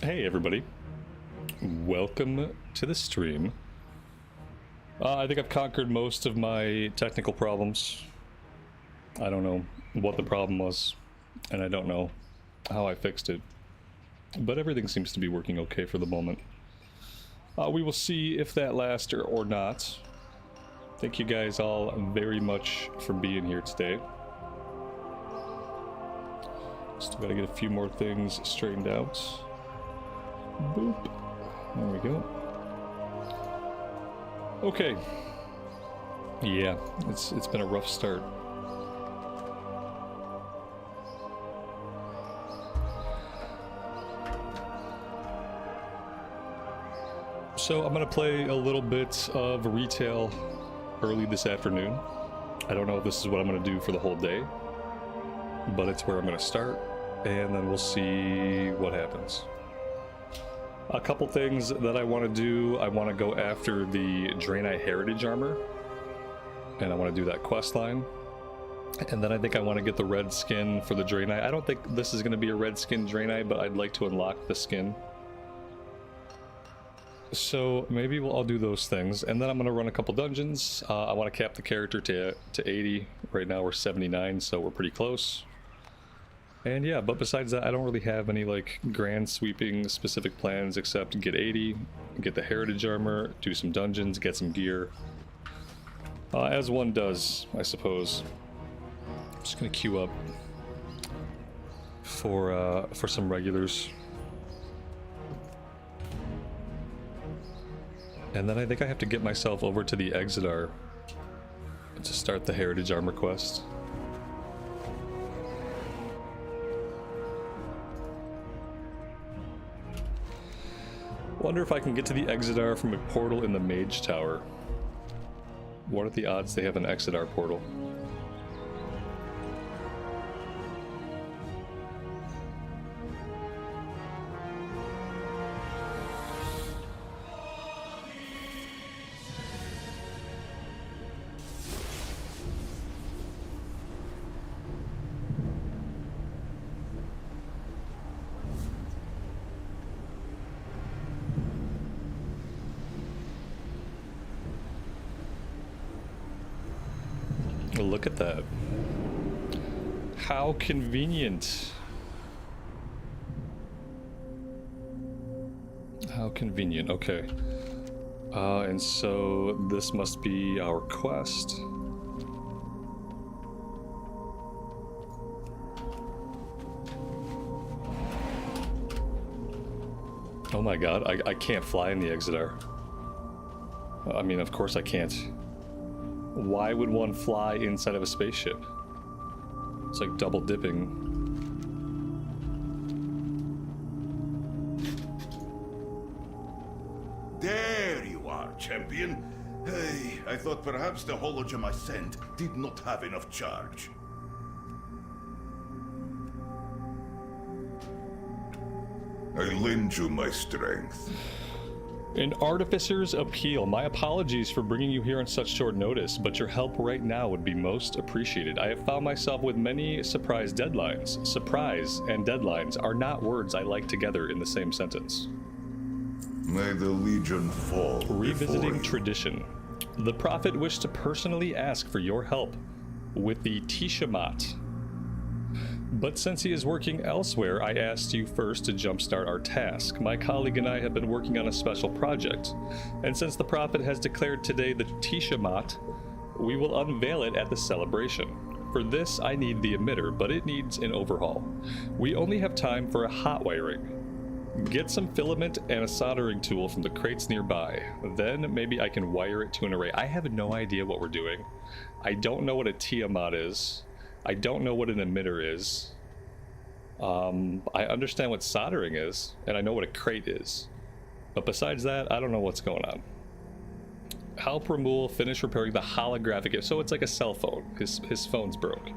Hey everybody, welcome to the stream. I think I've conquered most of my technical problems. I don't know what the problem was, and I don't know how I fixed it, but everything seems to be working okay for the moment. We will see if that lasts or not. Thank you guys all very much for being here today. Still gotta get a few more things straightened out. Boop. There we go. Okay. Yeah, it's been a rough start. So I'm gonna play a little bit of retail early this afternoon. I don't know if this is what I'm gonna do for the whole day, but it's where I'm gonna start, and then we'll see what happens. A couple things that I want to do. I want to go after the Draenei heritage armor, and I want to do that quest line. And then I think I want to get the red skin for the Draenei. I don't think this is going to be a red skin Draenei, but I'd like to unlock the skin. So maybe I'll do those things, and then I'm going to run a couple dungeons. I want to cap the character to 80. Right now we're 79, so we're pretty close. And yeah, but besides that, I don't really have any like grand sweeping specific plans except get 80, get the heritage armor, do some dungeons, get some gear. As one does, I suppose. I'm just gonna queue up for some regulars. And then I think I have to get myself over to the Exodar to start the heritage armor quest. Wonder if I can get to the Exodar from a portal in the Mage Tower. What are the odds they have an Exodar portal? Look at that. How convenient. How convenient. Okay. And so this must be our quest. Oh my god, I can't fly in the Exodar. I mean, of course I can't. Why would one fly inside of a spaceship? It's like double dipping. There you are, champion. Hey, I thought perhaps the hologem I sent did not have enough charge. I lend you my strength. An artificer's appeal. My apologies for bringing you here on such short notice, but your help right now would be most appreciated. I have found myself with many surprise deadlines. Surprise and deadlines are not words I like together in the same sentence. May the Legion fall. Revisiting tradition. The Prophet wished to personally ask for your help with the Tishamaat. But since he is working elsewhere, I asked you first to jumpstart our task. My colleague and I have been working on a special project, and since the Prophet has declared today the Tishamaat, we will unveil it at the celebration. For this, I need the emitter, but it needs an overhaul. We only have time for a hot wiring. Get some filament and a soldering tool from the crates nearby. Then maybe I can wire it to an array. I have no idea what we're doing. I don't know what a Tiamat is. I don't know what an emitter is. I understand what soldering is, and I know what a crate is. But besides that, I don't know what's going on. Help Ramul finish repairing the holographic... So it's like a cell phone. His phone's broke.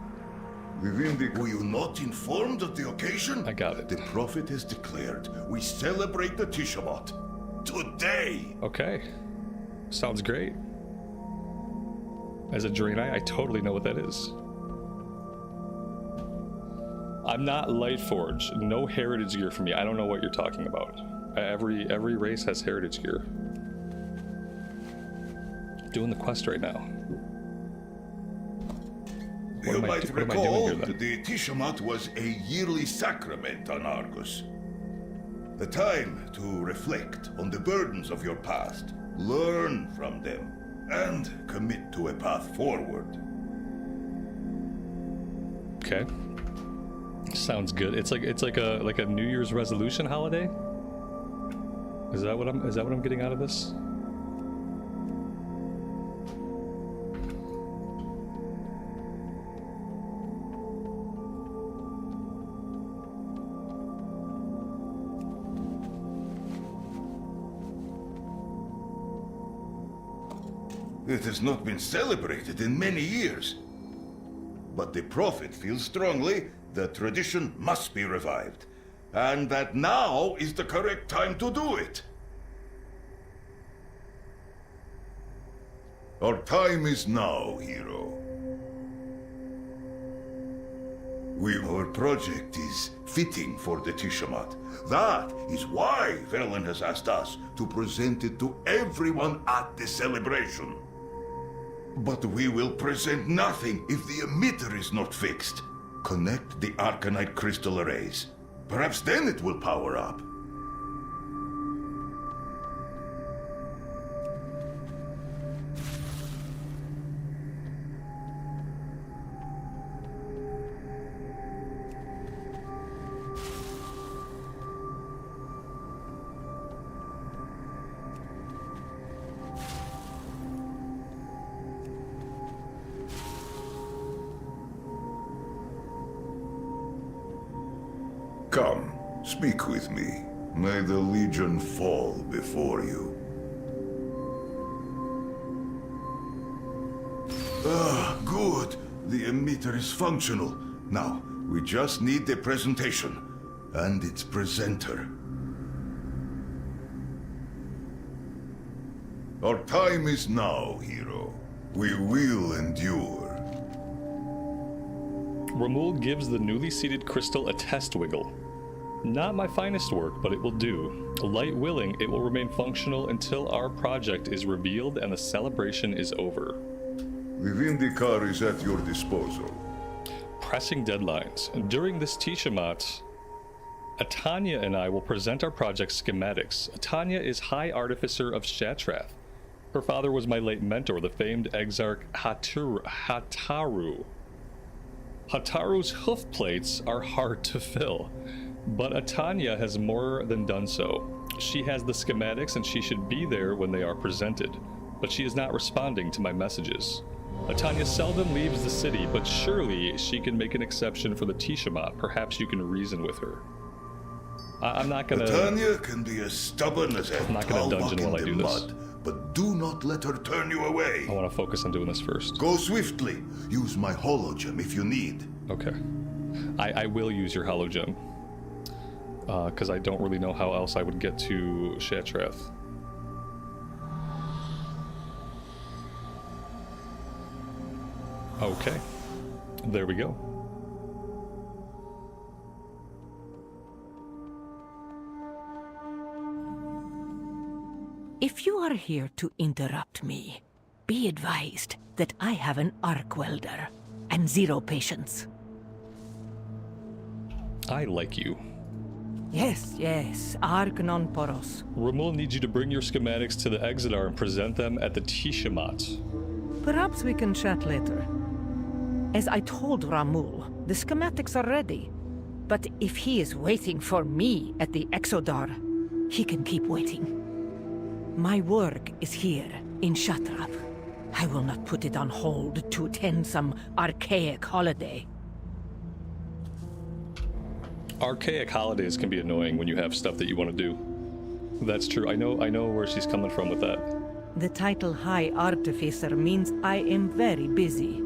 Were you not informed of the occasion? I got it. The Prophet has declared we celebrate the Tishamaat today. Okay. Sounds great. As a Draenei, I totally know what that is. I'm not Lightforge. No heritage gear for me. I don't know what you're talking about. Every race has heritage gear. Doing the quest right now. You might recall that the Tishamaat was a yearly sacrament on Argus. A time to reflect on the burdens of your past, learn from them, and commit to a path forward. Okay. Sounds good. It's like a New Year's resolution holiday? Is that what I'm getting out of this? It has not been celebrated in many years. But the Prophet feels strongly that tradition must be revived, and that now is the correct time to do it. Our time is now, hero. Our project is fitting for the Tishamaat. That is why Velen has asked us to present it to everyone at the celebration. But we will present nothing if the emitter is not fixed. Connect the Arcanite crystal arrays. Perhaps then it will power up. Come, speak with me. May the Legion fall before you. Good. The emitter is functional. Now, we just need the presentation and its presenter. Our time is now, hero. We will endure. Ramul gives the newly seeded crystal a test wiggle. Not my finest work, but it will do. Light willing, it will remain functional until our project is revealed and the celebration is over. The Vindicar is at your disposal. Pressing deadlines. During this Tishamaat, Ataanya and I will present our project schematics. Ataanya is High Artificer of Shatrath. Her father was my late mentor, the famed Exarch Hataru. Hataru's hoof plates are hard to fill, but Ataanya has more than done so. She has the schematics and she should be there when they are presented, but she is not responding to my messages. Ataanya seldom leaves the city, but surely she can make an exception for the Tishamaat. Perhaps you can reason with her. I'm not gonna... Ataanya can be as stubborn as a I'm not gonna dungeon while I do this. But do not let her turn you away. I want to focus on doing this first. Go swiftly. Use my hologem if you need. Okay. I will use your hologem. Because I don't really know how else I would get to Shatrath. Okay. There we go. If you are here to interrupt me, be advised that I have an arc welder and 0 patience. I like you. Yes, arc non poros. Ramul needs you to bring your schematics to the Exodar and present them at the Tishamaat. Perhaps we can chat later. As I told Ramul, the schematics are ready. But if he is waiting for me at the Exodar, he can keep waiting. My work is here, in Shatrath. I will not put it on hold to attend some archaic holiday. Archaic holidays can be annoying when you have stuff that you want to do. That's true. I know where she's coming from with that. The title High Artificer means I am very busy.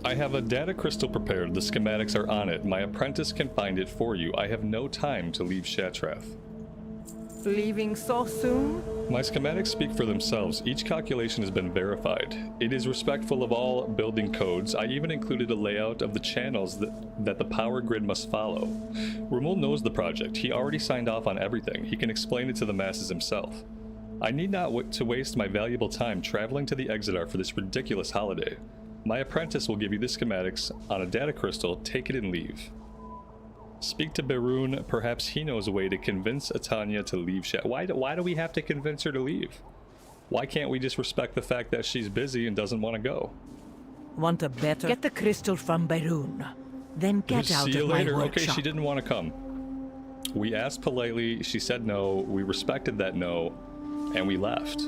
I have a data crystal prepared. The schematics are on it. My apprentice can find it for you. I have no time to leave Shatrath. Leaving so soon? My schematics speak for themselves. Each calculation has been verified. It is respectful of all building codes. I even included a layout of the channels that the power grid must follow. Ramul knows the project. He already signed off on everything. He can explain it to the masses himself. I need not to waste my valuable time traveling to the Exodar for this ridiculous holiday. My apprentice will give you the schematics on a data crystal, take it and leave. Speak to Berun, perhaps he knows a way to convince Ataanya to leave. Why do we have to convince her to leave? Why can't we just respect the fact that she's busy and doesn't want to go? Want a better? Get the crystal from Berun. Then get out See you of my later. workshop. Okay, she didn't want to come. We asked politely, she said no, we respected that no, and we left.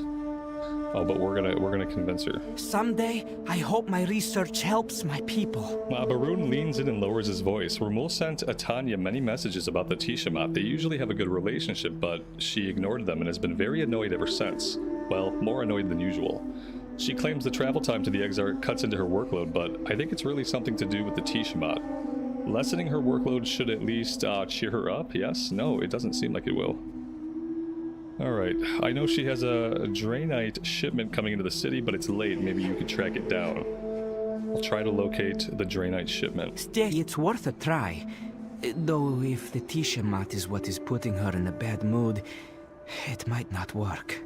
Oh, but we're gonna convince her. Someday, I hope my research helps my people. Barun leans in and lowers his voice. Ramul sent Ataanya many messages about the Tishamaat. They usually have a good relationship, but she ignored them and has been very annoyed ever since. Well, more annoyed than usual. She claims the travel time to the Exar cuts into her workload, but I think it's really something to do with the Tishamaat. Lessening her workload should at least cheer her up, yes? No, it doesn't seem like it will. Alright, I know she has a Draenei shipment coming into the city, but it's late. Maybe you could track it down. I'll try to locate the Draenei shipment. Still, it's worth a try. Though if the Tishamaat is what is putting her in a bad mood, it might not work.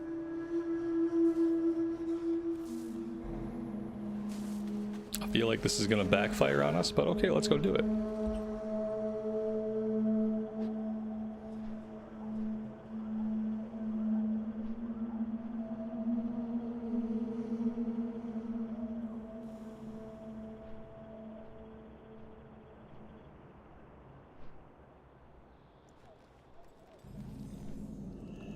I feel like this is gonna backfire on us, but okay, let's go do it.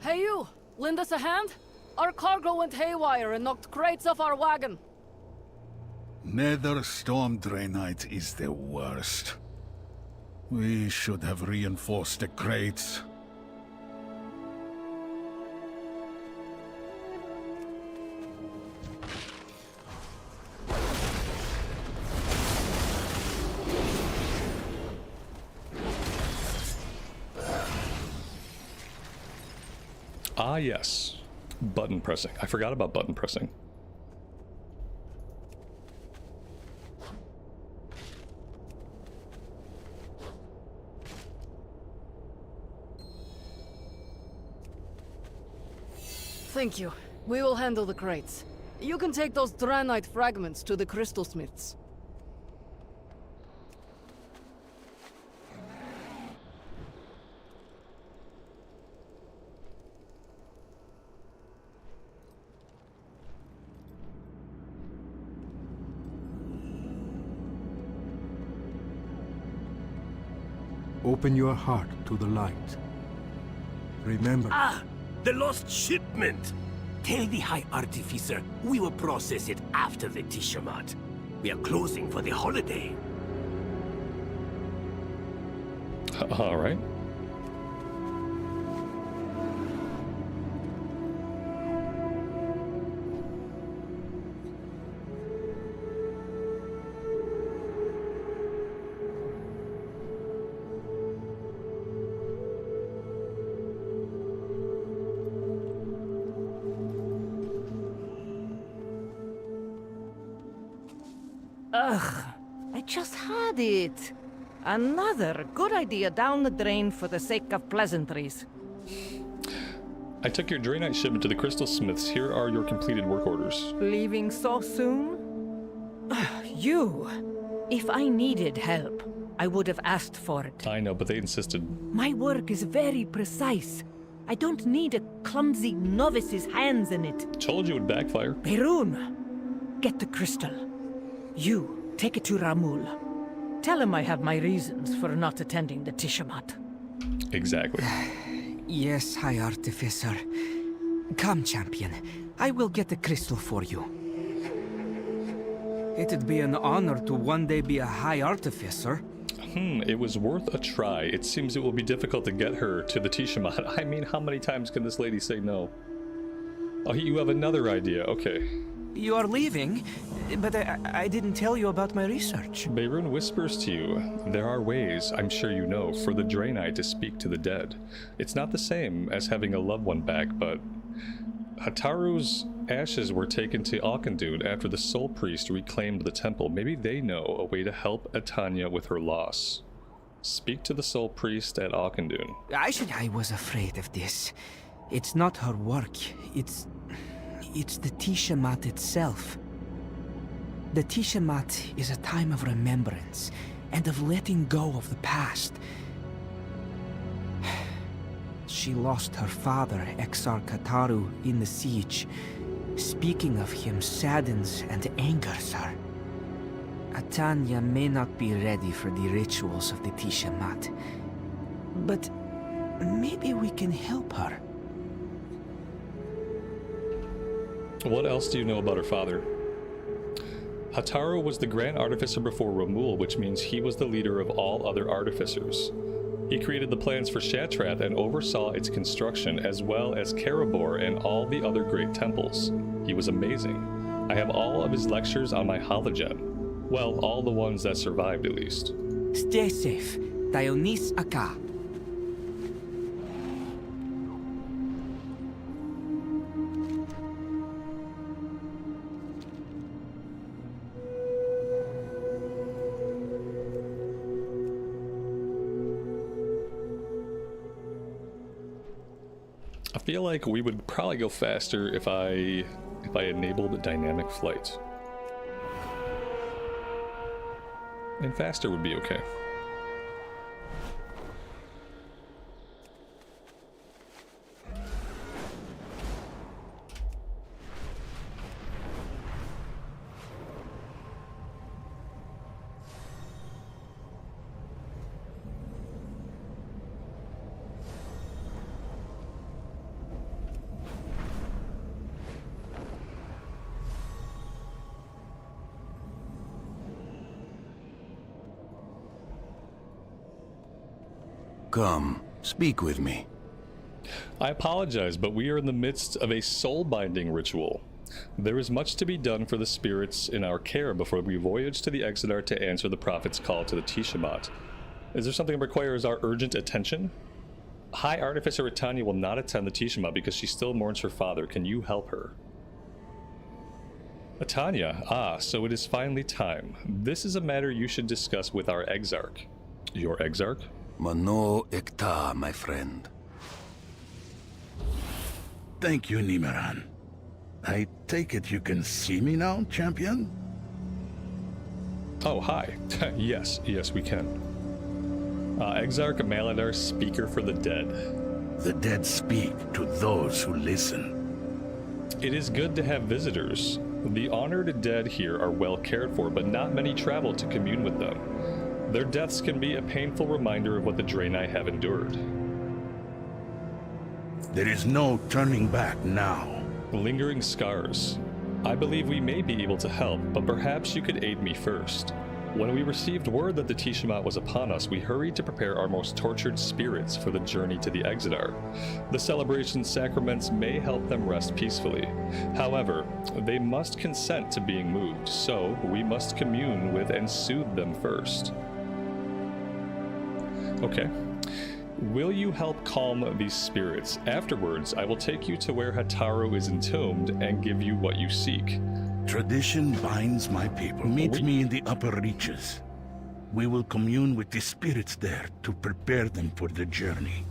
Hey you! Lend us a hand? Our cargo went haywire and knocked crates off our wagon. Nether Storm Draenei is the worst. We should have reinforced the crates. Ah, yes. Button pressing. I forgot about button pressing. Thank you. We will handle the crates. You can take those Draenei fragments to the crystal smiths. Open your heart to the light. Remember... Ah! The lost shipment! Tell the High Artificer we will process it after the Tishamaat. We are closing for the holiday. Alright. Ugh, I just had it. Another good idea down the drain for the sake of pleasantries. I took your Draenei shipment to the Crystal Smiths. Here are your completed work orders. Leaving so soon? You! If I needed help, I would have asked for it. I know, but they insisted. My work is very precise. I don't need a clumsy novice's hands in it. Told you it would backfire. Berun, get the crystal. You, take it to Ramul. Tell him I have my reasons for not attending the Tishamaat. Exactly. Yes, High Artificer. Come, champion. I will get the crystal for you. It'd be an honor to one day be a High Artificer. It was worth a try. It seems it will be difficult to get her to the Tishamaat. I mean, how many times can this lady say no? Oh, you have another idea. Okay. You are leaving, but I didn't tell you about my research. Beirun whispers to you, there are ways, I'm sure you know, for the Draenei to speak to the dead. It's not the same as having a loved one back, but Hataru's ashes were taken to Auchindoun after the Soul Priest reclaimed the temple. Maybe they know a way to help Ataanya with her loss. Speak to the Soul Priest at Auchindoun. I was afraid of this. It's not her work, it's the Tishamaat itself. The Tishamaat is a time of remembrance and of letting go of the past. She lost her father, Exar Kataru, in the siege. Speaking of him saddens and angers her. Ataanya may not be ready for the rituals of the Tishamaat, but maybe we can help her. What else do you know about her father? Hataru was the Grand Artificer before Ramul, which means he was the leader of all other artificers. He created the plans for Shattrath and oversaw its construction, as well as Karabor and all the other great temples. He was amazing. I have all of his lectures on my hologen. Well, all the ones that survived, at least. Stay safe. Dionis Aka. I feel like we would probably go faster if I enabled dynamic flight. And faster would be okay. Come, speak with me. I apologize, but we are in the midst of a soul-binding ritual. There is much to be done for the spirits in our care before we voyage to the Exodar to answer the Prophet's call to the Tishamaat. Is there something that requires our urgent attention? High Artificer Ataanya will not attend the Tishamaat because she still mourns her father. Can you help her? Ataanya, so it is finally time. This is a matter you should discuss with our Exarch. Your Exarch? Mano Ekta, my friend. Thank you, Nimeran. I take it you can see me now, champion? Oh, hi. Yes, we can. Exarch Maladar, speaker for the dead. The dead speak to those who listen. It is good to have visitors. The honored dead here are well cared for, but not many travel to commune with them. Their deaths can be a painful reminder of what the Draenei have endured. There is no turning back now. Lingering scars. I believe we may be able to help, but perhaps you could aid me first. When we received word that the Tishamaat was upon us, we hurried to prepare our most tortured spirits for the journey to the Exodar. The celebration sacraments may help them rest peacefully. However, they must consent to being moved, so we must commune with and soothe them first. Okay. Will you help calm these spirits? Afterwards, I will take you to where Hataru is entombed and give you what you seek. Tradition binds my people. Meet me in the upper reaches. We will commune with the spirits there to prepare them for the journey.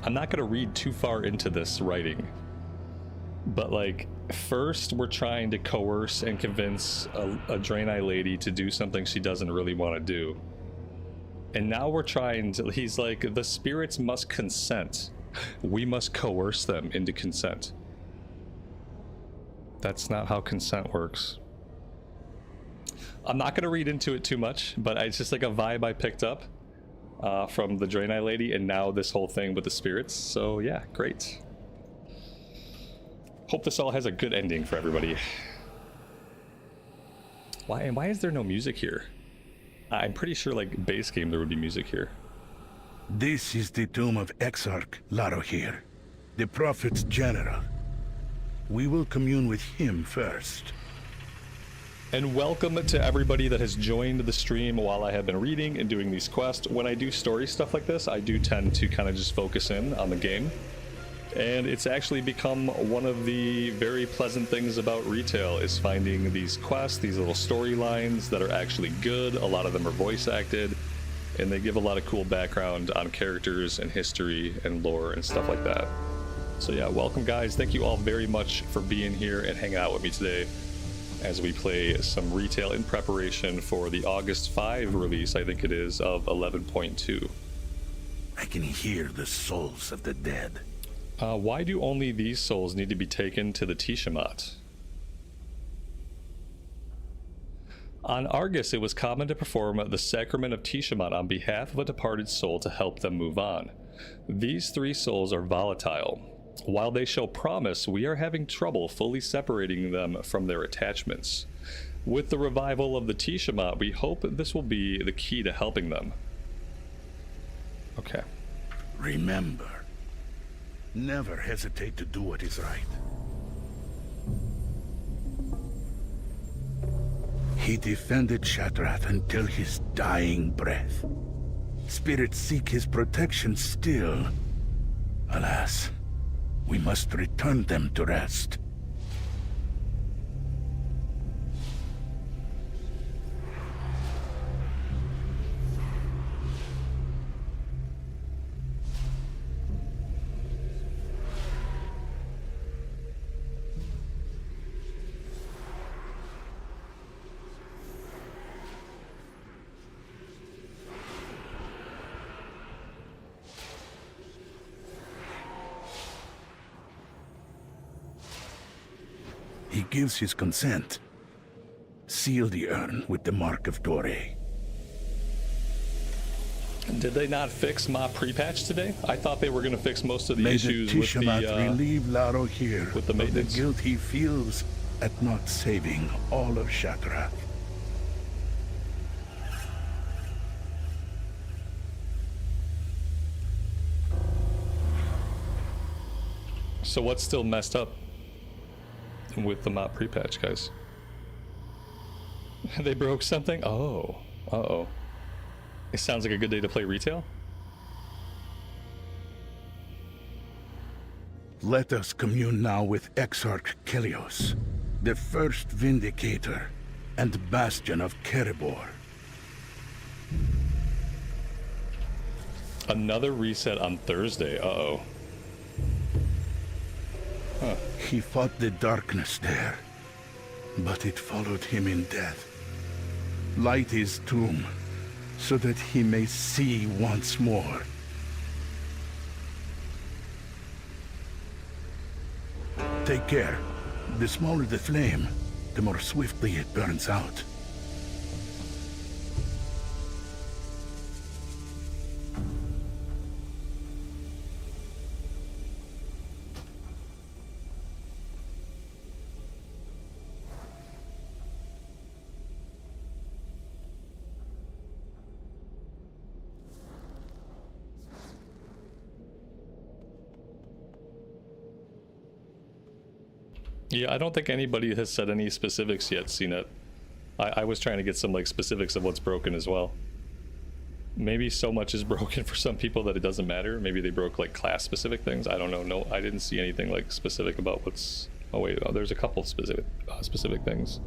I'm not going to read too far into this writing, but like, first we're trying to coerce and convince a Draenei lady to do something she doesn't really want to do. And now we're trying to, he's like, the spirits must consent. We must coerce them into consent. That's not how consent works. I'm not going to read into it too much, but it's just like a vibe I picked up from the Draenei lady, and now this whole thing with the spirits. So yeah, great. Hope this all has a good ending for everybody. Why is there no music here? I'm pretty sure, like, base game, there would be music here. This is the tomb of Exarch Larohir, the Prophet's general. We will commune with him first. And welcome to everybody that has joined the stream while I have been reading and doing these quests. When I do story stuff like this, I do tend to kind of just focus in on the game. And it's actually become one of the very pleasant things about retail is finding these quests, these little storylines that are actually good. A lot of them are voice acted, and they give a lot of cool background on characters and history and lore and stuff like that. So yeah, welcome guys. Thank you all very much for being here and hanging out with me today as we play some retail in preparation for the August 5 release, I think it is, of 11.2. I can hear the souls of the dead. Why do only these souls need to be taken to the Tishamaat? On Argus, it was common to perform the sacrament of Tishamaat on behalf of a departed soul to help them move on. These 3 souls are volatile. While they show promise, we are having trouble fully separating them from their attachments. With the revival of the Tishamaat, we hope this will be the key to helping them. Okay. Remember, never hesitate to do what is right. He defended Shadrath until his dying breath. Spirits seek his protection still. Alas, we must return them to rest. He gives his consent. Seal the urn with the mark of Draenei. Did they not fix Ma pre-patch today? I thought they were going to fix most of the May issues the with Tishamaat relieve Laro here with the of maintenance. the guilt he feels at not saving all of Shadrath. So what's still messed up with the map pre-patch, guys? They broke something? Oh. Uh-oh. It sounds like a good day to play retail. Let us commune now with Exarch Kelios, the first Vindicator and Bastion of Kerebor. Another reset on Thursday. Uh-oh. Huh. He fought the darkness there, but it followed him in death. Light his tomb, so that he may see once more. Take care. The smaller the flame, the more swiftly it burns out. Yeah, I don't think anybody has said any specifics yet, CNET. I was trying to get some like specifics of what's broken as well. Maybe so much is broken for some people that it doesn't matter. Maybe they broke like class specific things. I don't know. No, I didn't see anything like specific about what's... Oh wait, oh, there's a couple specific things.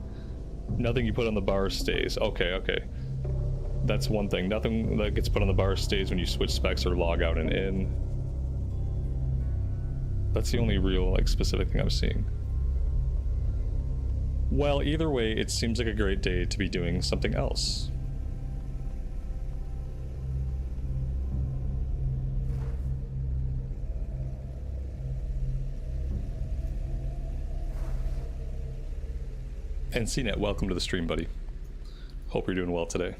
Nothing you put on the bar stays. Okay, okay. That's one thing. Nothing that gets put on the bar stays when you switch specs or log out and in. That's the only real like specific thing I'm seeing. Well, either way, it seems like a great day to be doing something else. And CNET, welcome to the stream, buddy. Hope you're doing well today.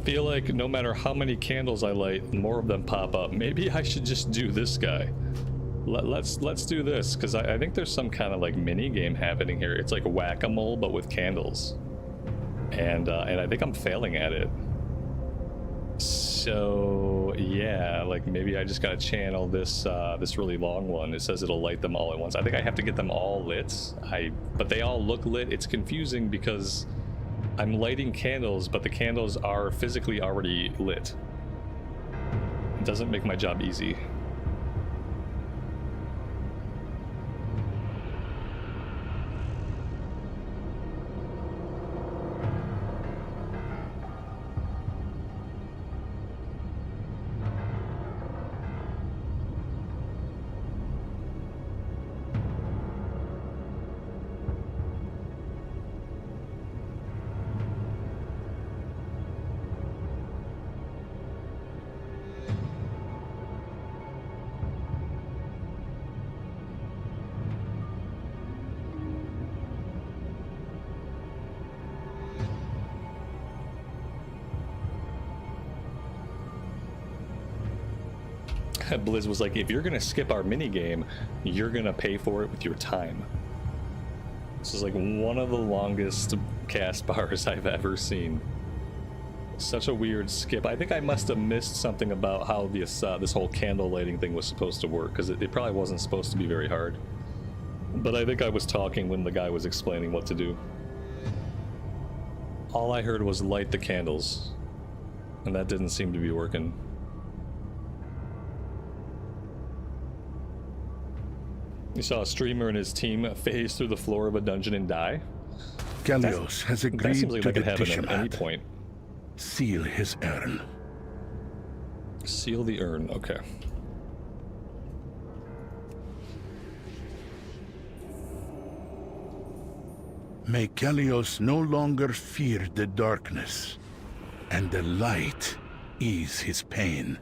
feel like no matter how many candles I light, more of them pop up. Maybe I should just do this guy. Let's do this, because I think there's some kind of like mini game happening here. It's like whack-a-mole but with candles, and I think I'm failing at it. So yeah, like maybe I just gotta channel this this really long one. It says it'll light them all at once. I think I have to get them all lit. But they all look lit. It's confusing because I'm lighting candles, but the candles are physically already lit. It doesn't make my job easy. Blizz was like, if you're gonna skip our minigame, you're gonna pay for it with your time. This is like one of the longest cast bars I've ever seen. Such a weird skip. I think I must have missed something about how this this whole candle lighting thing was supposed to work, because it probably wasn't supposed to be very hard. But I think I was talking when the guy was explaining what to do. All I heard was light the candles, and that didn't seem to be working. You saw a streamer and his team phase through the floor of a dungeon and die? Gallios has agreed that seems like to that the could happen at any Tishamaat. point. Seal his urn. Seal the urn, okay. May Gallios no longer fear the darkness, and the light ease his pain.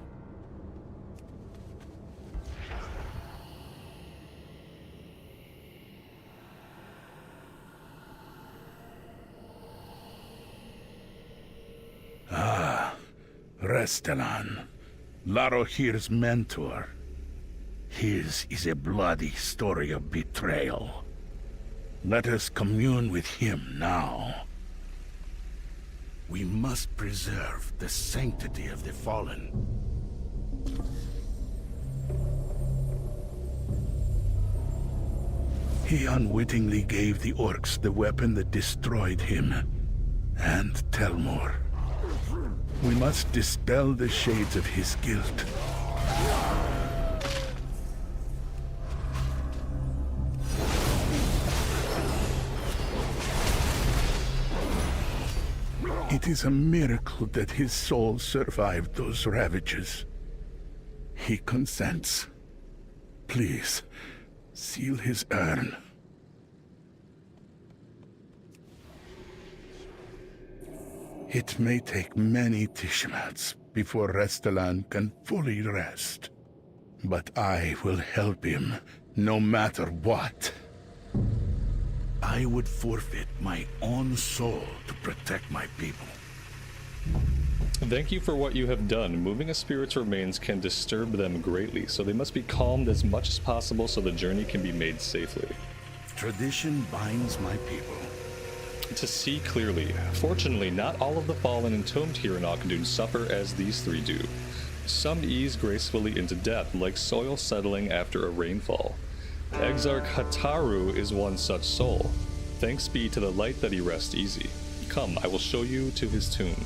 Restelan, Larohir's mentor. His is a bloody story of betrayal. Let us commune with him now. We must preserve the sanctity of the fallen. He unwittingly gave the orcs the weapon that destroyed him, and Telmor. We must dispel the shades of his guilt. It is a miracle that his soul survived those ravages. He consents. Please, seal his urn. It may take many Tishamaats before Restelan can fully rest. But I will help him, no matter what. I would forfeit my own soul to protect my people. Thank you for what you have done. Moving a spirit's remains can disturb them greatly, so they must be calmed as much as possible so the journey can be made safely. Tradition binds my people. To see clearly. Fortunately, not all of the fallen entombed here in Auchindoun suffer as these three do. Some ease gracefully into death, like soil settling after a rainfall. Exarch Hataru is one such soul. Thanks be to the light that he rests easy. Come, I will show you to his tomb.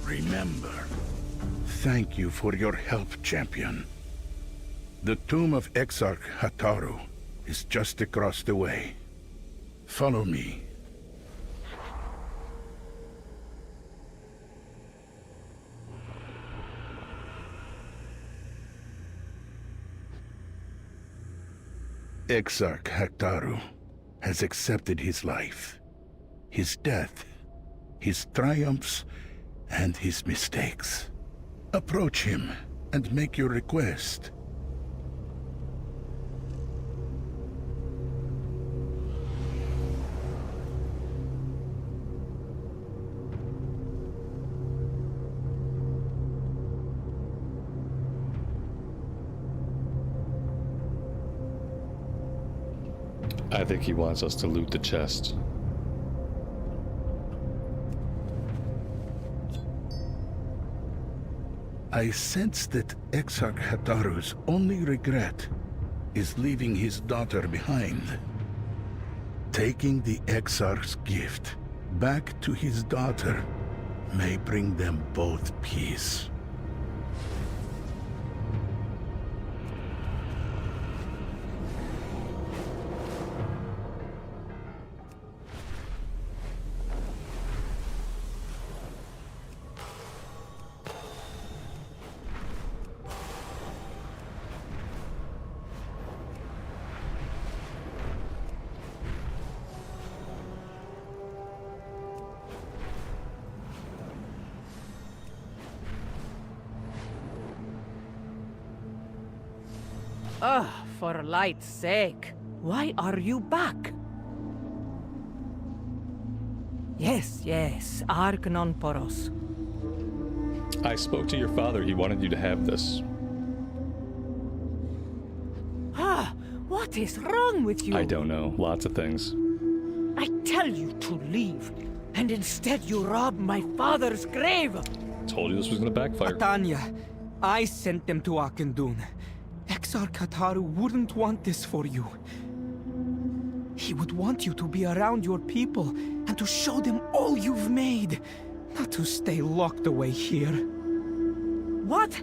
Remember, thank you for your help, champion. The tomb of Exarch Hataru is just across the way. Follow me. Exarch Hataru has accepted his life, his death, his triumphs, and his mistakes. Approach him and make your request. I think he wants us to loot the chest. I sense that Exarch Hataru's only regret is leaving his daughter behind. Taking the Exarch's gift back to his daughter may bring them both peace. For light's sake, why are you back? Yes, Arcanon Poros. I spoke to your father. He wanted you to have this. What is wrong with you? I don't know. Lots of things. I tell you to leave, and instead you rob my father's grave. Told you this was gonna backfire. Ataanya, I sent them to Auchindoun. Exarch Hataru wouldn't want this for you. He would want you to be around your people and to show them all you've made, not to stay locked away here. What?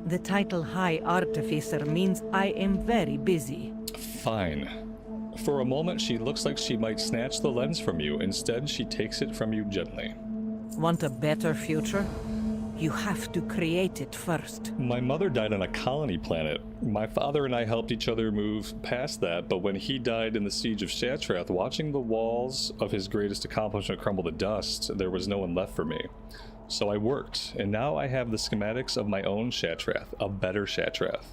The title High Artificer means I am very busy. Fine. For a moment, she looks like she might snatch the lens from you. Instead, she takes it from you gently. Want a better future? You have to create it first. My mother died on a colony planet. My father and I helped each other move past that, but when he died in the siege of Shattrath, watching the walls of his greatest accomplishment crumble to dust, there was no one left for me. So I worked, and now I have the schematics of my own Shattrath, a better Shattrath.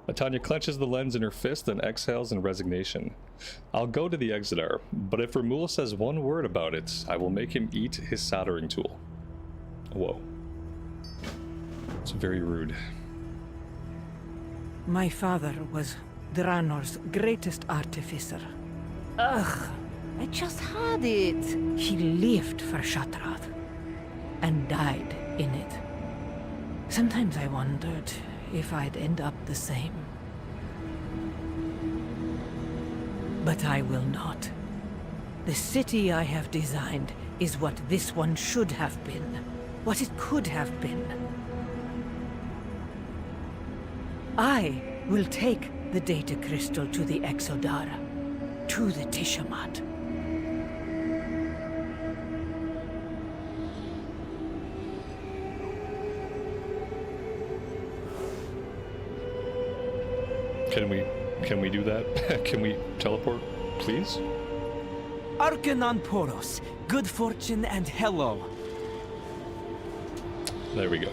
Ataanya clenches the lens in her fist and exhales in resignation. I'll go to the Exodar, but if Ramul says one word about it, I will make him eat his soldering tool. Whoa. It's very rude. My father was Draenor's greatest artificer. Ugh, I just had it. He lived for Shattrath and died in it. Sometimes I wondered if I'd end up the same. But I will not. The city I have designed is what this one should have been, what it could have been. I will take the data crystal to the Exodar, to the Tishamaat. Can we do that? Can we teleport, please? Arcanon Poros, good fortune and hello. There we go.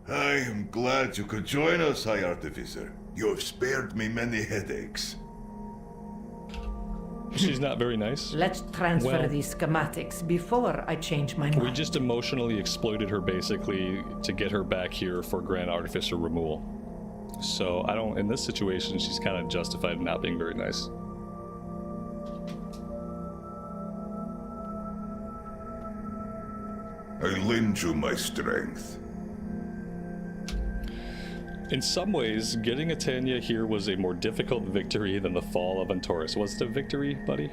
I am glad you could join us, High Artificer. You have spared me many headaches. She's not very nice. Let's transfer Well, these schematics before I change my mind. We just emotionally exploited her basically to get her back here for Grand Artificer Ramul. So I don't, in this situation, she's kind of justified in not being very nice. I lend you my strength. In some ways, getting Ataanya here was a more difficult victory than the fall of Antorus. Was it a victory, buddy?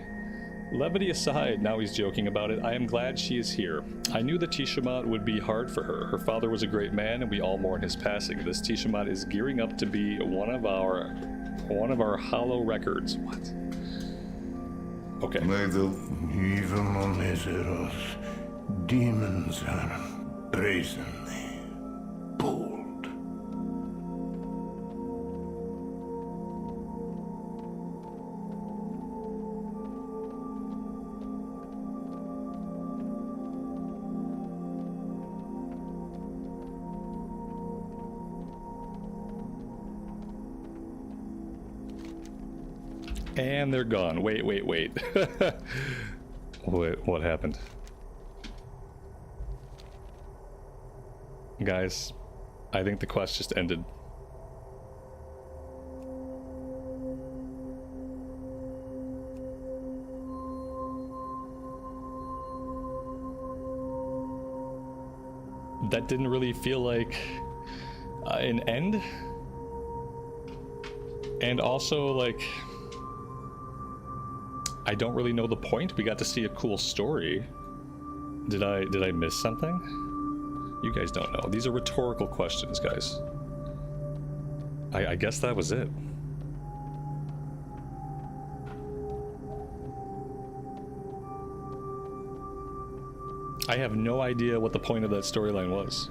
Levity aside, now he's joking about it, I am glad she is here. I knew the Tishamaat would be hard for her. Her father was a great man, and we all mourn his passing. This Tishamaat is gearing up to be one of our hollow records. What? Okay. May the Even on Azeroth, demons are brazenly bold. And they're gone. Wait. Wait, what happened? Guys, I think the quest just ended. That didn't really feel like an end. And also, like, I don't really know the point. We got to see a cool story. Did I miss something? You guys don't know. These are rhetorical questions, guys. I guess that was it. I have no idea what the point of that storyline was.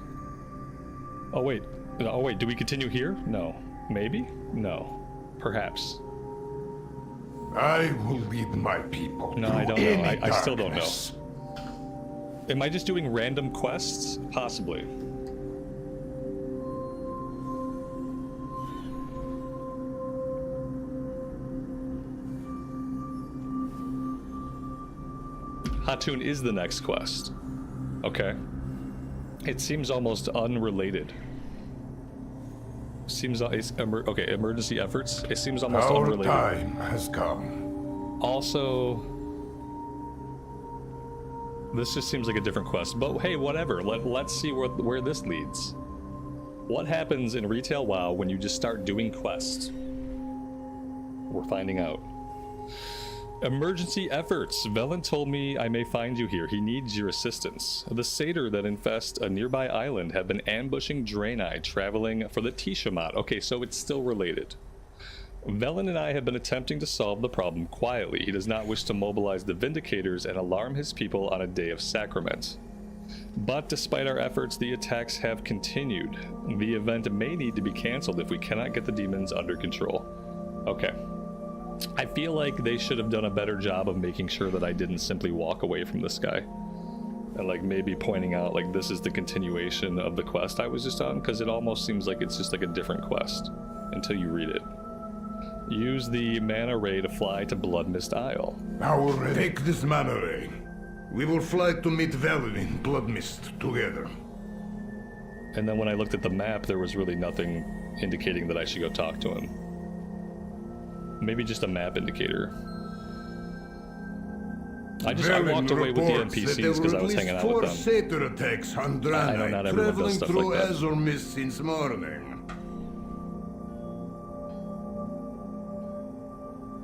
Oh wait, do we continue here? No. Maybe? No. Perhaps. I will lead my people. No, I don't know. I still don't know. Am I just doing random quests? Possibly. Auchindoun is the next quest. Okay. It seems almost unrelated. Seems okay. Emergency efforts. It seems almost unrelated. Our time has come. Also, this just seems like a different quest. But hey, whatever. Let's see where this leads. What happens in retail WoW when you just start doing quests? We're finding out. Emergency efforts. Velen told me I may find you here. He needs your assistance. The satyr that infest a nearby island have been ambushing Draenei traveling for the Tishamaat. Okay, so it's still related. Velen and I have been attempting to solve the problem quietly. He does not wish to mobilize the Vindicators and alarm his people on a day of sacrament. But despite our efforts, the attacks have continued. The event may need to be cancelled if we cannot get the demons under control. Okay. I feel like they should have done a better job of making sure that I didn't simply walk away from this guy. And like maybe pointing out like this is the continuation of the quest I was just on, because it almost seems like it's just like a different quest until you read it. Use the mana ray to fly to Bloodmyst Isle. Take this mana ray. We will fly to meet Velen in Bloodmyst together. And then when I looked at the map, there was really nothing indicating that I should go talk to him. Maybe just a map indicator. I walked away with the NPCs because I was hanging out with them. Satyr attacks on Draenei, I know not everyone does stuff like that. Azure Mist since morning.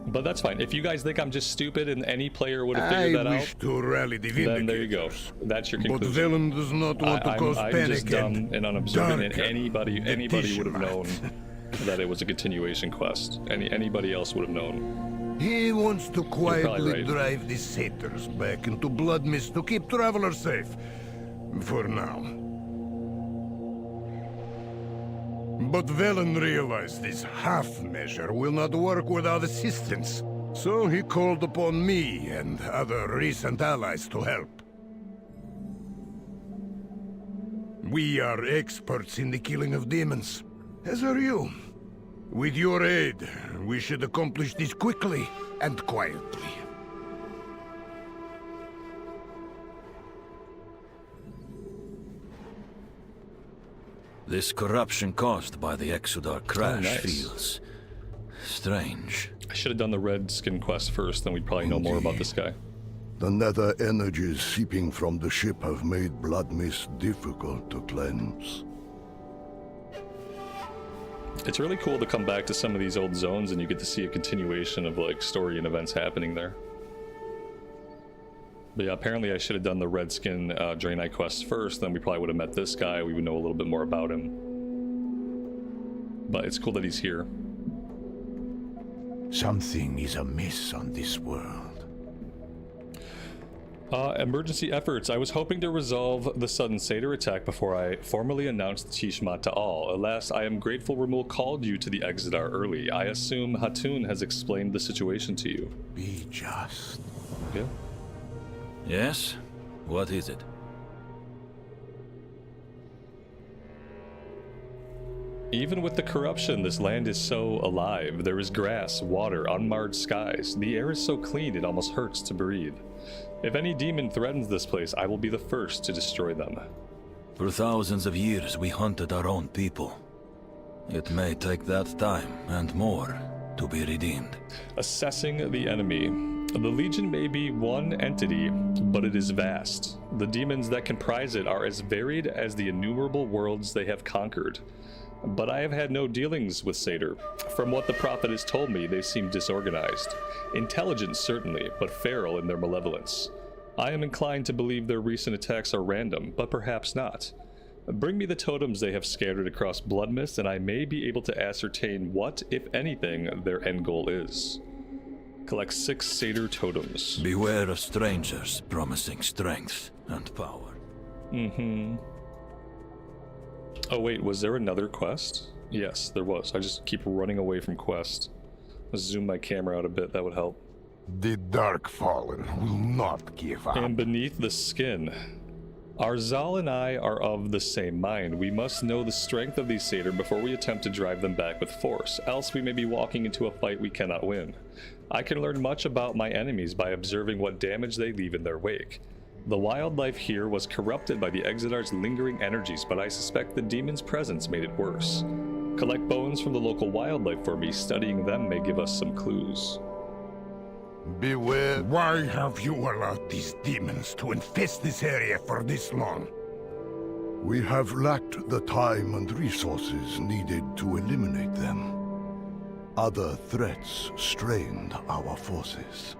But that's fine. If you guys think I'm just stupid and any player would have figured that out, to rally the then there you go. That's your conclusion. But Velen does not want to cause panic. I'm just dumb and unobservant, and anybody would have known that it was a continuation quest. Anybody else would have known. He wants to quietly right. drive the satyrs back into Bloodmyst to keep travelers safe. For now. But Velen realized this half measure will not work without assistance. So he called upon me and other recent allies to help. We are experts in the killing of demons. As are you. With your aid, we should accomplish this quickly and quietly. This corruption caused by the Exodar crash nice. feels strange. I should have done the red skin quest first, then we'd probably know more about this guy. The nether energies seeping from the ship have made Bloodmyst difficult to cleanse. It's really cool to come back to some of these old zones and you get to see a continuation of like story and events happening there. But yeah, apparently I should have done the Redskin Draenei quest first, then we probably would have met this guy, we would know a little bit more about him. But it's cool that he's here. Something is amiss on this world. Emergency efforts. I was hoping to resolve the sudden satyr attack before I formally announced the Tishamaat to all. Alas, I am grateful Ramul called you to the Exodar early. I assume Auchindoun has explained the situation to you. Be just. Yeah. Yes? What is it? Even with the corruption, this land is so alive. There is grass, water, unmarred skies. The air is so clean it almost hurts to breathe. If any demon threatens this place, I will be the first to destroy them. For thousands of years, we hunted our own people. It may take that time, and more, to be redeemed. Assessing the enemy. The Legion may be one entity, but it is vast. The demons that comprise it are as varied as the innumerable worlds they have conquered. But I have had no dealings with Satyr. From what the Prophet has told me, they seem disorganized. Intelligent, certainly, but feral in their malevolence. I am inclined to believe their recent attacks are random, but perhaps not. Bring me the totems they have scattered across Bloodmyst, and I may be able to ascertain what, if anything, their end goal is. Collect 6 Satyr totems. Beware of strangers promising strength and power. Oh wait, was there another quest? Yes, there was. I just keep running away from quest. Let's zoom my camera out a bit, that would help. The Dark Fallen will not give up. And beneath the skin. Arzal and I are of the same mind. We must know the strength of these Satyr before we attempt to drive them back with force, else we may be walking into a fight we cannot win. I can learn much about my enemies by observing what damage they leave in their wake. The wildlife here was corrupted by the Exodar's lingering energies, but I suspect the demon's presence made it worse. Collect bones from the local wildlife for me. Studying them may give us some clues. Beware. Why have you allowed these demons to infest this area for this long? We have lacked the time and resources needed to eliminate them. Other threats strained our forces.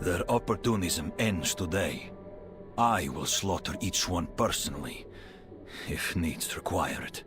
Their opportunism ends today. I will slaughter each one personally, if needs require it.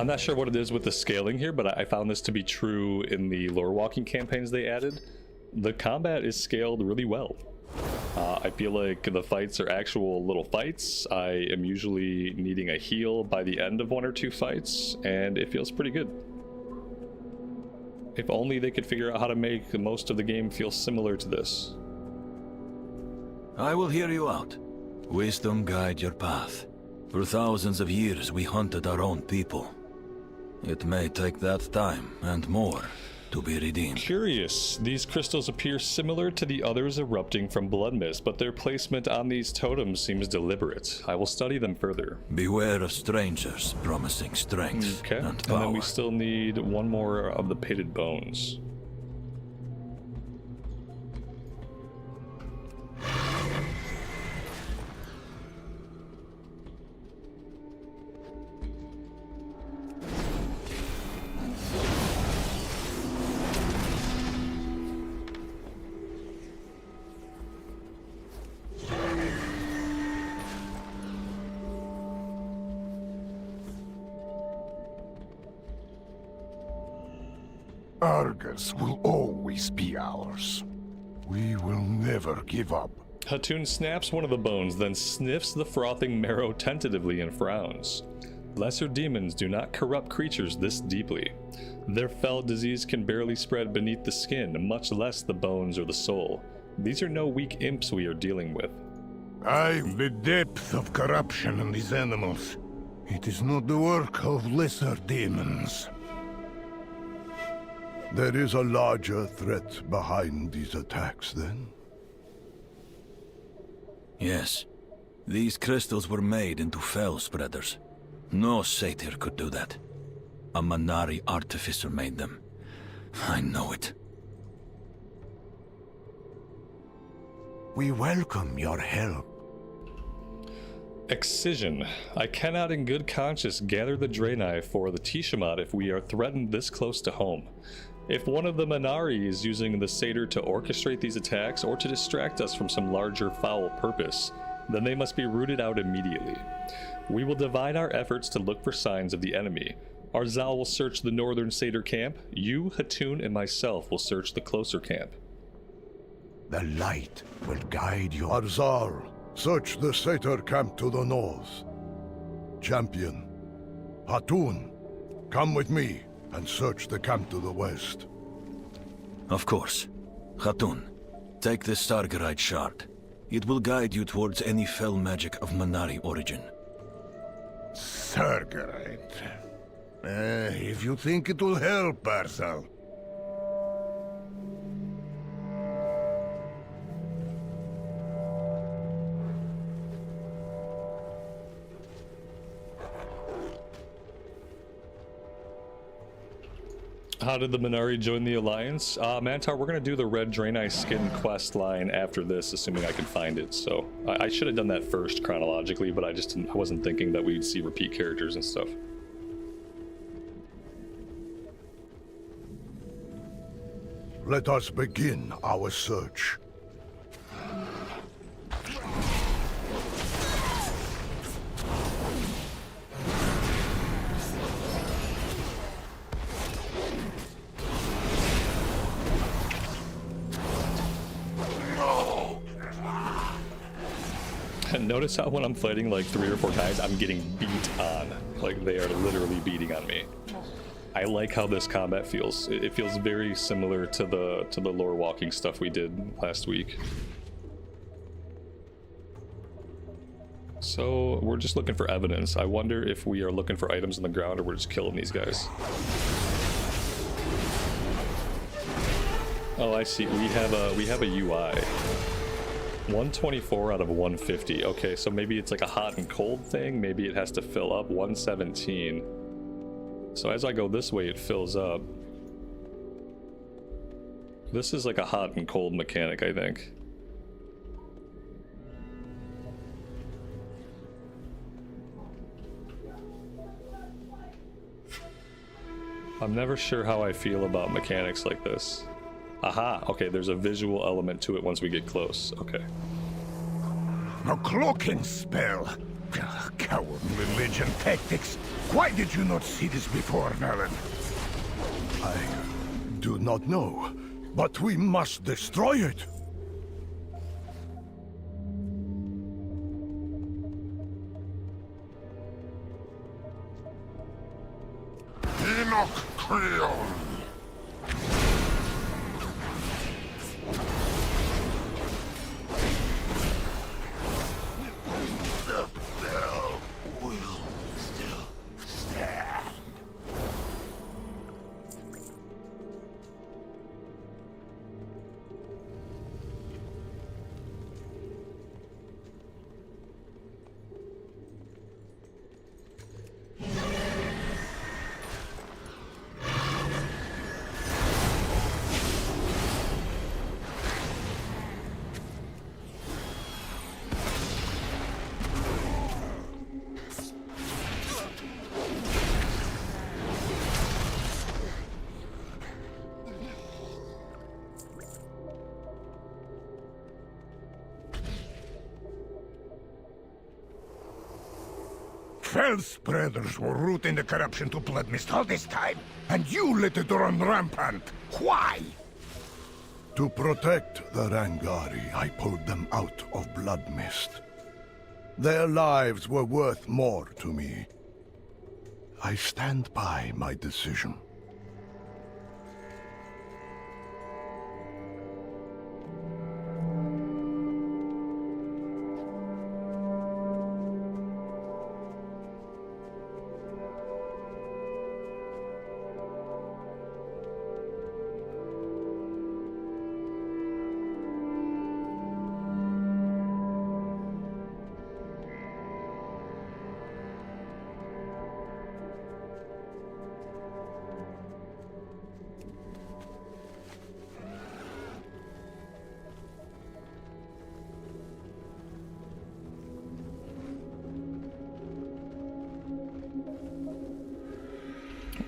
I'm not sure what it is with the scaling here, but I found this to be true in the lore walking campaigns they added. The combat is scaled really well. I feel like the fights are actual little fights. I am usually needing a heal by the end of 1 or 2 fights, and it feels pretty good. If only they could figure out how to make most of the game feel similar to this. I will hear you out. Wisdom guide your path. For thousands of years we hunted our own people. It may take that time and more to be redeemed. Curious. These crystals appear similar to the others erupting from Bloodmyst, but their placement on these totems seems deliberate. I will study them further. Beware of strangers promising strength and power. And then we still need 1 more of the pitted bones. Argus will always be ours. We will never give up. Hatun snaps one of the bones, then sniffs the frothing marrow tentatively and frowns. Lesser demons do not corrupt creatures this deeply. Their fell disease can barely spread beneath the skin, much less the bones or the soul. These are no weak imps we are dealing with. The depth of corruption in these animals. It is not the work of lesser demons. There is a larger threat behind these attacks, then? Yes. These crystals were made into fell spreaders. No satyr could do that. A Man'ari artificer made them. I know it. We welcome your help. Excision. I cannot in good conscience gather the Draenei for the Tishamaat if we are threatened this close to home. If one of the Man'ari is using the satyr to orchestrate these attacks or to distract us from some larger foul purpose, then they must be rooted out immediately. We will divide our efforts to look for signs of the enemy. Arzal will search the northern satyr camp. You, Hatun, and myself will search the closer camp. The light will guide you. Arzal, search the satyr camp to the north. Champion, Hatun, come with me and search the camp to the west. Of course. Hatun, take this Sargerite shard. It will guide you towards any fell magic of Man'ari origin. Sargerite. If you think it will help, Arzal. How did the Man'ari join the Alliance? Mantar, we're going to do the Red Draenei skin quest line after this, assuming I can find it. So I should have done that first chronologically, but I wasn't thinking that we'd see repeat characters and stuff. Let us begin our search. Notice how when I'm fighting like 3 or 4 times, I'm getting beat on. Like they are literally beating on me. I like how this combat feels. It feels very similar to the lore walking stuff we did last week. So we're just looking for evidence. I wonder if we are looking for items on the ground or we're just killing these guys. Oh, I see. We have a UI. 124 out of 150. Okay, so maybe it's like a hot and cold thing. Maybe it has to fill up. 117. So as I go this way, it fills up. This is like a hot and cold mechanic, I think. I'm never sure how I feel about mechanics like this. Aha, okay, there's a visual element to it once we get close. Okay. A cloaking spell. Cowardly Legion tactics. Why did you not see this before, Velen? I do not know, but we must destroy it. Enoch Creon! Fell spreaders were rooting the corruption to Bloodmyst all this time, and you let it run rampant. Why? To protect the Rangari, I pulled them out of Bloodmyst. Their lives were worth more to me. I stand by my decision.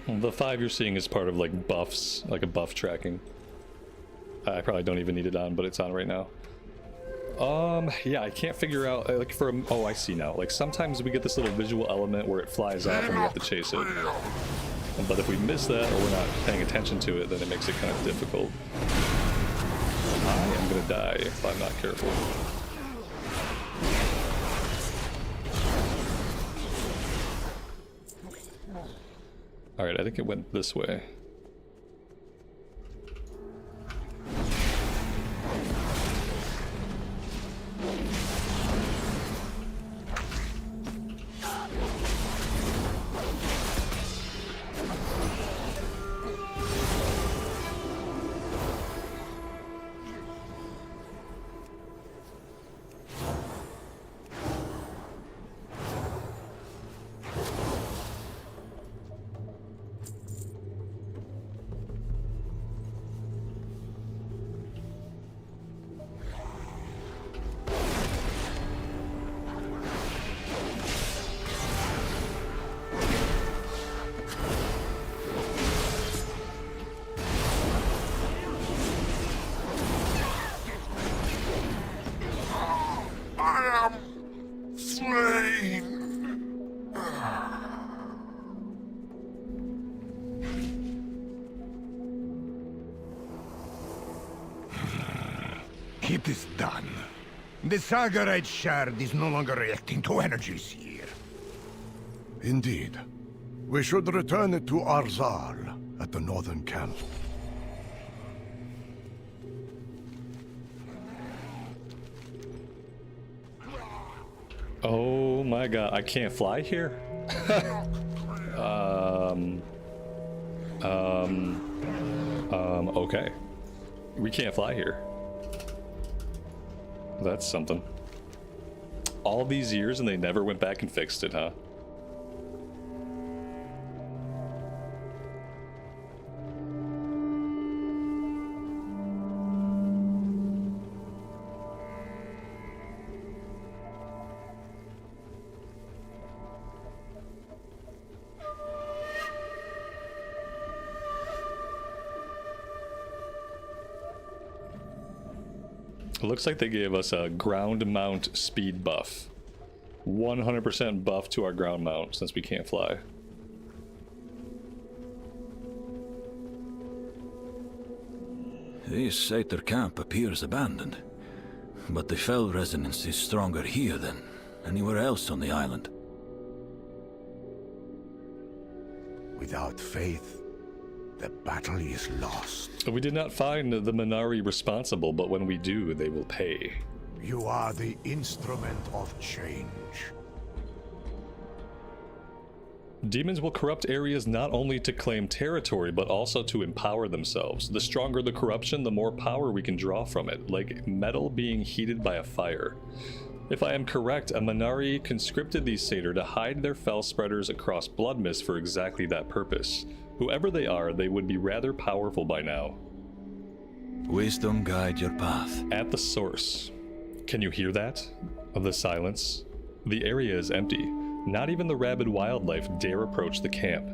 The 5 you're seeing is part of like buffs, like a buff tracking. I probably don't even need it on, but it's on right now. Yeah, I can't figure out, like oh, I see now. Like sometimes we get this little visual element where it flies off and we have to chase it. But if we miss that or we're not paying attention to it, then it makes it kind of difficult. I am gonna die if I'm not careful. Alright, I think it went this way. It is done. The Sagarite shard is no longer reacting to energies here. Indeed. We should return it to Arzal at the northern camp. Oh my god, I can't fly here? Okay. We can't fly here. That's something. All these years and they never went back and fixed it, huh? It looks like they gave us a ground mount speed buff, 100% buff to our ground mount since we can't fly. This Satyr camp appears abandoned, but the Fell resonance is stronger here than anywhere else on the island. Without faith, the battle is lost. We did not find the Minari responsible, but when we do, they will pay. You are the instrument of change. Demons will corrupt areas not only to claim territory, but also to empower themselves. The stronger the corruption, the more power we can draw from it, like metal being heated by a fire. If I am correct, a Minari conscripted these Satyr to hide their fell spreaders across Bloodmyst for exactly that purpose. Whoever they are, they would be rather powerful by now. Wisdom guide your path. At the source. Can you hear that? The silence? The area is empty. Not even the rabid wildlife dare approach the camp.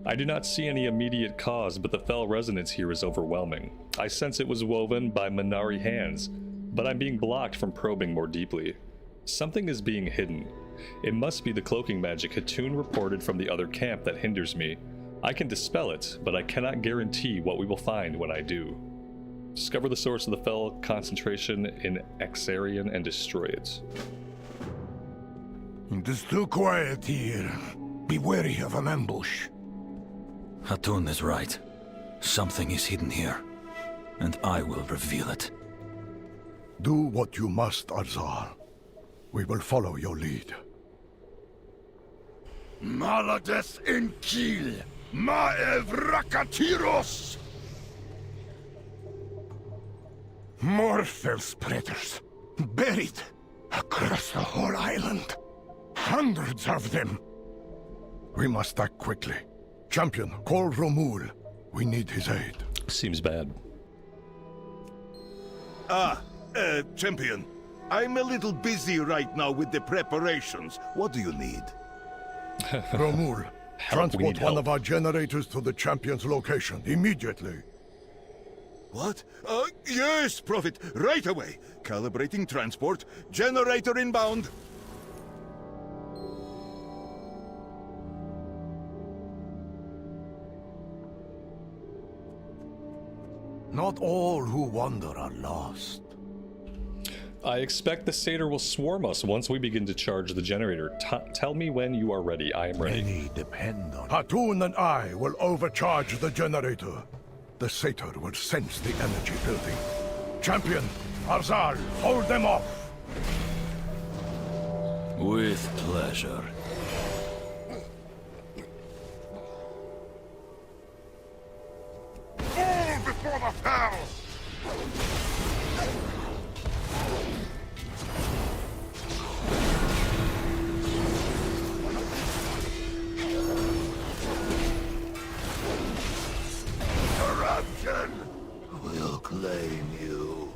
I do not see any immediate cause, but the fell resonance here is overwhelming. I sense it was woven by Minari hands, but I'm being blocked from probing more deeply. Something is being hidden. It must be the cloaking magic Hatun reported from the other camp that hinders me. I can dispel it, but I cannot guarantee what we will find when I do. Discover the source of the fell concentration in Exarian and destroy it. It is too quiet here. Be wary of an ambush. Hatun is right. Something is hidden here, and I will reveal it. Do what you must, Arzal. We will follow your lead. Malades in Kiel! Maev Rakatiros! More fell spreaders. Buried across the whole island. Hundreds of them. We must act quickly. Champion, call Romul. We need his aid. Seems bad. Champion. I'm a little busy right now with the preparations. What do you need? Romul, transport one help. of our generators to the champion's location, immediately. What? Yes, Prophet, right away. Calibrating transport. Generator inbound. Not all who wander are lost. I expect the Satyr will swarm us once we begin to charge the generator. Tell me when you are ready. I am ready. Many depend on Hatun and I will overcharge the generator. The Satyr will sense the energy building. Champion, Arzal, hold them off! With pleasure. Fall before the fell! Corruption will claim you.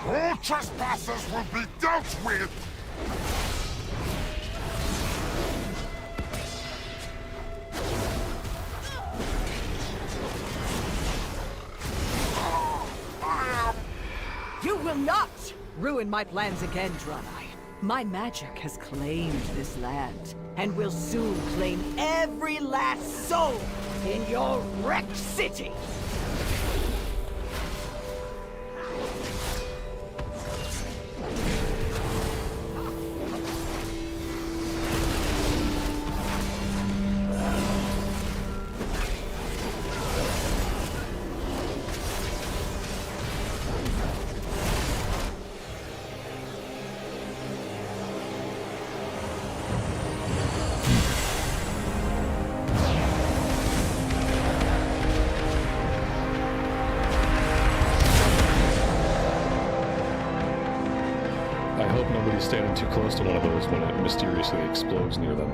All trespassers will be dealt with! You will not ruin my plans again, Draenei. My magic has claimed this land, and will soon claim every last soul in your wrecked city! standing too close to one of those when it mysteriously explodes near them.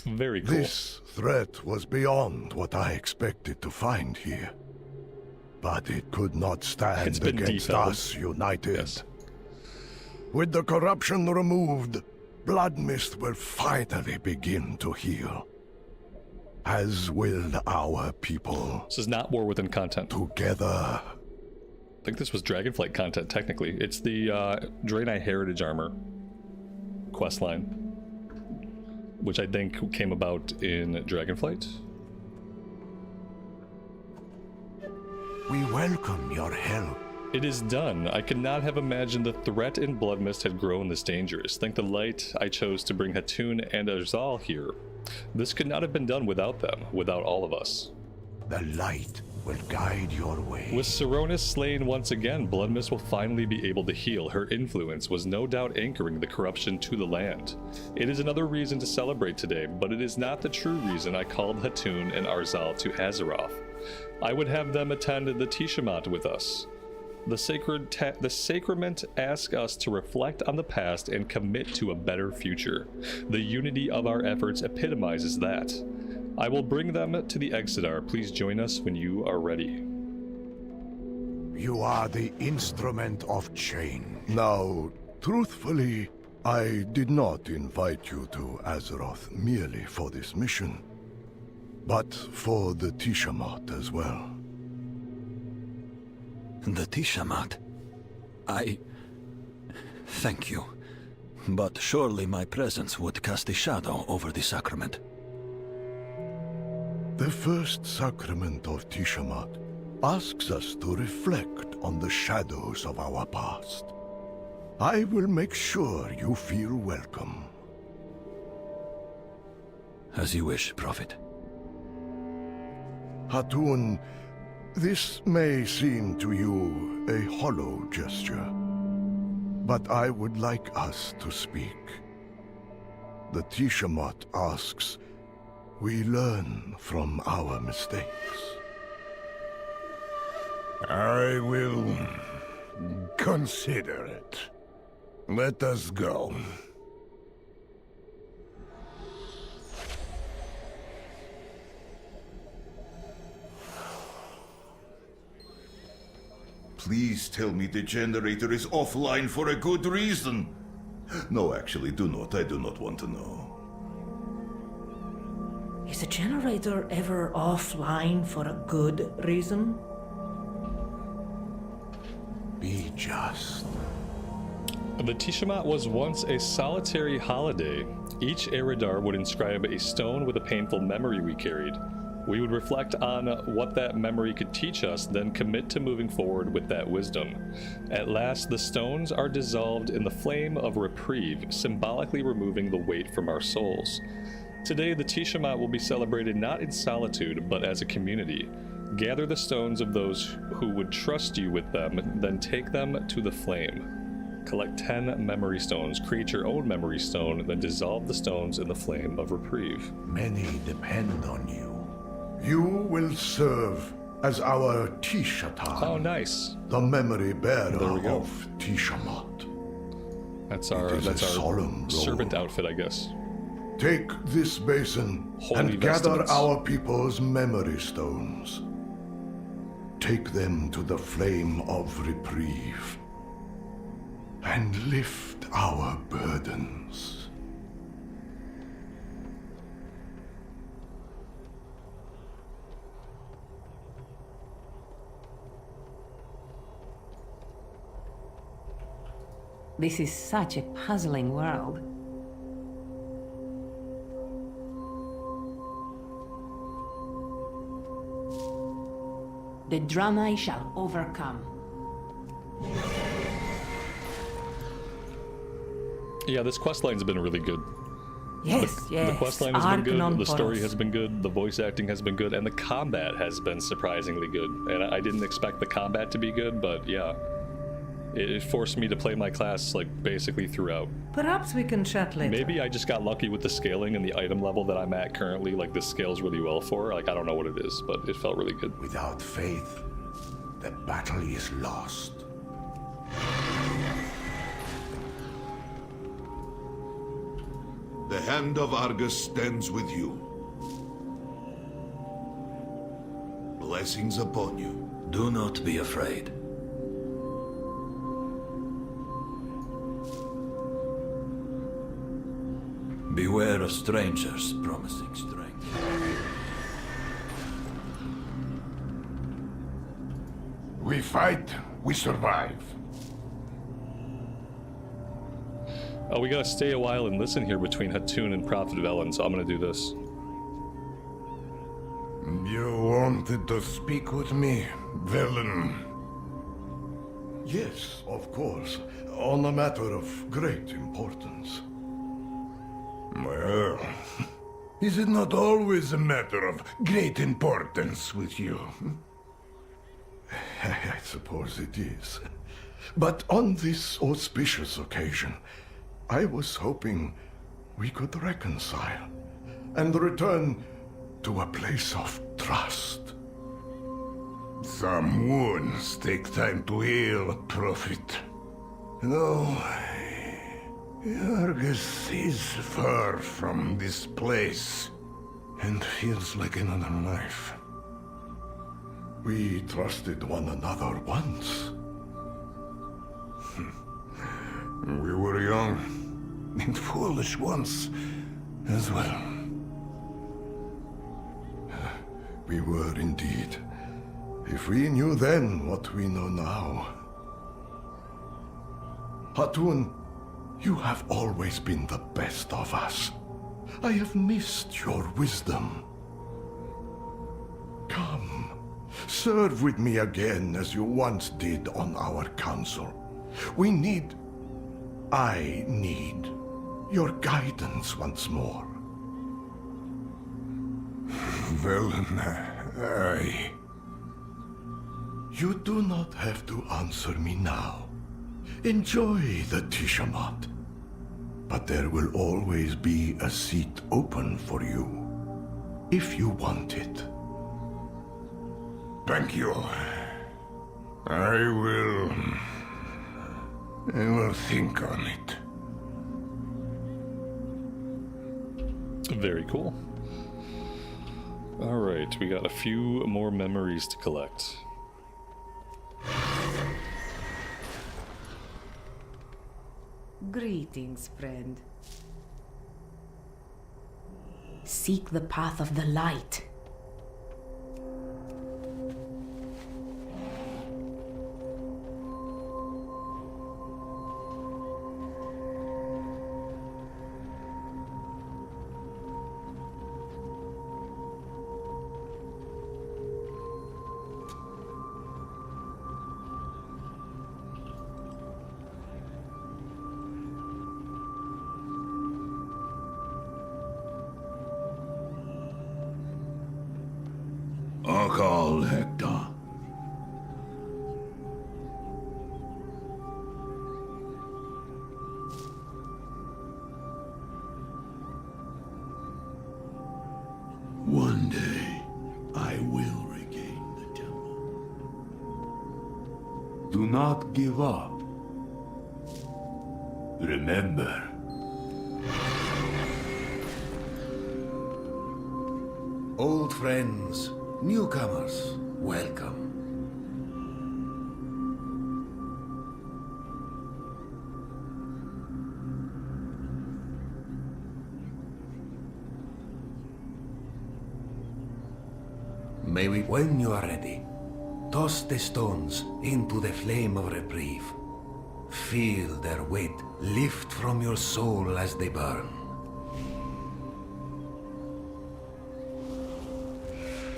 Very cool. This threat was beyond what I expected to find here. But it could not stand against us united. Yes. With the corruption removed, Bloodmyst will finally begin to heal. As will our people. This is not War Within content. Together. I think this was Dragonflight content, technically. It's the Draenei Heritage Armor questline, which I think came about in Dragonflight. We welcome your help. It is done. I could not have imagined the threat in Bloodmyst had grown this dangerous. Thank the light I chose to bring Auchindoun and Arzal here. This could not have been done without them, without all of us. The light will guide your way. With Saronis slain once again, Bloodmyst will finally be able to heal. Her influence was no doubt anchoring the corruption to the land. It is another reason to celebrate today, but it is not the true reason I called Auchindoun and Arzal to Azeroth. I would have them attend the Tishamaat with us. The sacrament asks us to reflect on the past and commit to a better future. The unity of our efforts epitomizes that. I will bring them to the Exodar. Please join us when you are ready. You are the instrument of change. Now, truthfully, I did not invite you to Azeroth merely for this mission, but for the Tishamaat as well. The Tishamaat? Thank you. But surely my presence would cast a shadow over the sacrament. The first sacrament of Tishamaat asks us to reflect on the shadows of our past. I will make sure you feel welcome. As you wish, Prophet. Auchindoun, this may seem to you a hollow gesture, but I would like us to speak. The Tishamaat asks, we learn from our mistakes. I will consider it. Let us go. Please tell me the generator is offline for a good reason. No, actually, do not. I do not want to know. Is a generator ever offline for a good reason? Be just. The Tishamaat was once a solitary holiday. Each Eridar would inscribe a stone with a painful memory we carried. We would reflect on what that memory could teach us, then commit to moving forward with that wisdom. At last, the stones are dissolved in the flame of reprieve, symbolically removing the weight from our souls. Today, the Tishamaat will be celebrated not in solitude, but as a community. Gather the stones of those who would trust you with them, then take them to the flame. Collect 10 memory stones, create your own memory stone, then dissolve the stones in the flame of reprieve. Many depend on you. You will serve as our Tishatan. Oh, nice. The memory bearer There we go. of Tishamaat. That's our solemn servant role. outfit, I guess. Take this basin Holy and gather vestments. our people's memory stones. Take them to the flame of reprieve and lift our burdens. This is such a puzzling world. The Draenei shall overcome. Yeah, this questline's been really good. Yes, yes. The questline has been good, Arcanon the story Poros. has been good, the voice acting has been good, and the combat has been surprisingly good. And I didn't expect the combat to be good, but yeah. It forced me to play my class, like, basically throughout. Perhaps we can chat later. Maybe I just got lucky with the scaling and the item level that I'm at currently. Like, this scales really well for. Like, I don't know what it is, but it felt really good. Without faith, the battle is lost. The hand of Argus stands with you. Blessings upon you. Do not be afraid. Beware of strangers promising strength. We fight, we survive. Oh, we gotta stay a while and listen here between Hatun and Prophet Velen, so I'm gonna do this. You wanted to speak with me, Velen? Yes, of course. On a matter of great importance. Well, is it not always a matter of great importance with you? I suppose it is. But on this auspicious occasion, I was hoping we could reconcile and return to a place of trust. Some wounds take time to heal, Prophet. No, Argus is far from this place and feels like another life. We trusted one another once. We were young and foolish once as well. We were indeed. If we knew then what we know now. Hatun, you have always been the best of us. I have missed your wisdom. Come, serve with me again as you once did on our council. I need your guidance once more. Velen, You do not have to answer me now. Enjoy the Tishamaat. But there will always be a seat open for you, if you want it. Thank you. I will think on it. Very cool. Alright, we got a few more memories to collect. Greetings, friend. Seek the path of the light. Akal Hector. One day, I will regain the temple. Do not give up. Remember. Old friends, newcomers, welcome. May we, when you are ready, toss the stones into the flame of reprieve. Feel their weight lift from your soul as they burn.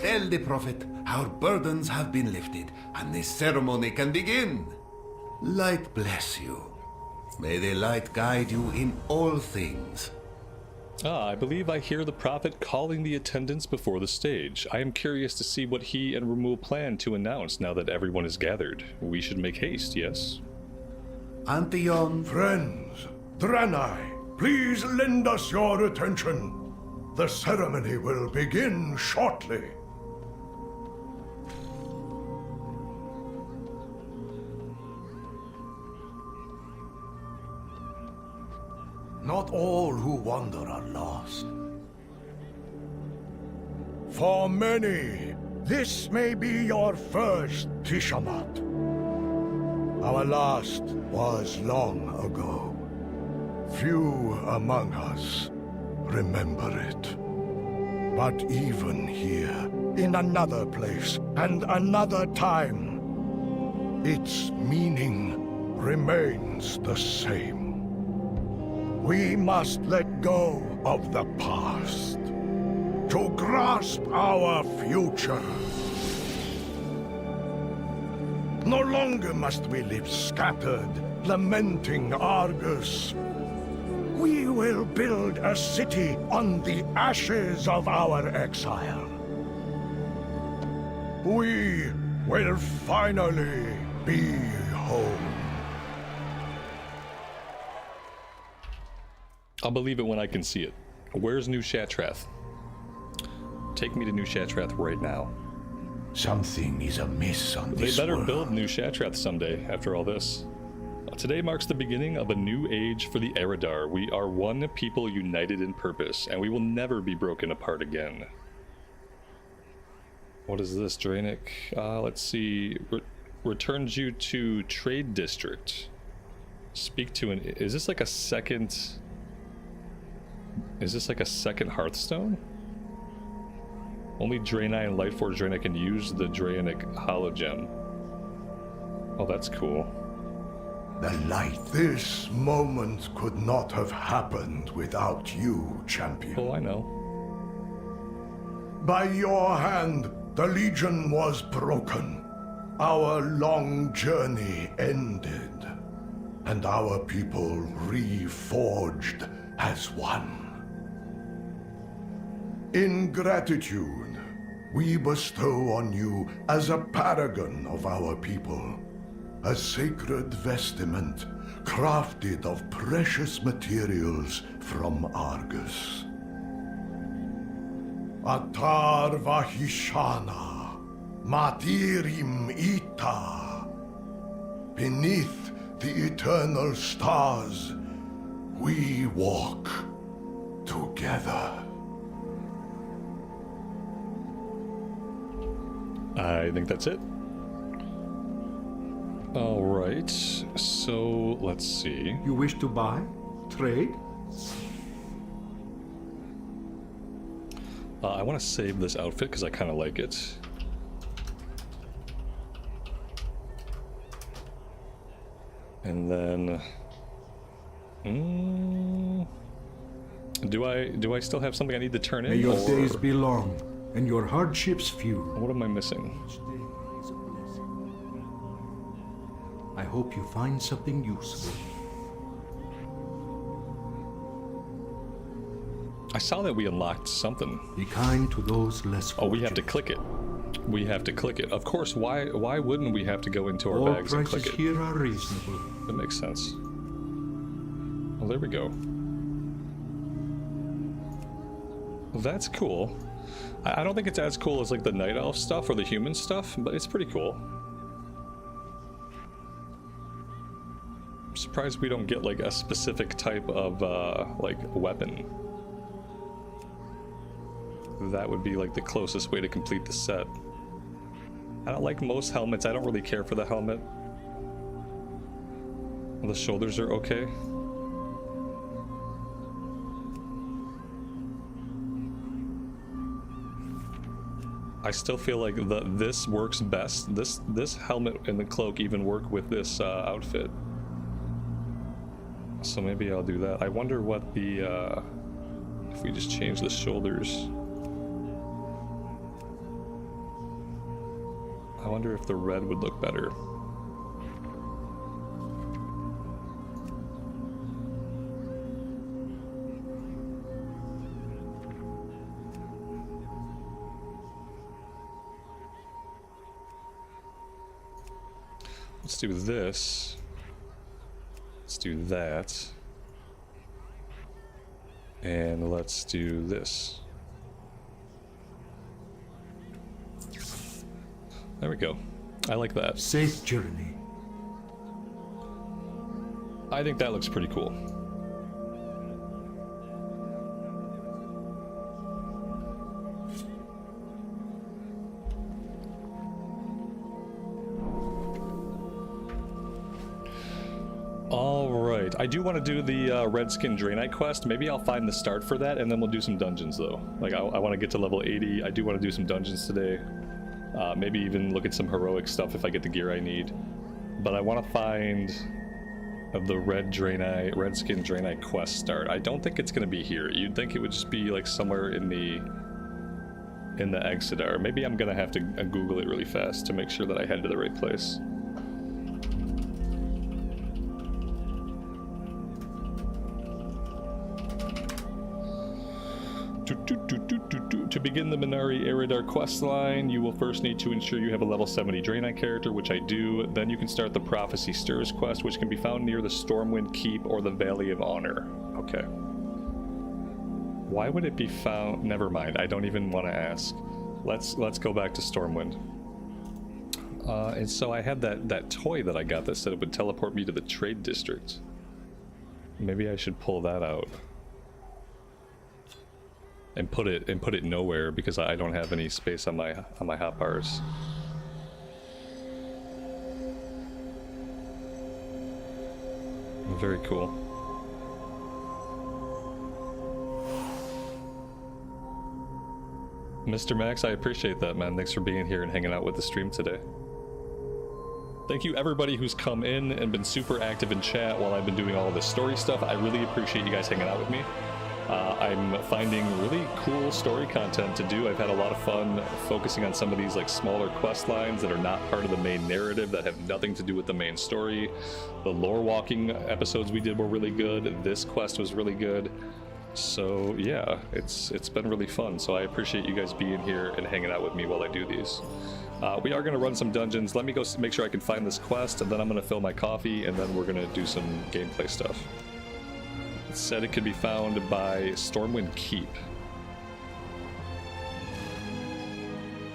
Tell the Prophet our burdens have been lifted, and the ceremony can begin. Light bless you. May the light guide you in all things. I believe I hear the Prophet calling the attendants before the stage. I am curious to see what he and Ramul plan to announce now that everyone is gathered. We should make haste, yes? Antion. Friends, Draenei, please lend us your attention. The ceremony will begin shortly. Not all who wander are lost. For many, this may be your first Tishamaat. Our last was long ago. Few among us remember it. But even here, in another place and another time, its meaning remains the same. We must let go of the past to grasp our future. No longer must we live scattered, lamenting Argus. We will build a city on the ashes of our exile. We will finally be home. I'll believe it when I can see it. Where's New Shatrath? Take me to New Shatrath right now. Something is amiss on this They better world. build New Shatrath someday, after all this. Today marks the beginning of a new age for the Eridar. We are one people united in purpose, and we will never be broken apart again. What is this, Draenei? Let's see. Returns you to Trade District. Speak to an... Is this like a second... Is this like a second Hearthstone? Only Draenei and Lightforged Draenei can use the Draenei Hologem. Oh, that's cool. The light. This moment could not have happened without you, champion. Oh, I know. By your hand, the Legion was broken. Our long journey ended, and our people reforged as one. In gratitude, we bestow on you as a paragon of our people, a sacred vestment crafted of precious materials from Argus. Atar Vahishana, Matirim Ita. Beneath the eternal stars, we walk together. I think that's it. Alright, so let's see. You wish to buy? Trade? I want to save this outfit because I kind of like it. And then... Do I still have something I need to turn in? May your or... days be long, and your hardships few. What am I missing? I hope you find something useful. I saw that we unlocked something. Be kind to those less fortunate. Oh, we have to click it. We have to click it. Of course, why wouldn't we have to go into our All bags and click prices it? here are reasonable. That makes sense. Well, there we go. Well, that's cool. I don't think it's as cool as like the Night Elf stuff or the human stuff, but it's pretty cool. I'm surprised we don't get like a specific type of like weapon. That would be like the closest way to complete the set. I don't like most helmets. I don't really care for the helmet. The shoulders are okay. I still feel like this works best. This helmet and the cloak even work with this outfit. So maybe I'll do that. I wonder what the if we just change the shoulders. I wonder if the red would look better. Let's do this. Let's do that. And let's do this. There we go. I like that. Safe journey. I think that looks pretty cool. I do want to do the Redskin Draenei quest. Maybe I'll find the start for that, and then we'll do some dungeons, though. Like, I want to get to level 80. I do want to do some dungeons today. Maybe even look at some heroic stuff if I get the gear I need. But I want to find the Redskin Draenei quest start. I don't think it's going to be here. You'd think it would just be, like, somewhere in the Exodar. Maybe I'm going to have to Google it really fast to make sure that I head to the right place. To begin the Minari Eridar questline, you will first need to ensure you have a level 70 Draenei character, which I do. Then you can start the Prophecy Stirs quest, which can be found near the Stormwind Keep or the Valley of Honor. Okay. Why would it be found? Never mind. I don't even want to ask. Let's go back to Stormwind. And so I had that toy that I got that said it would teleport me to the Trade District. Maybe I should pull that out. And put it nowhere because I don't have any space on my hotbars. Very cool. Mr. Max, I appreciate that, man. Thanks for being here and hanging out with the stream today. Thank you everybody who's come in and been super active in chat while I've been doing all of this story stuff. I really appreciate you guys hanging out with me. I'm finding really cool story content to do. I've had a lot of fun focusing on some of these like smaller quest lines that are not part of the main narrative, that have nothing to do with the main story. The lore walking episodes we did were really good. This quest was really good. So yeah, it's been really fun. So I appreciate you guys being here and hanging out with me while I do these. We are going to run some dungeons. Let me go make sure I can find this quest, and then I'm going to fill my coffee, and then we're going to do some gameplay stuff. Said it could be found by Stormwind Keep.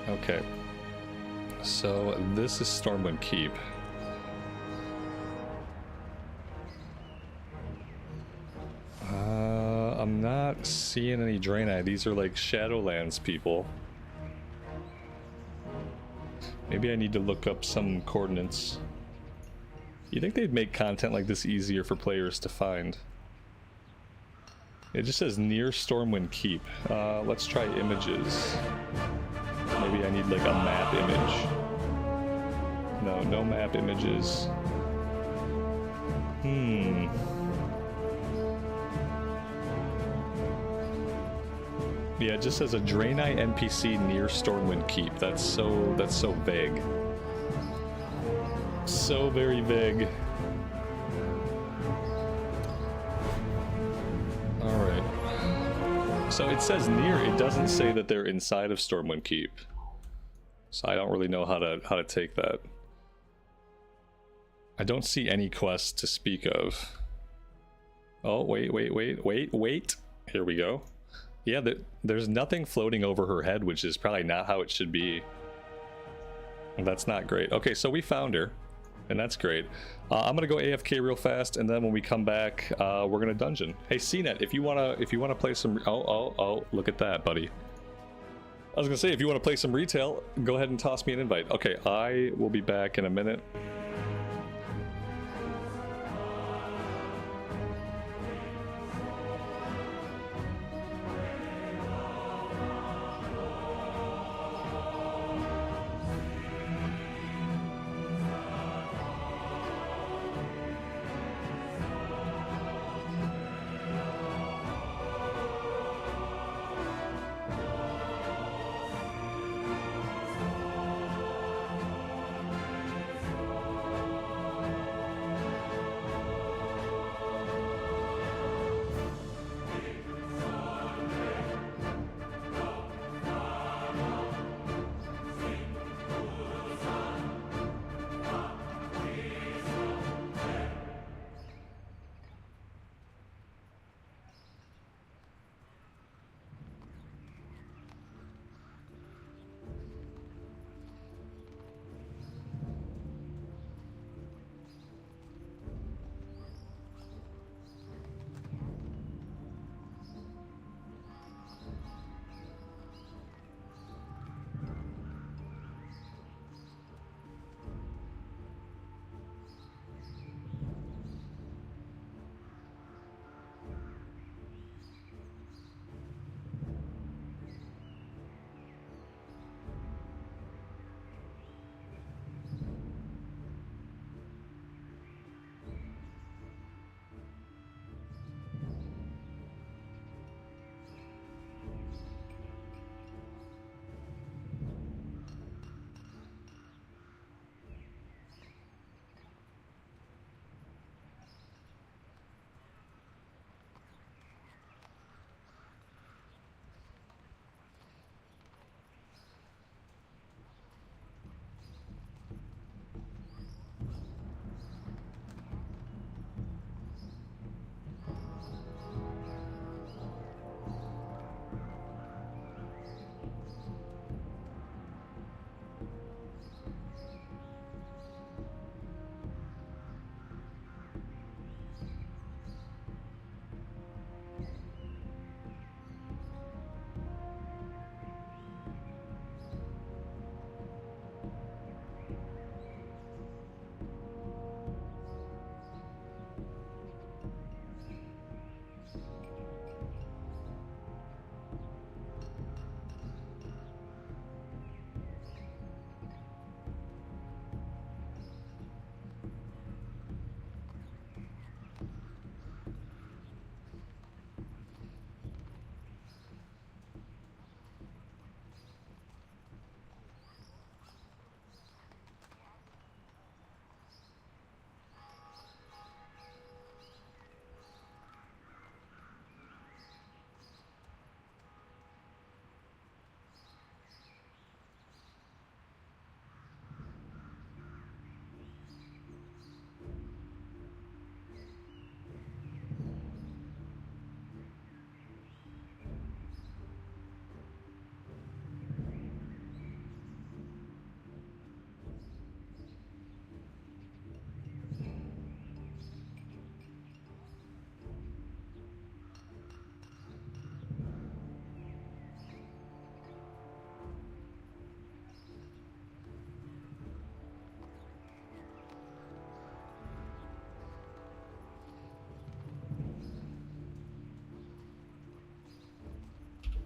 Okay, so this is Stormwind Keep. I'm not seeing any Draenei. These are like Shadowlands people. Maybe I need to look up some coordinates. You think they'd make content like this easier for players to find? It just says near Stormwind Keep. Let's try images. Maybe I need like a map image. No map images. Yeah, it just says a Draenei NPC near Stormwind Keep. That's so vague. So very vague. Alright. So it says near, it doesn't say that they're inside of Stormwind Keep. So I don't really know how to take that. I don't see any quests to speak of. Oh, wait. Here we go. Yeah, there's nothing floating over her head, which is probably not how it should be. That's not great. Okay, so we found her, and that's great. I'm gonna go AFK real fast, and then when we come back, we're gonna dungeon. Hey, CNET, if you wanna play some, oh, look at that, buddy. I was gonna say, if you wanna play some retail, go ahead and toss me an invite. Okay, I will be back in a minute.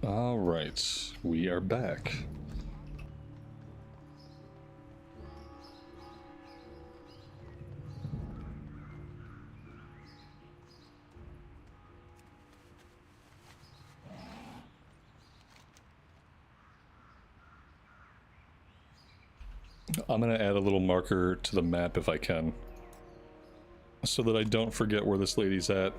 All right, we are back. I'm gonna add a little marker to the map if I can, so that I don't forget where this lady's at.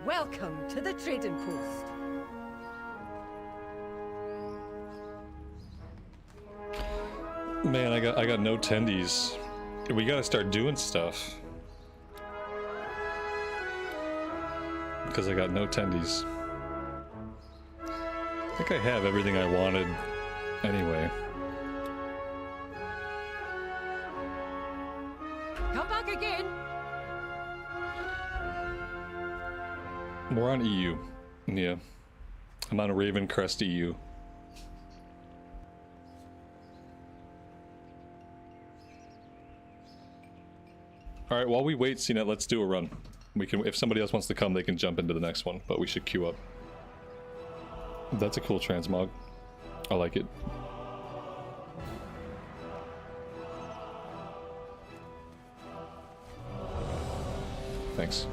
Welcome to the trading post. Man, I got no tendies. We gotta start doing stuff. Because I got no tendies. I think I have everything I wanted anyway. Come back again. We're on EU. Yeah. I'm on a Ravencrest EU. Alright, while we wait, CNET, let's do a run. We can, if somebody else wants to come, they can jump into the next one, but we should queue up. That's a cool transmog. I like it. Thanks.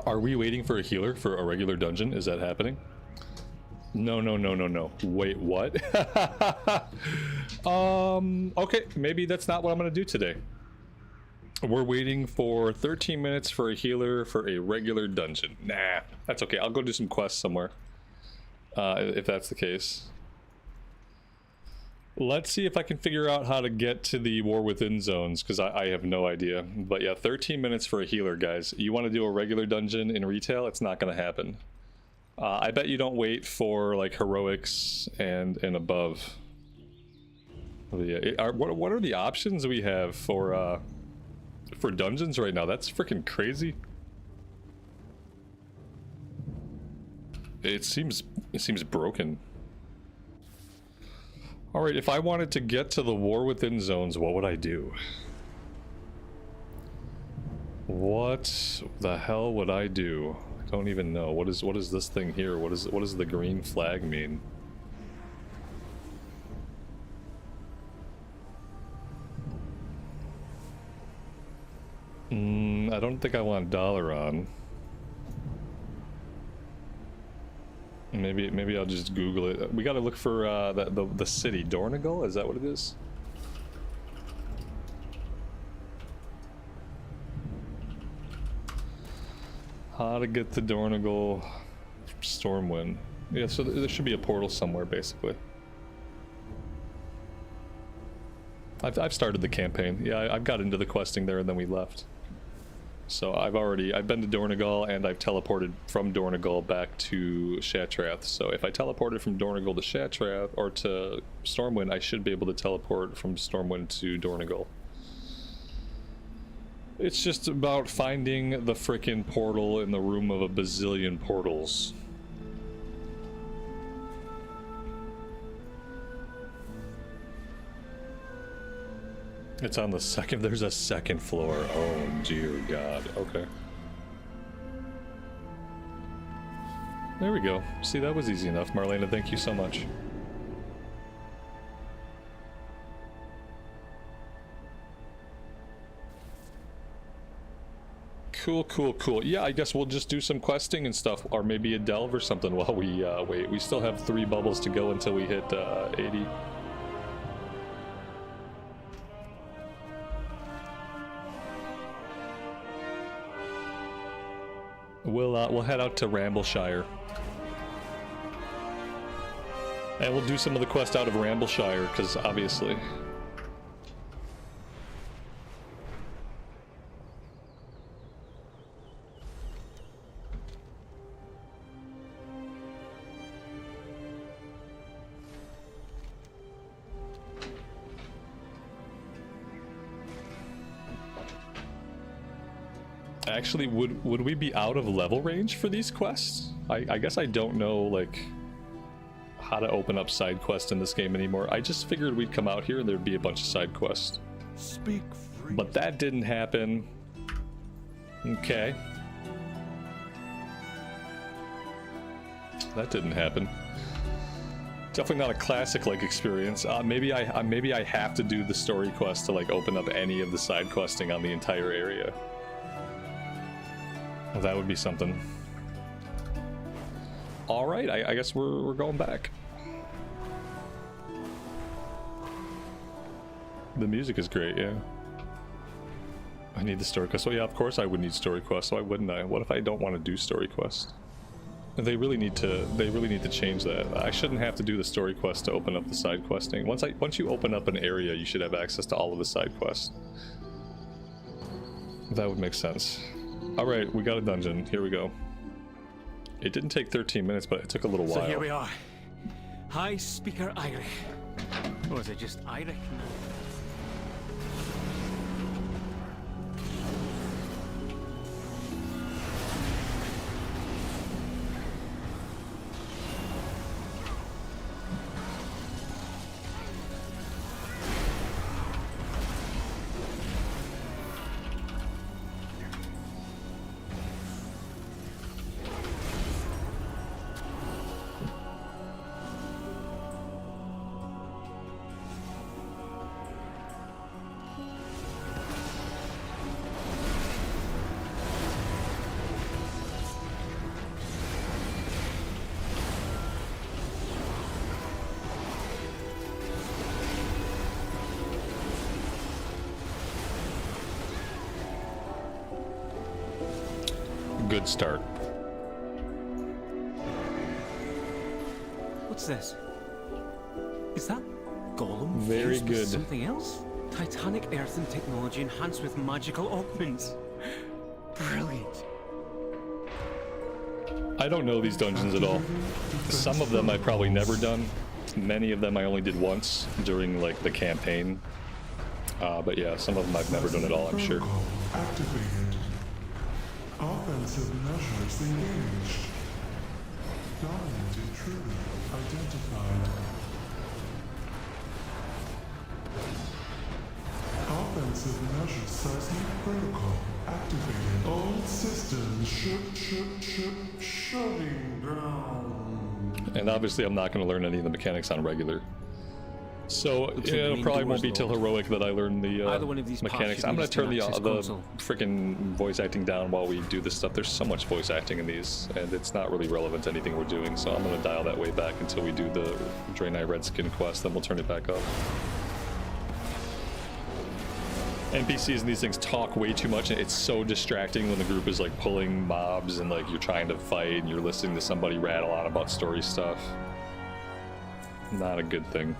Are we waiting for a healer for a regular dungeon? Is that happening? No, no, no, no, no. Wait, what? Okay, maybe that's not what I'm gonna do today. We're waiting for 13 minutes for a healer for a regular dungeon. Nah, that's okay. I'll go do some quests somewhere. If that's the case. Let's see if I can figure out how to get to the War Within zones, because I have no idea. But yeah, 13 minutes for a healer, guys. You want to do a regular dungeon in retail? It's not going to happen. I bet you don't wait for like heroics and above. Yeah, what are the options we have for dungeons right now? That's freaking crazy. It seems broken. Alright, if I wanted to get to the War Within zones, what would I do? What the hell would I do? I don't even know. What is this thing here? What does the green flag mean? I don't think I want Dalaran. Maybe I'll just Google it. We gotta look for the city. Dornegal? Is that what it is? How to get to Dornegal. Stormwind. Yeah, so there should be a portal somewhere, basically. I've started the campaign. Yeah, I've got into the questing there and then we left. So I've been to Dornegal and I've teleported from Dornegal back to Shattrath. So if I teleported from Dornegal to Shattrath or to Stormwind, I should be able to teleport from Stormwind to Dornegal. It's just about finding the frickin' portal in the room of a bazillion portals. It's on the second. There's a second floor. Oh dear God. Okay. There we go. See, that was easy enough. Marlena, thank you so much. Cool, cool, cool. Yeah, I guess we'll just do some questing and stuff, or maybe a delve or something while we wait. We still have 3 bubbles to go until we hit 80. We'll head out to Rambleshire. And we'll do some of the quest out of Rambleshire, because obviously. Actually, would we be out of level range for these quests? I guess I don't know, like, how to open up side quests in this game anymore. I just figured we'd come out here and there'd be a bunch of side quests. Speak free. But that didn't happen. Okay. That didn't happen. Definitely not a classic-like experience. Maybe I have to do the story quest to, like, open up any of the side questing on the entire area. Well, that would be something. All right, I guess we're going back. The music is great, yeah. I need the story quest. So yeah, of course I would need story quest. Why wouldn't I? What if I don't want to do story quest? They really need to change that. I shouldn't have to do the story quest to open up the side questing. Once you open up an area, you should have access to all of the side quests. That would make sense. Alright, we got a dungeon. Here we go. It didn't take 13 minutes, but it took a little while. So here we are. High Speaker Eirich. Or is it just Eirich now? Good start. What's this? Is that Golem Very fused with good. something else? Titanic earthen technology enhanced with magical augments. Brilliant. I don't know these dungeons at all. Some of them I've probably never done. Many of them I only did once during, like, the campaign. But yeah, some of them I've never done at all, I'm sure. Activated. Offensive measures engaged. Dominant intruder identified. Offensive measures seismic protocol activated. All systems shutting down. And obviously I'm not going to learn any of the mechanics on regular. So it probably won't be till heroic that I learn the mechanics. I'm going to turn the freaking voice acting down while we do this stuff. There's so much voice acting in these, and it's not really relevant to anything we're doing, so I'm going to dial that way back until we do the Draenei Redskin quest, then we'll turn it back up. NPCs in these things talk way too much, and it's so distracting when the group is like pulling mobs and like you're trying to fight and you're listening to somebody rattle on about story stuff. Not a good thing.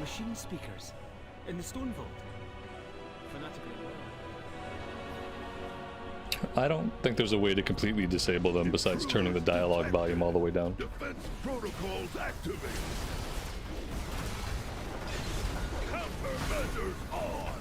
machine speakers in the stone vault. Fanatically. I don't think there's a way to completely disable them besides turning the dialogue volume all the way down. Defense protocols activated. Countermeasures on.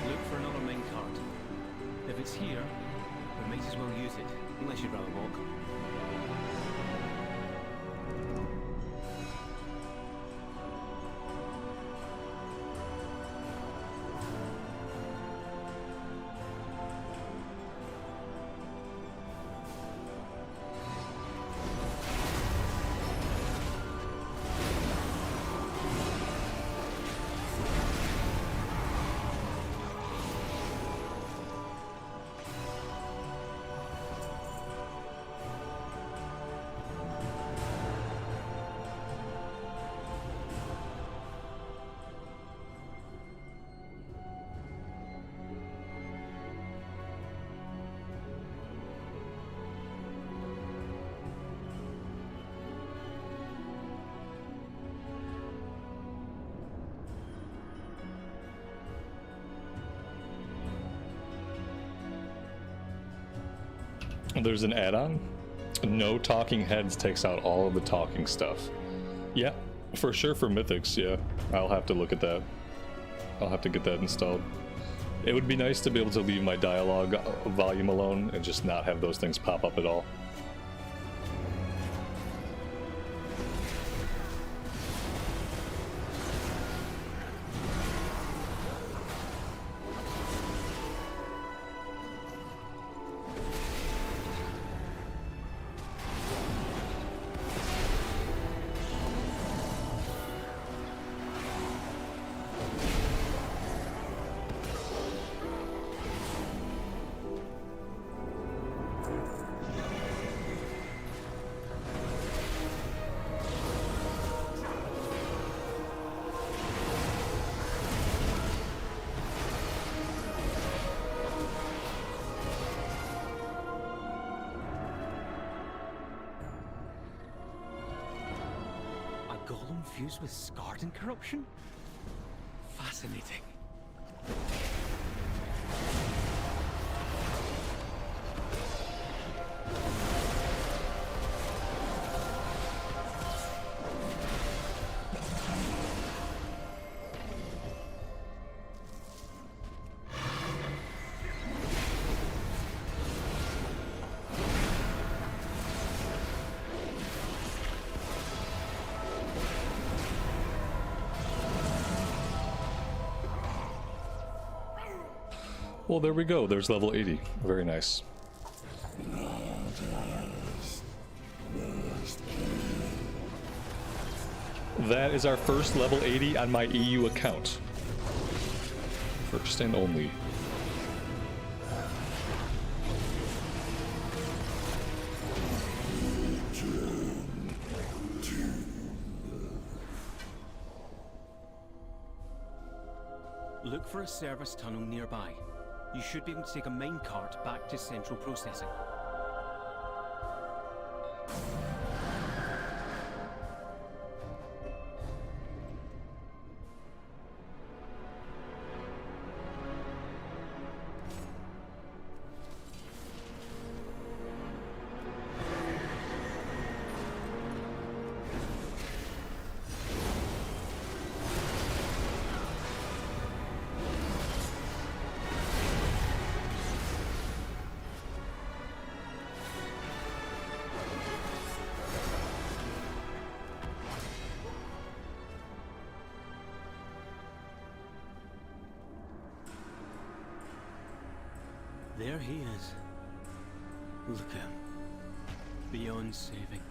Look for another main card. If it's here, we might as well use it, unless you'd rather walk. There's an add-on. No talking heads takes out all of the talking stuff. Yeah, for sure for Mythics, yeah. I'll have to look at that. I'll have to get that installed. It would be nice to be able to leave my dialogue volume alone and just not have those things pop up at all. Golem fused with scarred and corruption? Fascinating. Well, there we go. There's level 80. Very nice. That is our first level 80 on my EU account. First and only. Look for a service tunnel nearby. You should be able to take a minecart back to central processing. There he is. Look at him. Beyond saving.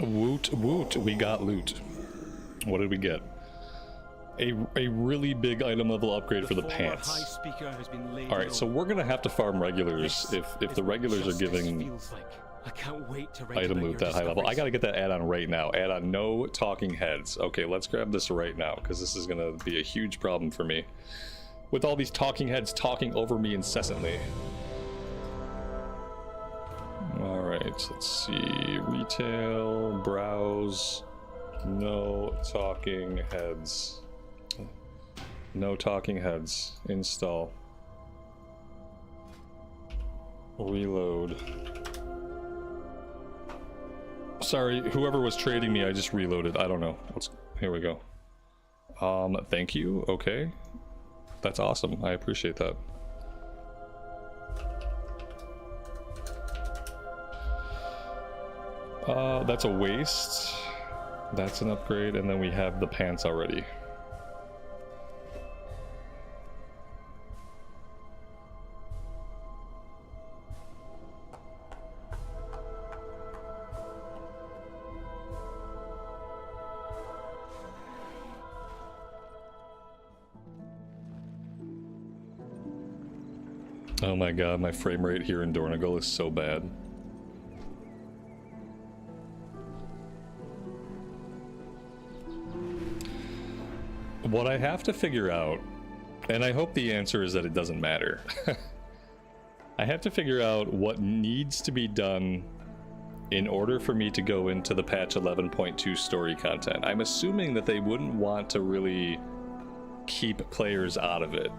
Woot woot, we got loot. What did we get? A really big item level upgrade for the pants. Alright, so we're gonna have to farm regulars if the regulars are giving I can't wait to item loot that high level. I gotta get that add-on right now. Add-on no talking heads. Okay, let's grab this right now, because this is gonna be a huge problem for me. With all these talking heads talking over me incessantly. Alright, let's see. Retail, browse, no talking heads. No talking heads. Install. Reload. Sorry, whoever was trading me, I just reloaded. I don't know. Here we go. Thank you. Okay. That's awesome. I appreciate that. That's a waste. That's an upgrade, and then we have the pants already. Oh my god, my frame rate here in Dornigal is so bad. What I have to figure out, and I hope the answer is that it doesn't matter. I have to figure out what needs to be done in order for me to go into the patch 11.2 story content. I'm assuming that they wouldn't want to really keep players out of it.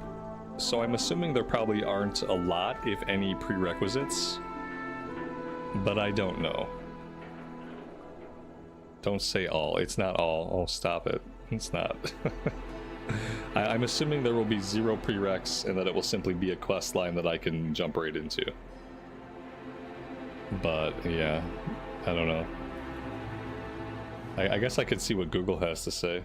So I'm assuming there probably aren't a lot, if any, prerequisites. But I don't know. Don't say all. It's not all. Oh, stop it. It's not. I'm assuming there will be 0 prereqs and that it will simply be a quest line that I can jump right into. But, yeah. I don't know. I guess I could see what Google has to say.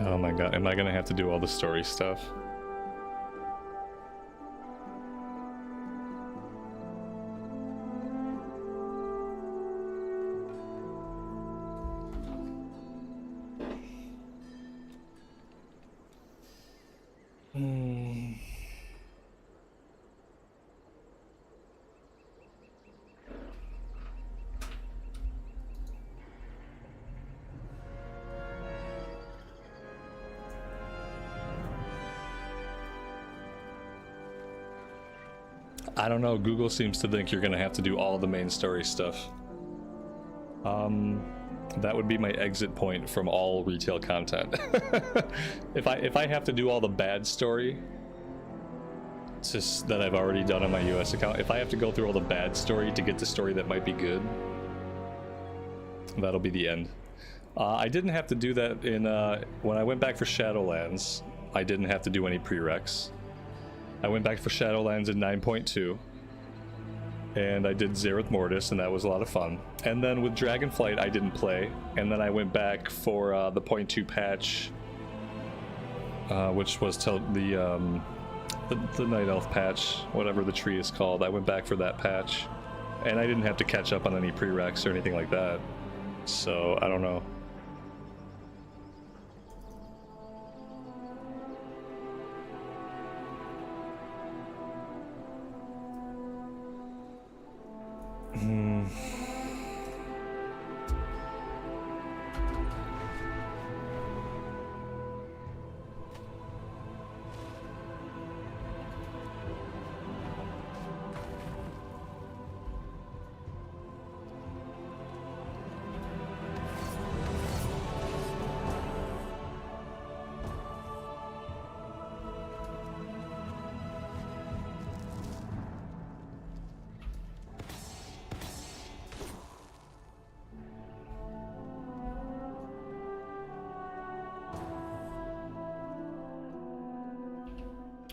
Oh my god, am I gonna have to do all the story stuff? I don't know, Google seems to think you're gonna have to do all the main story stuff. That would be my exit point from all retail content. If I have to do all the bad story that I've already done on my US account, if I have to go through all the bad story to get the story that might be good, that'll be the end. I didn't have to do that in when I went back for Shadowlands. I didn't have to do any prereqs. I went back for Shadowlands in 9.2, and I did Zereth Mortis, and that was a lot of fun. And then with Dragonflight, I didn't play, and then I went back for the 0.2 patch, which was the Night Elf patch, whatever the tree is called. I went back for that patch, and I didn't have to catch up on any prereqs or anything like that. So I don't know.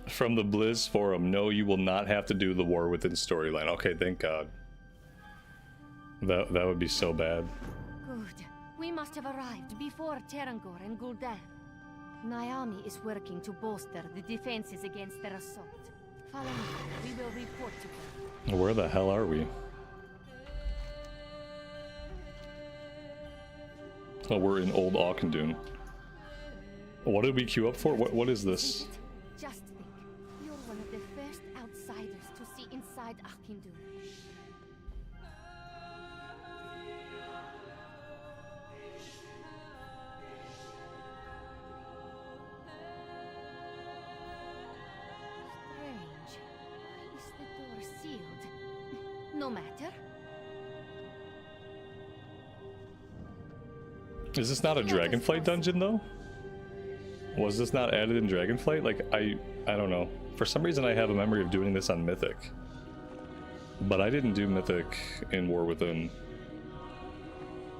From the Blizz forum, no, you will not have to do the War Within storyline. Okay, thank God. That would be so bad. Good. We must have arrived before Terangor and Gul'dan. Naomi is working to bolster the defenses against their assault. Follow me. We will report to her. Where the hell are we? Oh, we're in Old Auchindoun. What did we queue up for? What is this? Just think. You're one of the first outsiders to see inside Auchindoun. No matter. Is this not a Dragonflight dungeon though? Was this not added in Dragonflight? Like I don't know. For some reason I have a memory of doing this on Mythic. But I didn't do Mythic in War Within.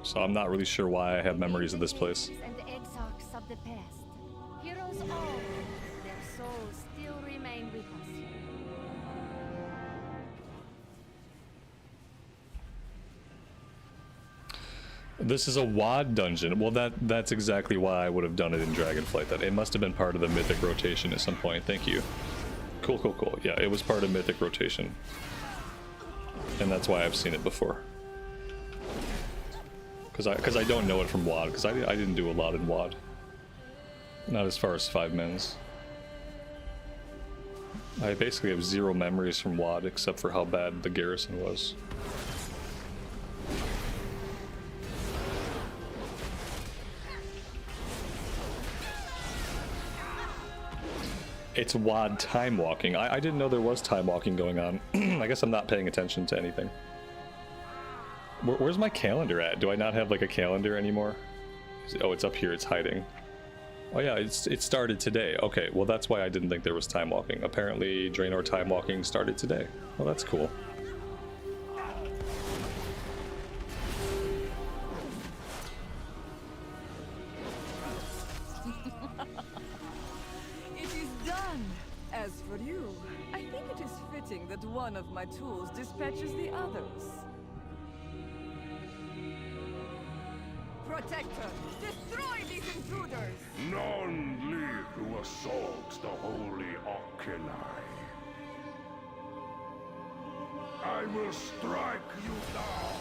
So I'm not really sure why I have memories of this place. And the exarchs of the past. Heroes all. Their souls still remain with us. This is a WoD dungeon. Well, that's exactly why I would have done it in Dragonflight. That it must have been part of the Mythic rotation at some point. Thank you. Cool, cool, cool. Yeah, it was part of Mythic rotation. And that's why I've seen it before. Because I don't know it from WoD, because I didn't do a lot in WoD. Not as far as 5 mins. I basically have 0 memories from WoD except for how bad the garrison was. It's WoD time walking. I didn't know there was time walking going on. I guess I'm not paying attention to anything. Where's my calendar at? Do I not have like a calendar anymore? Oh, it's up here. It's hiding. Oh yeah, it started today. Okay, well that's why I didn't think there was time walking. Apparently Draenor time walking started today. Well, that's cool. As for you, I think it is fitting that one of my tools dispatches the others. Protector, destroy these intruders! None live who assault the holy Auchindoun. I will strike you down!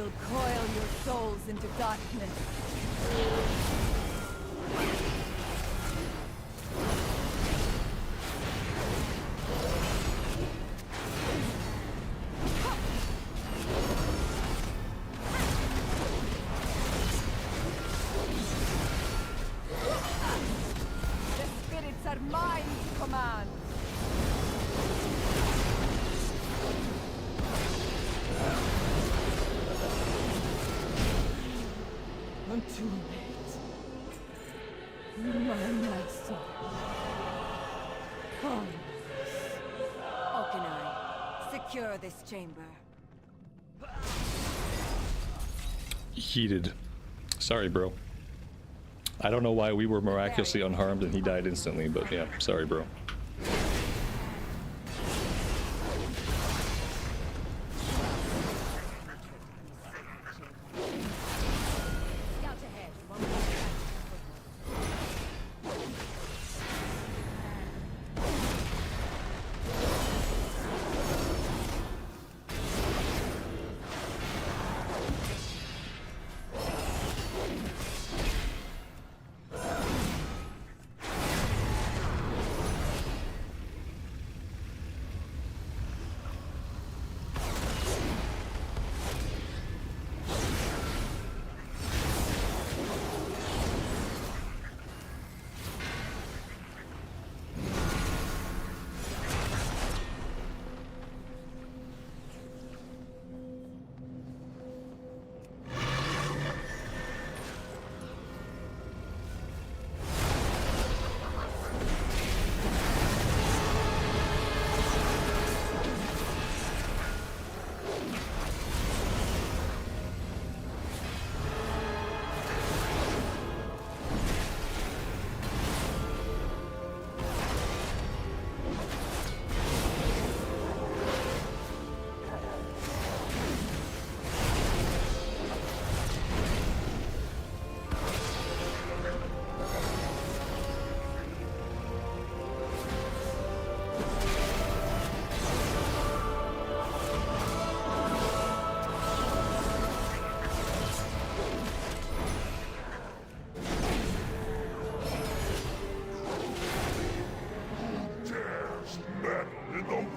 will coil your souls into darkness. The spirits are mine to command. I'm too late. My master. Come. Auchindoun, secure this chamber. Heated. Sorry, bro. I don't know why we were miraculously unharmed and he died instantly, but yeah, sorry, bro.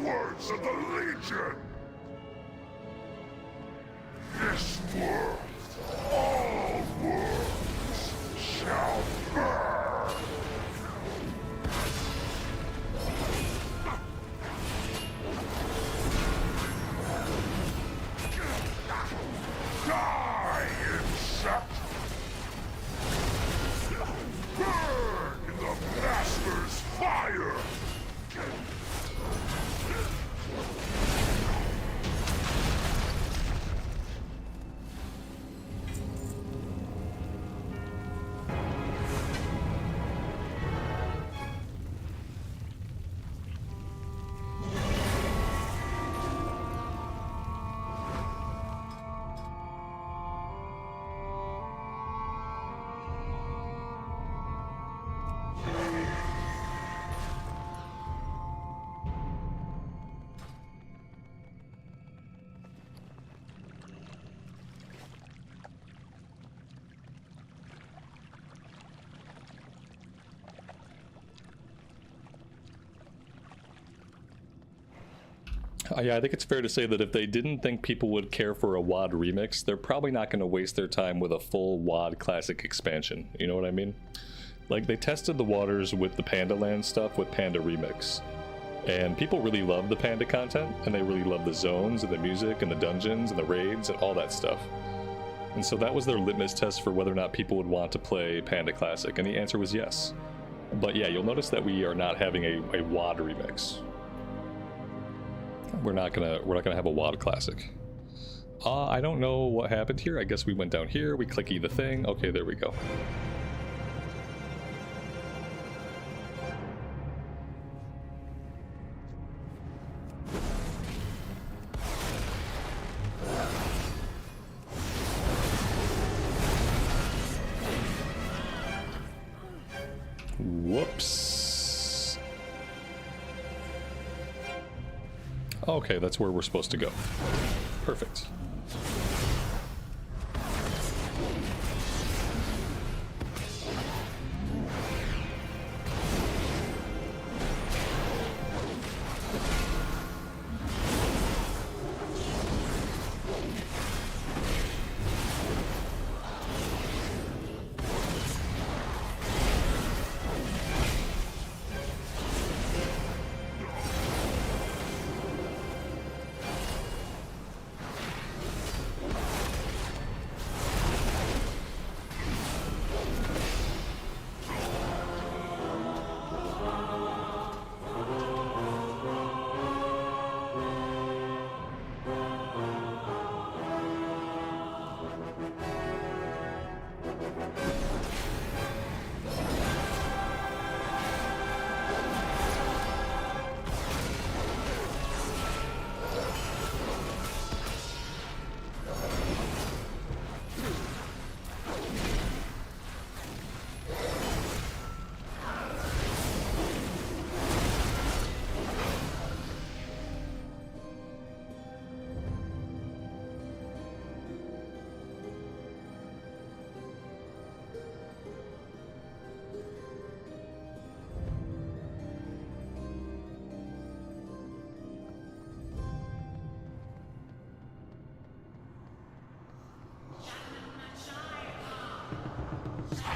words of the Legion! This world, all worlds, shall burn! Die, insect! Burn in the Master's fire! Yeah, I think it's fair to say that if they didn't think people would care for a WoD remix, they're probably not going to waste their time with a full WoD Classic expansion. You know what I mean? Like, they tested the waters with the Panda Land stuff with Panda Remix. And people really love the Panda content, and they really love the zones, and the music, and the dungeons, and the raids, and all that stuff. And so that was their litmus test for whether or not people would want to play Panda Classic, and the answer was yes. But yeah, you'll notice that we are not having a WoD remix. We're not gonna have a WoD Classic. I don't know what happened here. I guess we went down here, we clicky the thing. Okay, there we go. Whoops. Okay, that's where we're supposed to go. Perfect.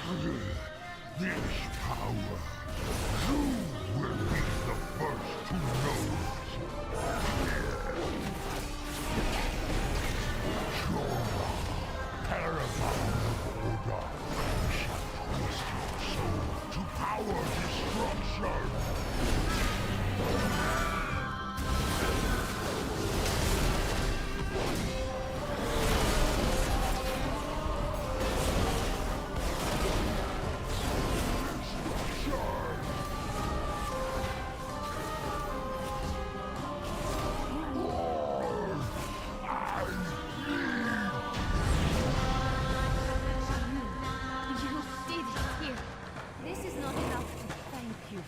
This power, you will be the first to know it. Terrifying Odar, shall twist your soul to power destruction.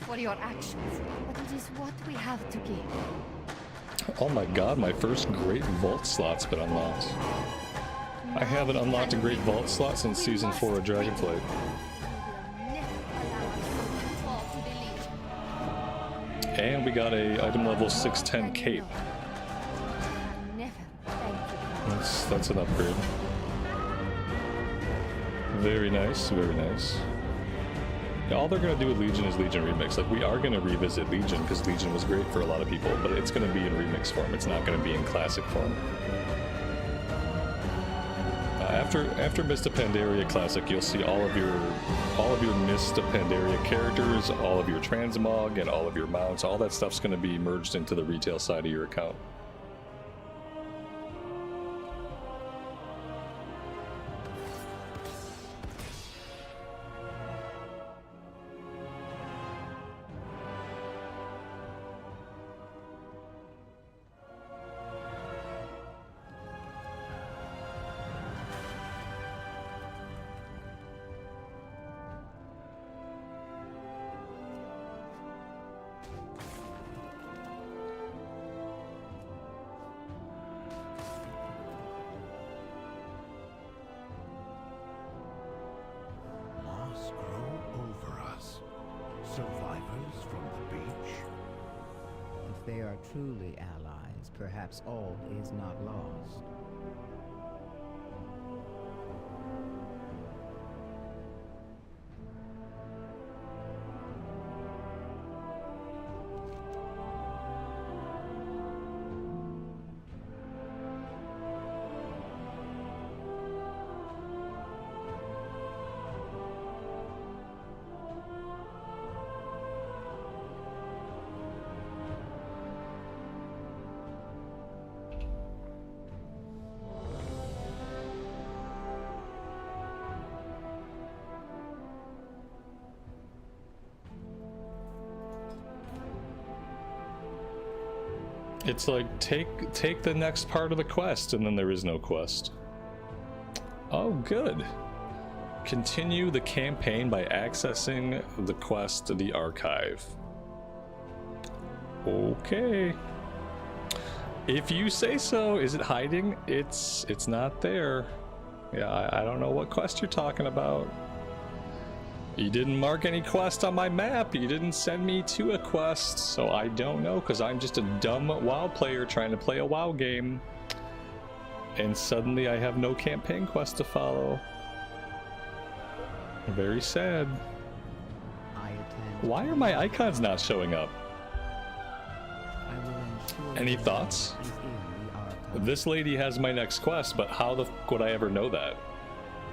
For your actions, but it is what we have to give. Oh my god, my first Great Vault slot's been unlocked. I haven't unlocked a Great Vault slot since Season 4 of Dragonflight. And we got a item level 610 cape. That's an upgrade. Very nice, very nice. Yeah, all they're going to do with Legion is Legion Remix. Like, we are going to revisit Legion because Legion was great for a lot of people, but it's going to be in remix form. It's not going to be in classic form. After Mist of Pandaria Classic, you'll see all of your Mist of Pandaria characters, all of your transmog, and all of your mounts. All that stuff's going to be merged into the retail side of your account. Survivors from the beach? If they are truly allies, perhaps all is not lost. It's like, take the next part of the quest, and then there is no quest. Oh, good. Continue the campaign by accessing the quest, the archive. Okay. If you say so. Is it hiding? It's not there. Yeah, I don't know what quest you're talking about. You didn't mark any quest on my map. You didn't send me to a quest, so I don't know, because I'm just a dumb WoW player trying to play a WoW game. And suddenly I have no campaign quest to follow. Very sad. Why are my icons not showing up? Any thoughts? This lady has my next quest, but how the f would I ever know that?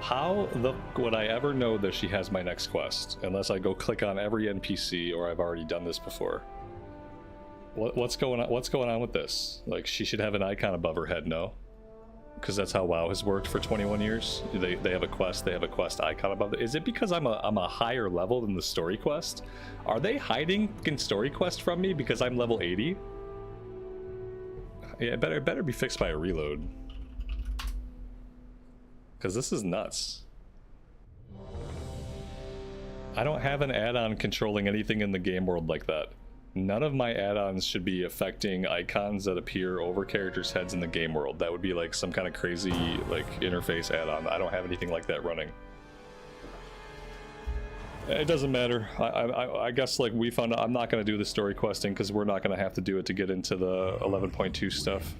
How the f would I ever know that she has my next quest? Unless I go click on every NPC, or I've already done this before. What's going on? What's going on with this? Like, she should have an icon above her head, no? Because that's how WoW has worked for 21 years. They have a quest. They have a quest icon above it. Is it because I'm a higher level than the story quest? Are they hiding in story quest from me because I'm level 80? Yeah, it better be fixed by a reload. Because this is nuts. I don't have an add-on controlling anything in the game world like that. None of my add-ons should be affecting icons that appear over characters' heads in the game world. That would be like some kind of crazy like interface add-on. I don't have anything like that running. It doesn't matter. I guess like we found out I'm not going to do the story questing because we're not going to have to do it to get into the 11.2 stuff.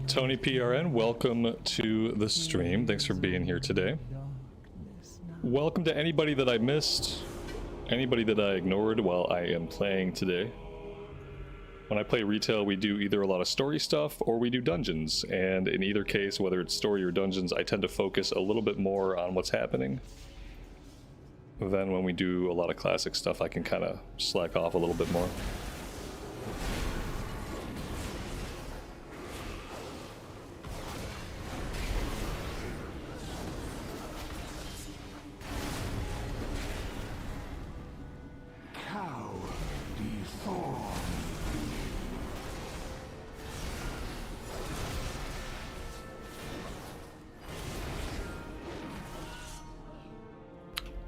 Tony PRN, welcome to the stream. Thanks for being here today. Welcome to anybody that I missed, anybody that I ignored while I am playing today. When I play retail, we do either a lot of story stuff or we do dungeons, and in either case, whether it's story or dungeons, I tend to focus a little bit more on what's happening. Then when we do a lot of classic stuff, I can kind of slack off a little bit more.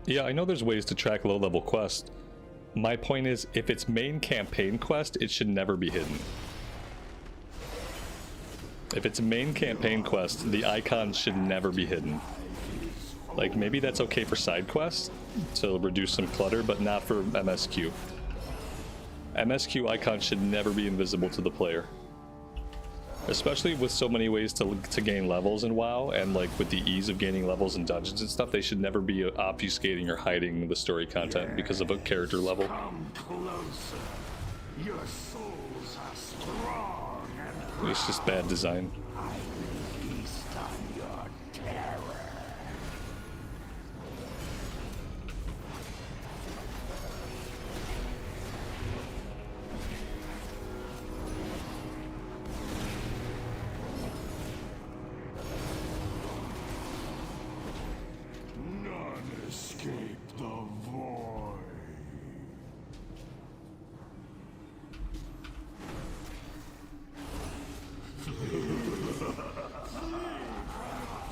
Yeah, I know there's ways to track low-level quests. My point is, if it's main campaign quest, it should never be hidden. If it's a main campaign quest, the icons should never be hidden. Like, maybe that's okay for side quests to reduce some clutter, but not for MSQ. MSQ icons should never be invisible to the player. Especially with so many ways to gain levels in WoW, and like with the ease of gaining levels in dungeons and stuff, they should never be obfuscating or hiding the story content because of a character level. Come closer. Your souls are strong and It's just bad design. I will feast on your terror. None escape the void.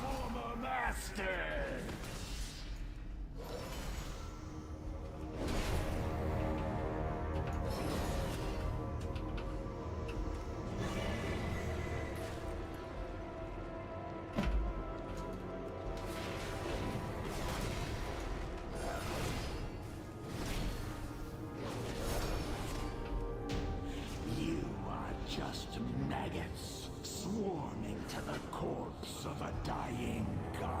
Former masters. You are just maggots swarming to the corpse of a dying god.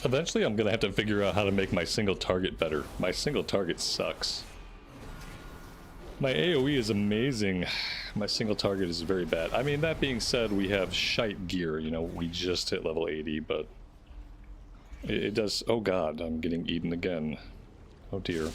Eventually I'm gonna have to figure out how to make my single target better. My single target sucks. My AoE is amazing. My single target is very bad. I mean, that being said, we have shite gear, you know, we just hit level 80, but it does... Oh god, I'm getting eaten again. Oh dear.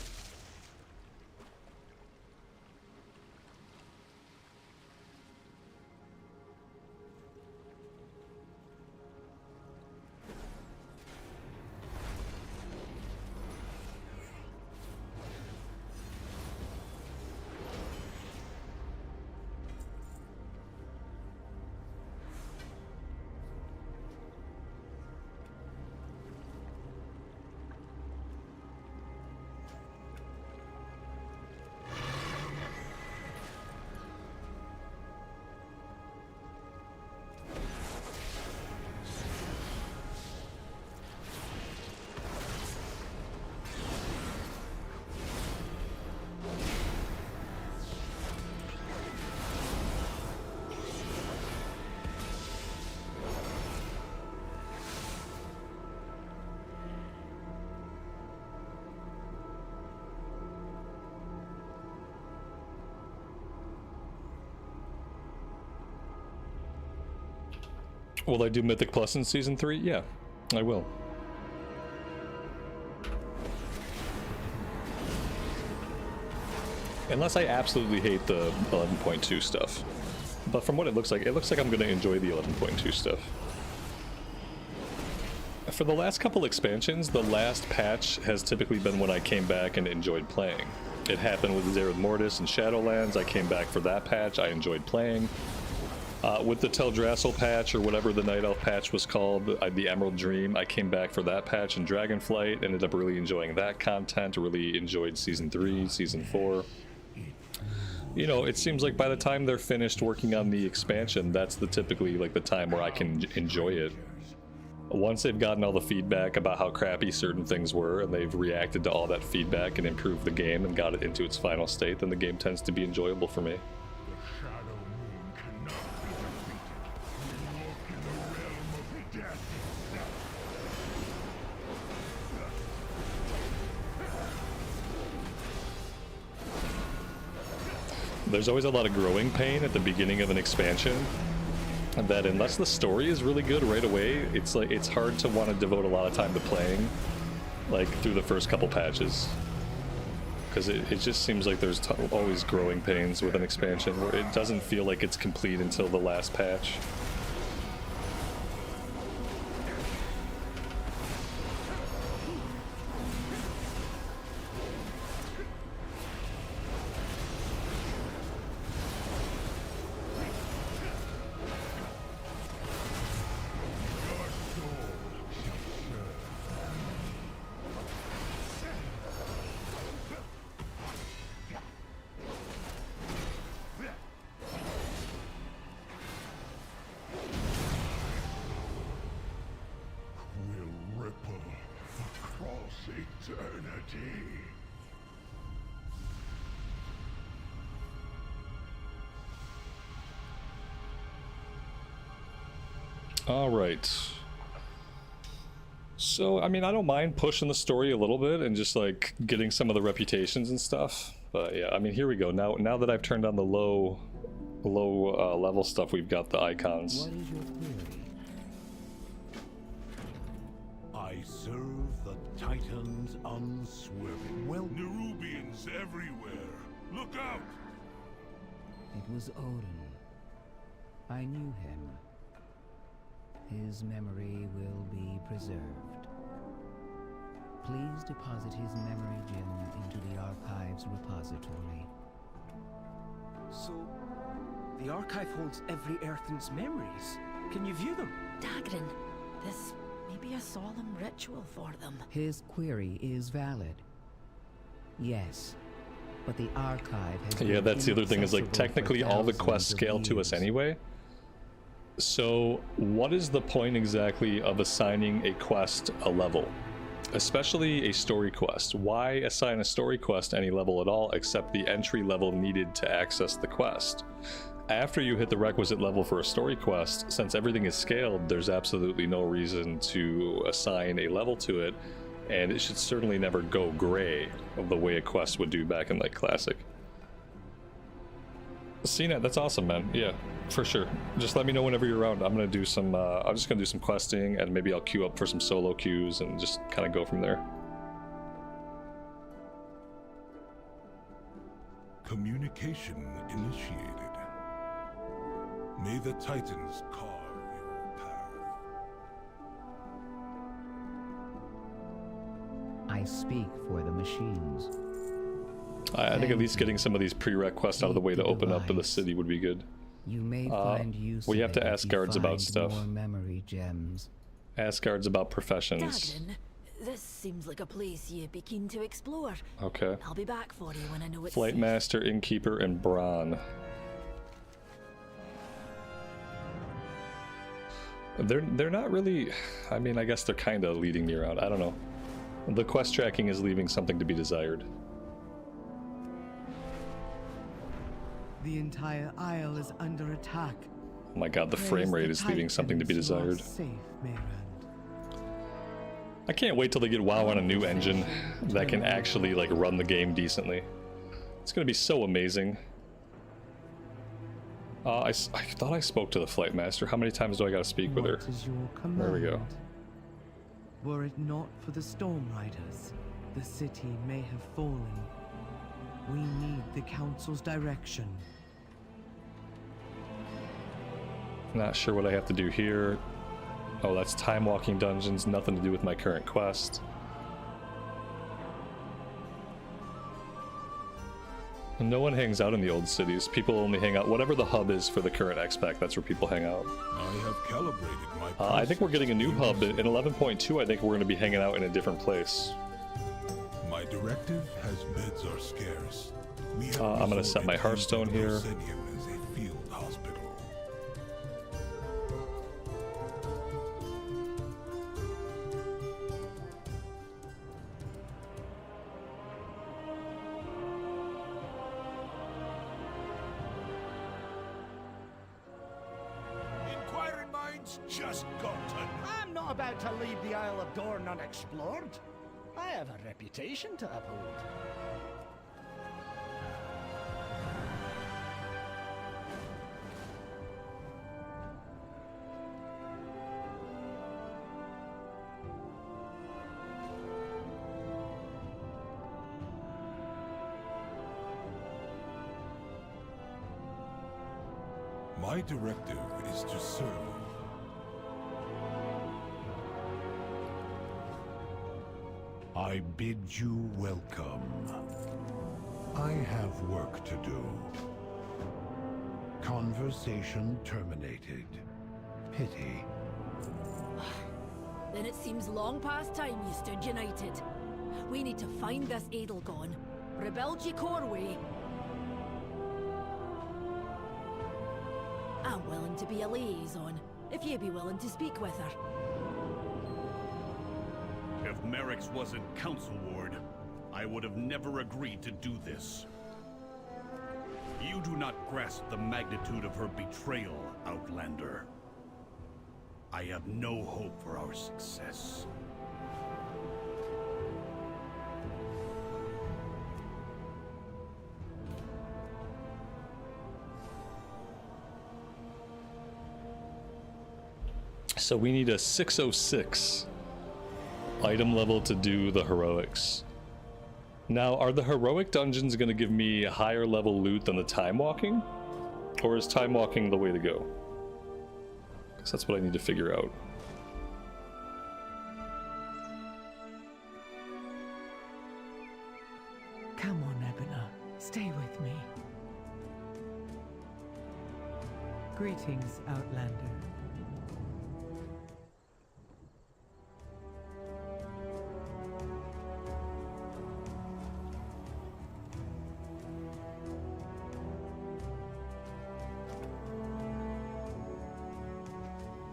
Will I do Mythic Plus in Season 3? Yeah, I will. Unless I absolutely hate the 11.2 stuff. But from what it looks like I'm going to enjoy the 11.2 stuff. For the last couple expansions, the last patch has typically been when I came back and enjoyed playing. It happened with Zereth Mortis and Shadowlands. I came back for that patch. I enjoyed playing. With the Teldrassil patch, or whatever the Night Elf patch was called, the Emerald Dream, I came back for that patch in Dragonflight, ended up really enjoying that content, really enjoyed Season 3, Season 4. You know, it seems like by the time they're finished working on the expansion, that's typically like the time where I can enjoy it. Once they've gotten all the feedback about how crappy certain things were, and they've reacted to all that feedback and improved the game and got it into its final state, then the game tends to be enjoyable for me. There's always a lot of growing pain at the beginning of an expansion, that unless the story is really good right away, it's hard to want to devote a lot of time to playing, like through the first couple patches, because it just seems like there's always growing pains with an expansion where it doesn't feel like it's complete until the last patch. Alright. So, I mean, I don't mind pushing the story a little bit and just, like, getting some of the reputations and stuff. But, yeah, I mean, here we go. Now that I've turned on the low level stuff, we've got the icons. What is your query? I serve the Titans unswerving. Well, Nerubians everywhere. Look out! It was Odin. I knew him. His memory will be preserved. Please deposit his memory gem into the Archive's repository. So, the Archive holds every Earthen's memories. Can you view them? Dagrin, this may be a solemn ritual for them. His query is valid. Yes, but the Archive has... Yeah, that's the other thing, is like technically all the quests scale to us anyway. So what is the point exactly of assigning a quest a level? Especially a story quest. Why assign a story quest any level at all except the entry level needed to access the quest? after you hit the requisite level for a story quest, since everything is scaled, there's absolutely no reason to assign a level to it, and it should certainly never go gray of the way a quest would do back in like Classic. CNET, that's awesome, man. Yeah, for sure. Just let me know whenever you're around. I'm gonna do some. I'm just gonna do some questing, and maybe I'll queue up for some solo queues and just kind of go from there. Communication initiated. May the Titans carve your path. I speak for the machines. I think at least getting some of these prereq quests out of the way to open up to the city would be good. You may find use we of have to it if ask you guards about find stuff. more memory gems. Ask guards about professions. Dagden, this seems like a place you'd be keen to explore. Okay. I'll be back for you when I know it's Flight safe. Master, Innkeeper, and Braun. They're not really. I mean, I guess they're kind of leading me around. I don't know. The quest tracking is leaving something to be desired. The entire isle is under attack. Oh my god, the frame rate is leaving something to be desired. Safe, Mayrand. I can't wait till they get WoW on a new engine that can actually like run the game decently. It's gonna be so amazing. I thought I spoke to the Flight Master. How many times do I gotta speak with her? What is your command? There we go. Were it not for the Storm Riders, the city may have fallen. We need the Council's direction. Not sure what I have to do here. Oh, that's time walking dungeons, nothing to do with my current quest. No one hangs out in the old cities. People only hang out, whatever the hub is for the current XPAC, that's where people hang out. I have calibrated my I think we're getting a new hub. In 11.2, I think we're going to be hanging out in a different place. My directive has beds are scarce. I'm going to set my Hearthstone here. As a field hospital. Inquiring minds just gotten. I'm not about to leave the Isle of Dorne unexplored. I have a reputation to uphold. My directive is to serve. I bid you welcome. I have work to do. Conversation terminated. Pity. Then it seems long past time you stood united. We need to find this Edelgone, rebuild your core way. I'm willing to be a liaison, if you be willing to speak with her. If Merrick's wasn't Council Ward, I would have never agreed to do this. You do not grasp the magnitude of her betrayal, Outlander. I have no hope for our success. So we need a 606 item level to do the heroics. Now, are the heroic dungeons going to give me a higher level loot than the time walking? Or is time walking the way to go? Because that's what I need to figure out. Come on, Ebona. Stay with me. Greetings, Outlander.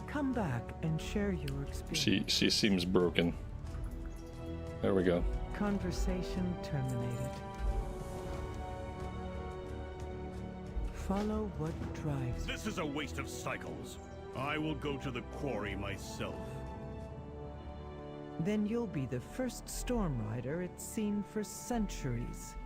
Come back and share your experience. She seems broken. There we go. Conversation terminated. Follow what drives. This is a waste of cycles. I will go to the quarry myself. Then you'll be the first storm rider it's seen for centuries.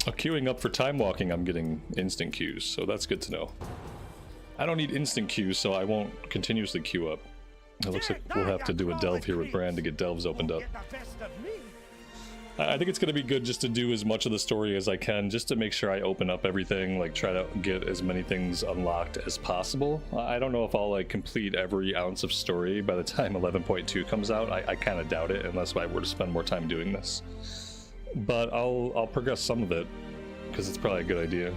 Queuing up for time walking, I'm getting instant queues, so that's good to know. I don't need instant queues, so I won't continuously queue up. It looks like we'll have to do a delve here with Bran to get delves opened up. I think it's going to be good just to do as much of the story as I can, just to make sure I open up everything, like try to get as many things unlocked as possible. I don't know if I'll like complete every ounce of story by the time 11.2 comes out. I kind of doubt it unless I were to spend more time doing this. But I'll progress some of it, because it's probably a good idea.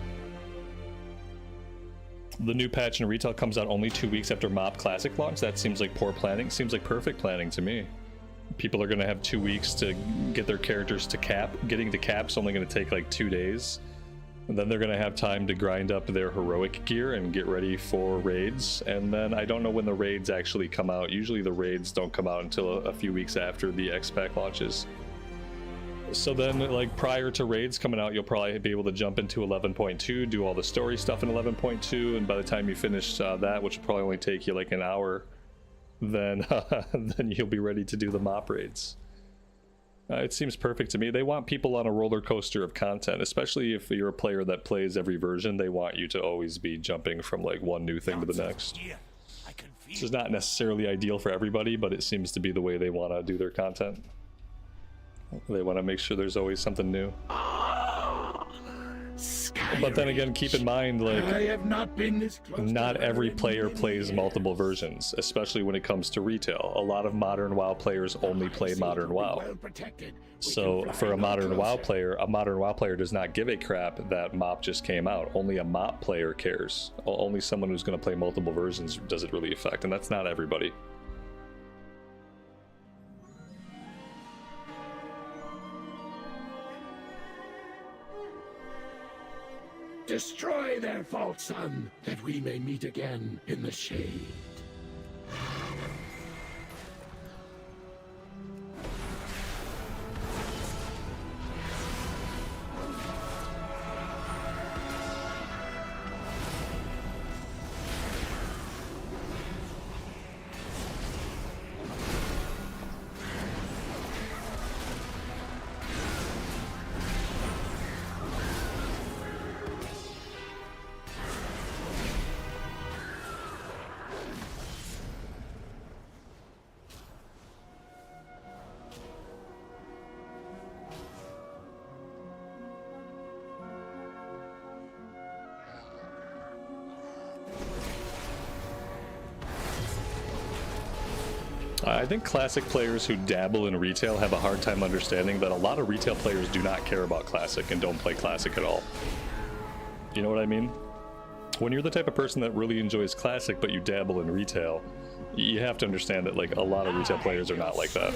The new patch in retail comes out only 2 weeks after MoP Classic launch. That seems like poor planning. Seems like perfect planning to me. People are going to have 2 weeks to get their characters to cap. Getting to cap's only going to take like 2 days. And then they're going to have time to grind up their heroic gear and get ready for raids. And then I don't know when the raids actually come out. Usually the raids don't come out until a few weeks after the X-Pack launches. So then, like, prior to raids coming out, you'll probably be able to jump into 11.2, do all the story stuff in 11.2, and by the time you finish that, which will probably only take you like an hour, then then you'll be ready to do the MoP raids. It seems perfect to me. They want people on a roller coaster of content, especially if you're a player that plays every version. They want you to always be jumping from like one new thing to the next. This is not necessarily ideal for everybody, but it seems to be the way they want to do their content. They want to make sure there's always something new. But then again, keep in mind, like, not every player plays multiple versions, especially when it comes to retail. A lot of modern WoW players only play modern WoW. So for a modern WoW player does not give a crap that MoP just came out. Only a MoP player cares. Only someone who's going to play multiple versions does it really affect, and that's not everybody. Destroy their false sun, that we may meet again in the shade. I think classic players who dabble in retail have a hard time understanding that a lot of retail players do not care about classic and don't play classic at all. You know what I mean? When you're the type of person that really enjoys classic but you dabble in retail, you have to understand that like a lot of retail players are not like that.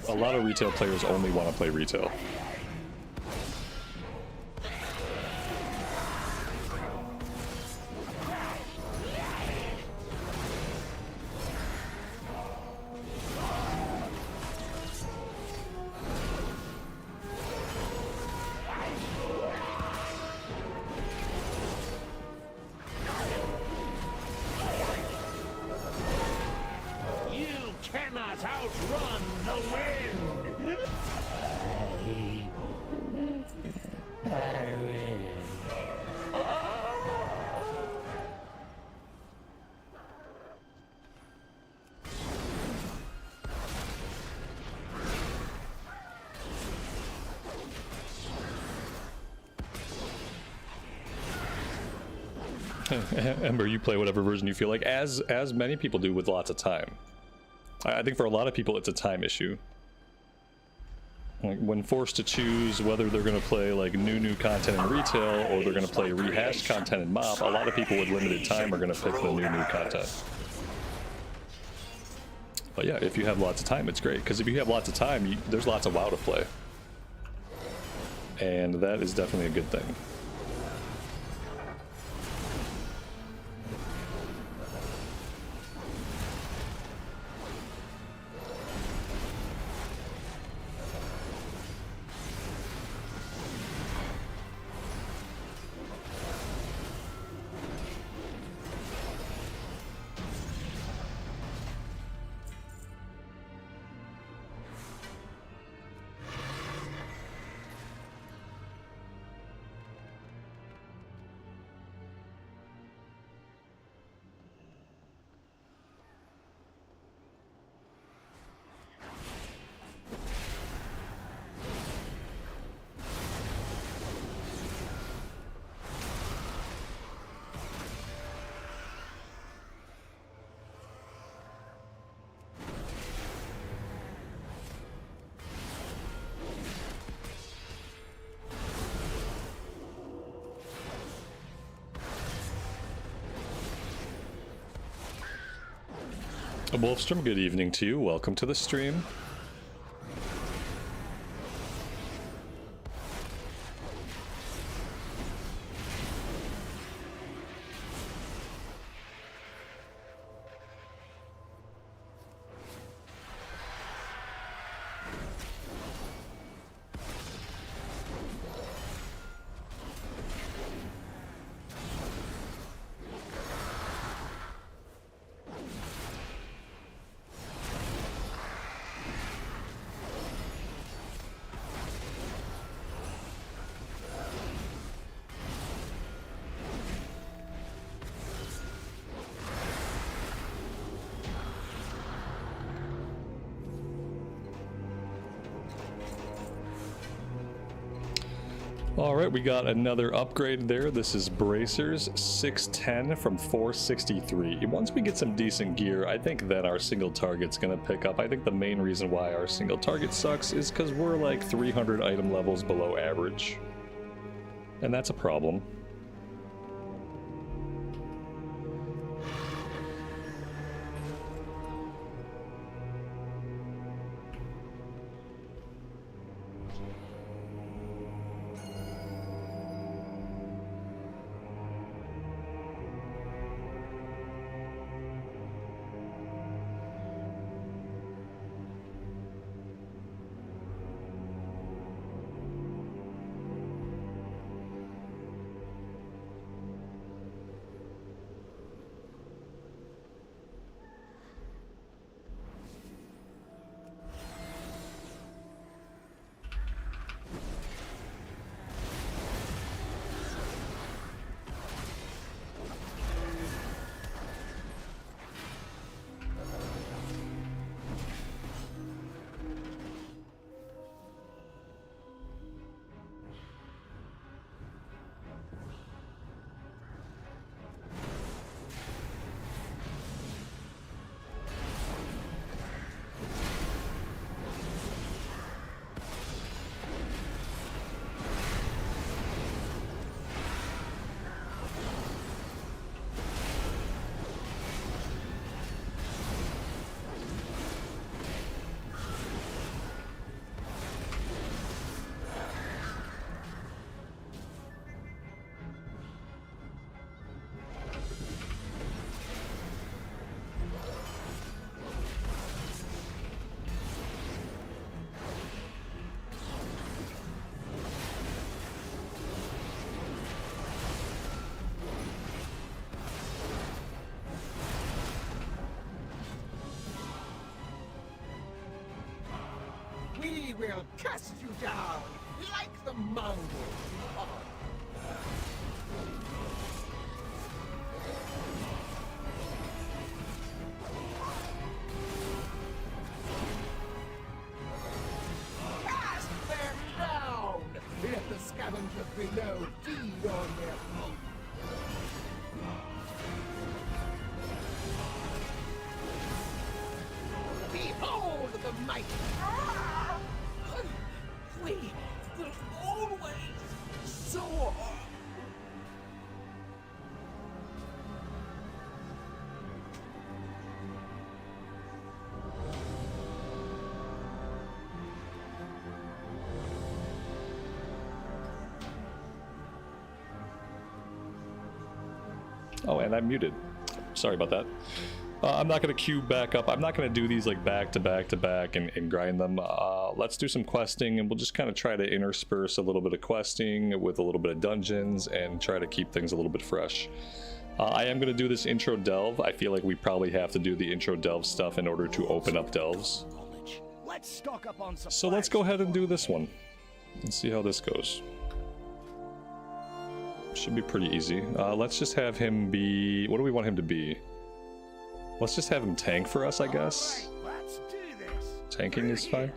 A lot of retail players only want to play retail. Ember, you play whatever version you feel like, as many people do with lots of time. I think for a lot of people it's a time issue. Like when forced to choose whether they're going to play like new content in retail or they're going to play rehashed content in MoP, a lot of people with limited time are going to pick the new content. But yeah, if you have lots of time, it's great, because if you have lots of time, there's lots of WoW to play. And that is definitely a good thing. Wolfstrom, good evening to you. Welcome to the stream. Alright, we got another upgrade there. This is Bracers 610 from 463. Once we get some decent gear, I think that our single target's gonna pick up. I think the main reason why our single target sucks is because we're like 300 item levels below average. And that's a problem. We will cast you down like the mongols. Cast them down! Let the scavengers below feed on their food. Behold the might! We will always soar! Oh, and I'm muted. Sorry about that. I'm not going to queue back up. I'm not going to do these like back to back to back and grind them. Let's do some questing, and we'll just kind of try to intersperse a little bit of questing with a little bit of dungeons and try to keep things a little bit fresh. I am going to do this intro delve. I feel like we probably have to do the intro delve stuff in order to open up delves. Let's stock up on supplies. So let's go ahead and do this one and see how this goes. Should be pretty easy. Let's just have him be... What do we want him to be? Let's just have him tank for us, I guess. Right, let's do this. Tanking is fine.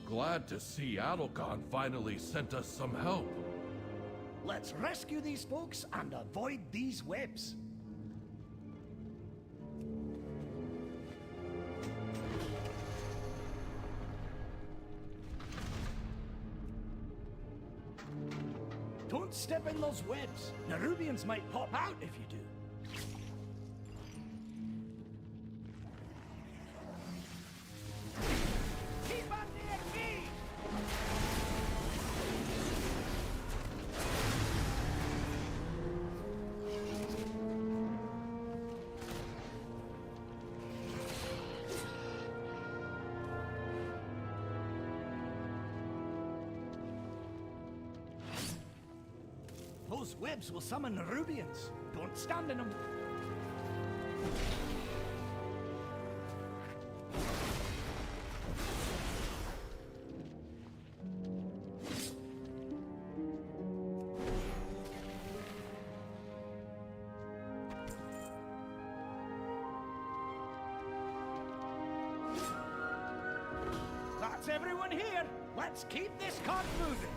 Glad to see Adelkhan finally sent us some help. Let's rescue these folks and avoid these webs. Don't step in those webs. Nerubians might pop out if you do. Keep on near me! Those webs will summon Nerubians. Don't stand in them. That's everyone here. Let's keep this cart moving.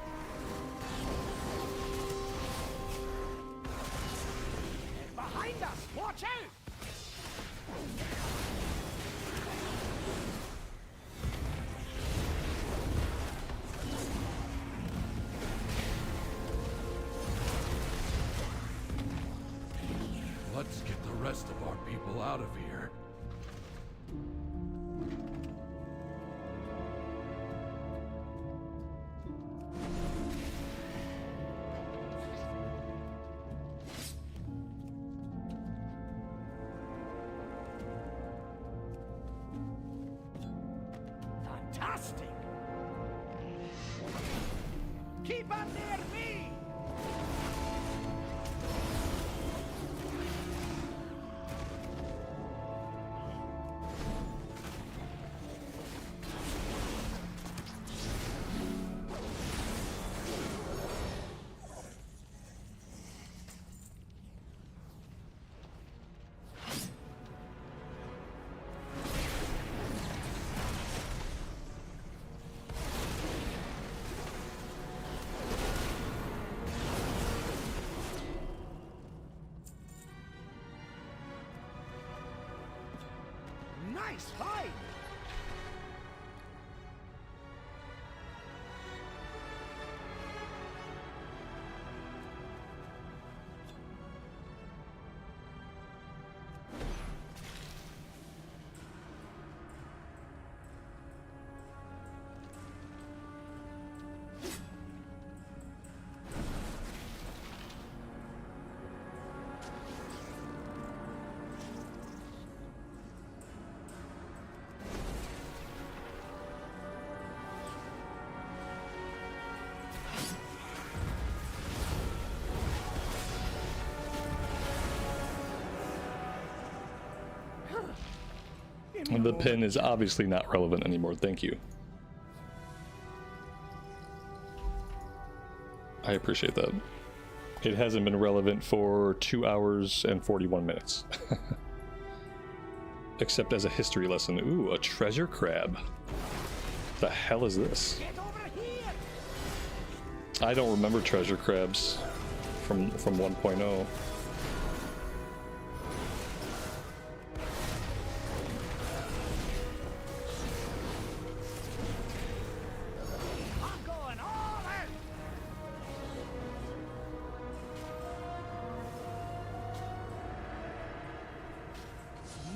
Behind us! Watch out! Let's get the rest of our people out of here. Fantastic! Keep on near me! Nice fight! The pin is obviously not relevant anymore, thank you. I appreciate that. It hasn't been relevant for 2 hours and 41 minutes. Except as a history lesson. Ooh, a treasure crab. The hell is this? I don't remember treasure crabs from 1.0.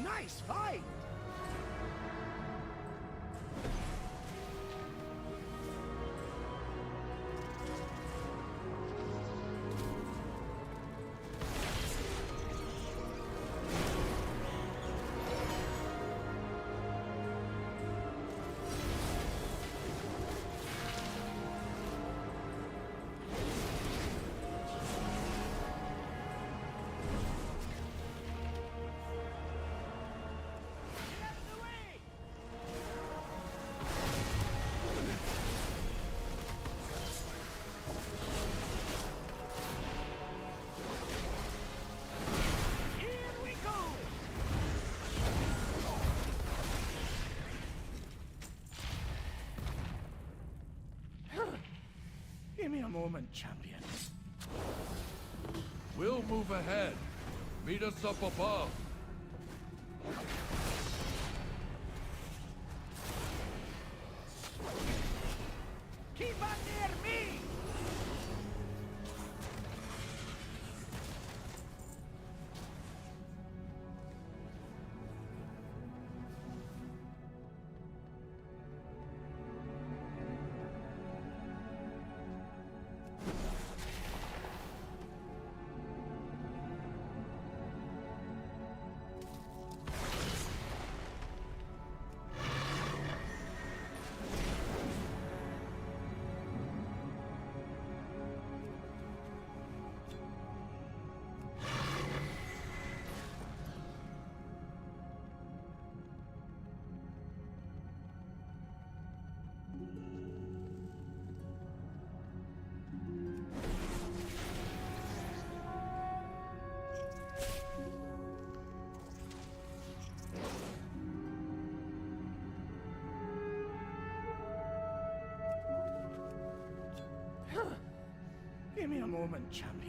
Nice fight! Give me a moment, champion. We'll move ahead. Meet us up above. Keep on near me! Give me a moment, champion.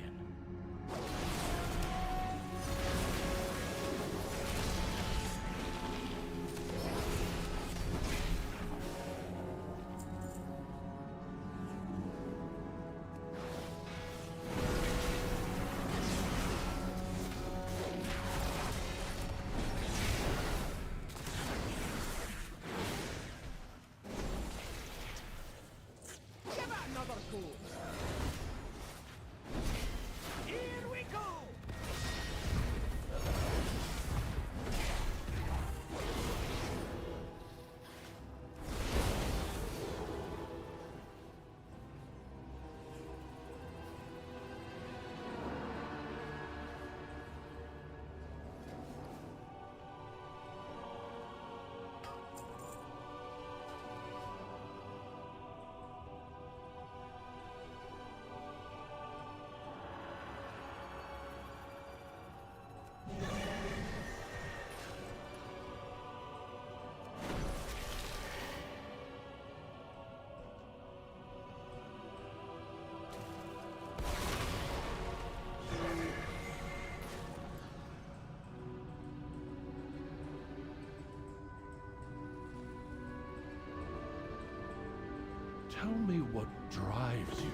Tell me what drives you.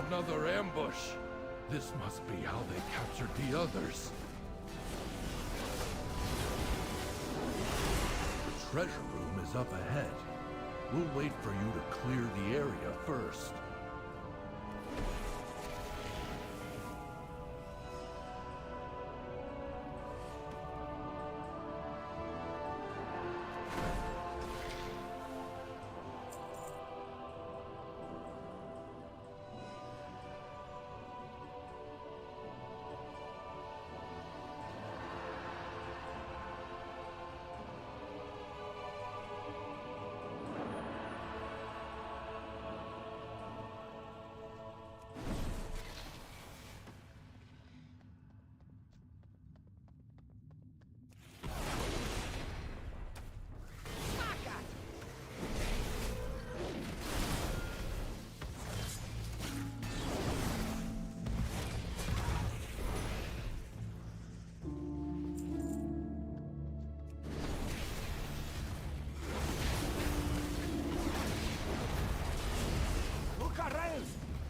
Another ambush. This must be how they captured the others. The treasure room is up ahead. We'll wait for you to clear the area first.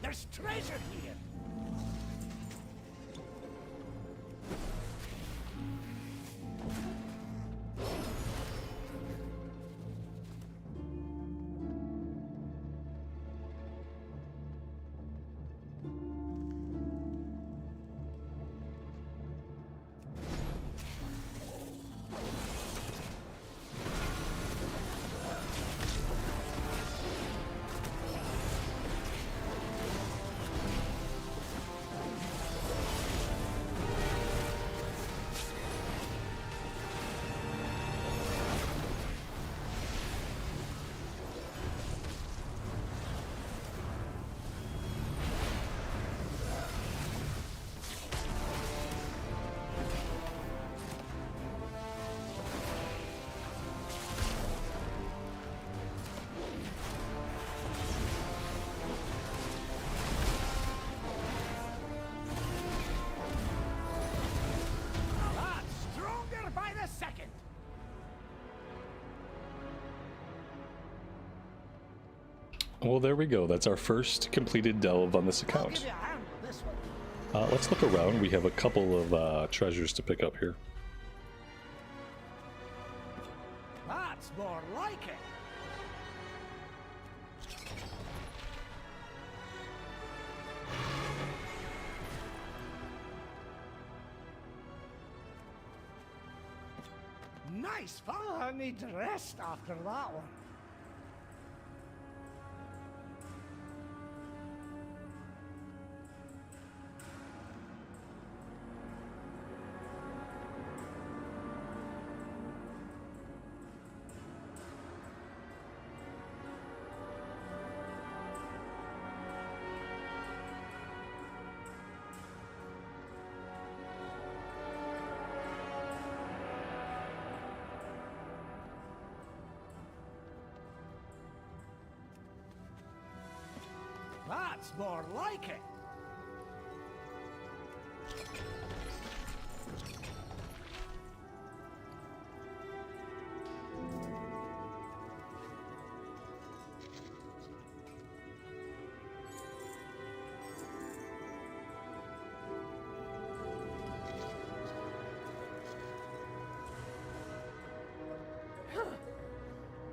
There's treasure here! Well, there we go. That's our first completed delve on this account. Let's look around. We have a couple of treasures to pick up here. That's more like it. Nice fun. I need to rest after that one. That's more like it.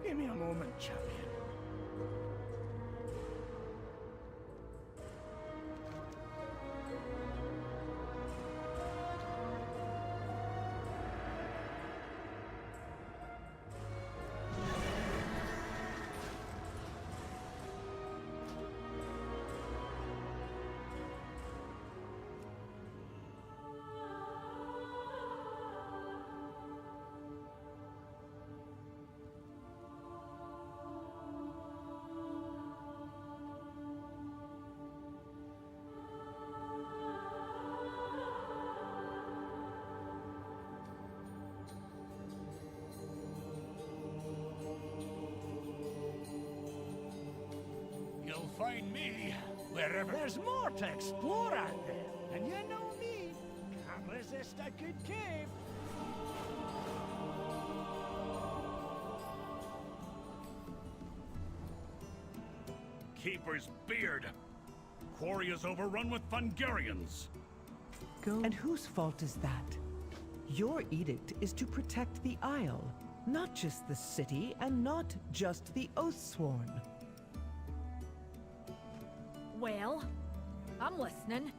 Give me a moment, champion. You'll find me wherever. There's more to explore out there, and you know me, can't resist a good cave. Keeper's beard. Quarry is overrun with Fungarians. And whose fault is that? Your edict is to protect the Isle, not just the city, and not just the Oathsworn. Well, I'm listening.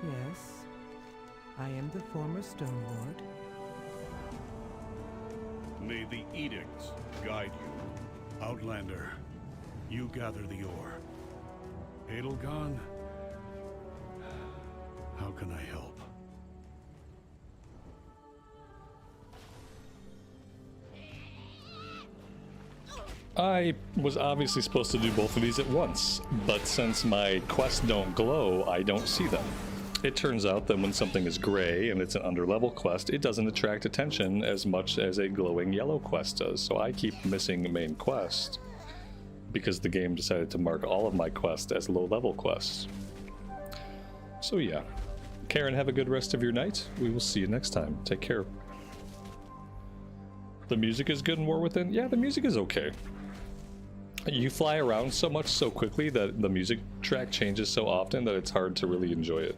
Yes, I am the former Stoneward. May the edicts guide you. Outlander, you gather the ore. Edelgard, how can I help? I was obviously supposed to do both of these at once, but since my quests don't glow, I don't see them. It turns out that when something is gray and it's an underlevel quest, it doesn't attract attention as much as a glowing yellow quest does, so I keep missing the main quest because the game decided to mark all of my quests as low-level quests. So yeah, Karen, have a good rest of your night. We will see you next time. Take care. The music is good in War Within? Yeah, the music is okay. You fly around so much so quickly that the music track changes so often that it's hard to really enjoy it.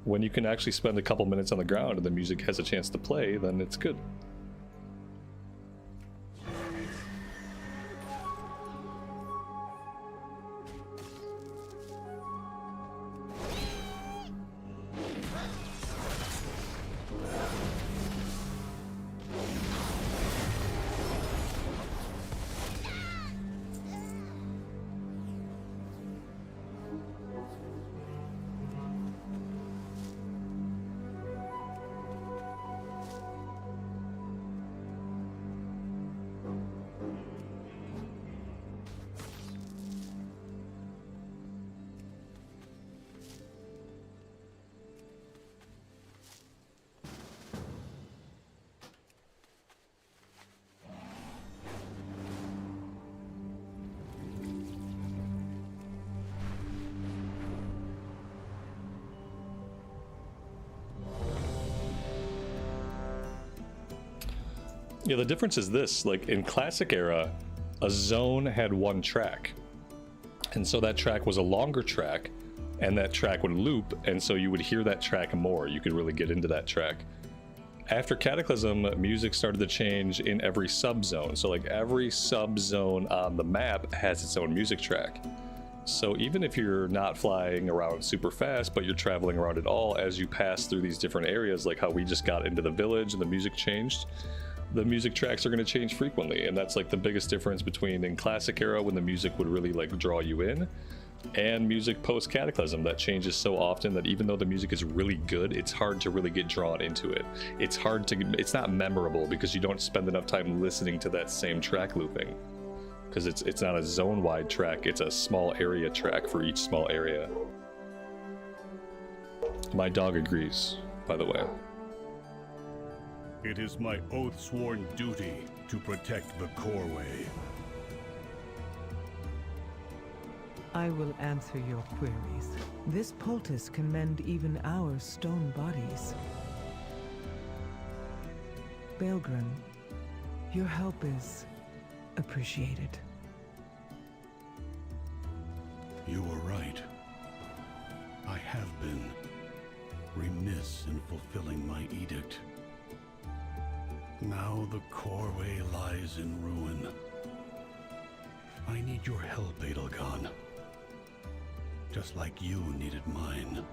When you can actually spend a couple minutes on the ground and the music has a chance to play, then it's good. Yeah, the difference is this, like in Classic Era, a zone had one track. And so that track was a longer track, and that track would loop, and so you would hear that track more. You could really get into that track. After Cataclysm, music started to change in every sub-zone. So like every sub-zone on the map has its own music track. So even if you're not flying around super fast, but you're traveling around at all, as you pass through these different areas, like how we just got into the village and the music changed, the music tracks are going to change frequently. And that's like the biggest difference between in Classic Era, when the music would really like draw you in, and music post Cataclysm that changes so often that even though the music is really good, it's hard to really get drawn into it. It's not memorable because you don't spend enough time listening to that same track looping, because it's not a zone-wide track, it's a small area track for each small area. My dog agrees, by the way. It is my oath-sworn duty to protect the Coreway. I will answer your queries. This poultice can mend even our stone bodies. Baelgren, your help is appreciated. You were right. I have been remiss in fulfilling my edict. Now the Coreway lies in ruin. I need your help, Edelgard. Just like you needed mine.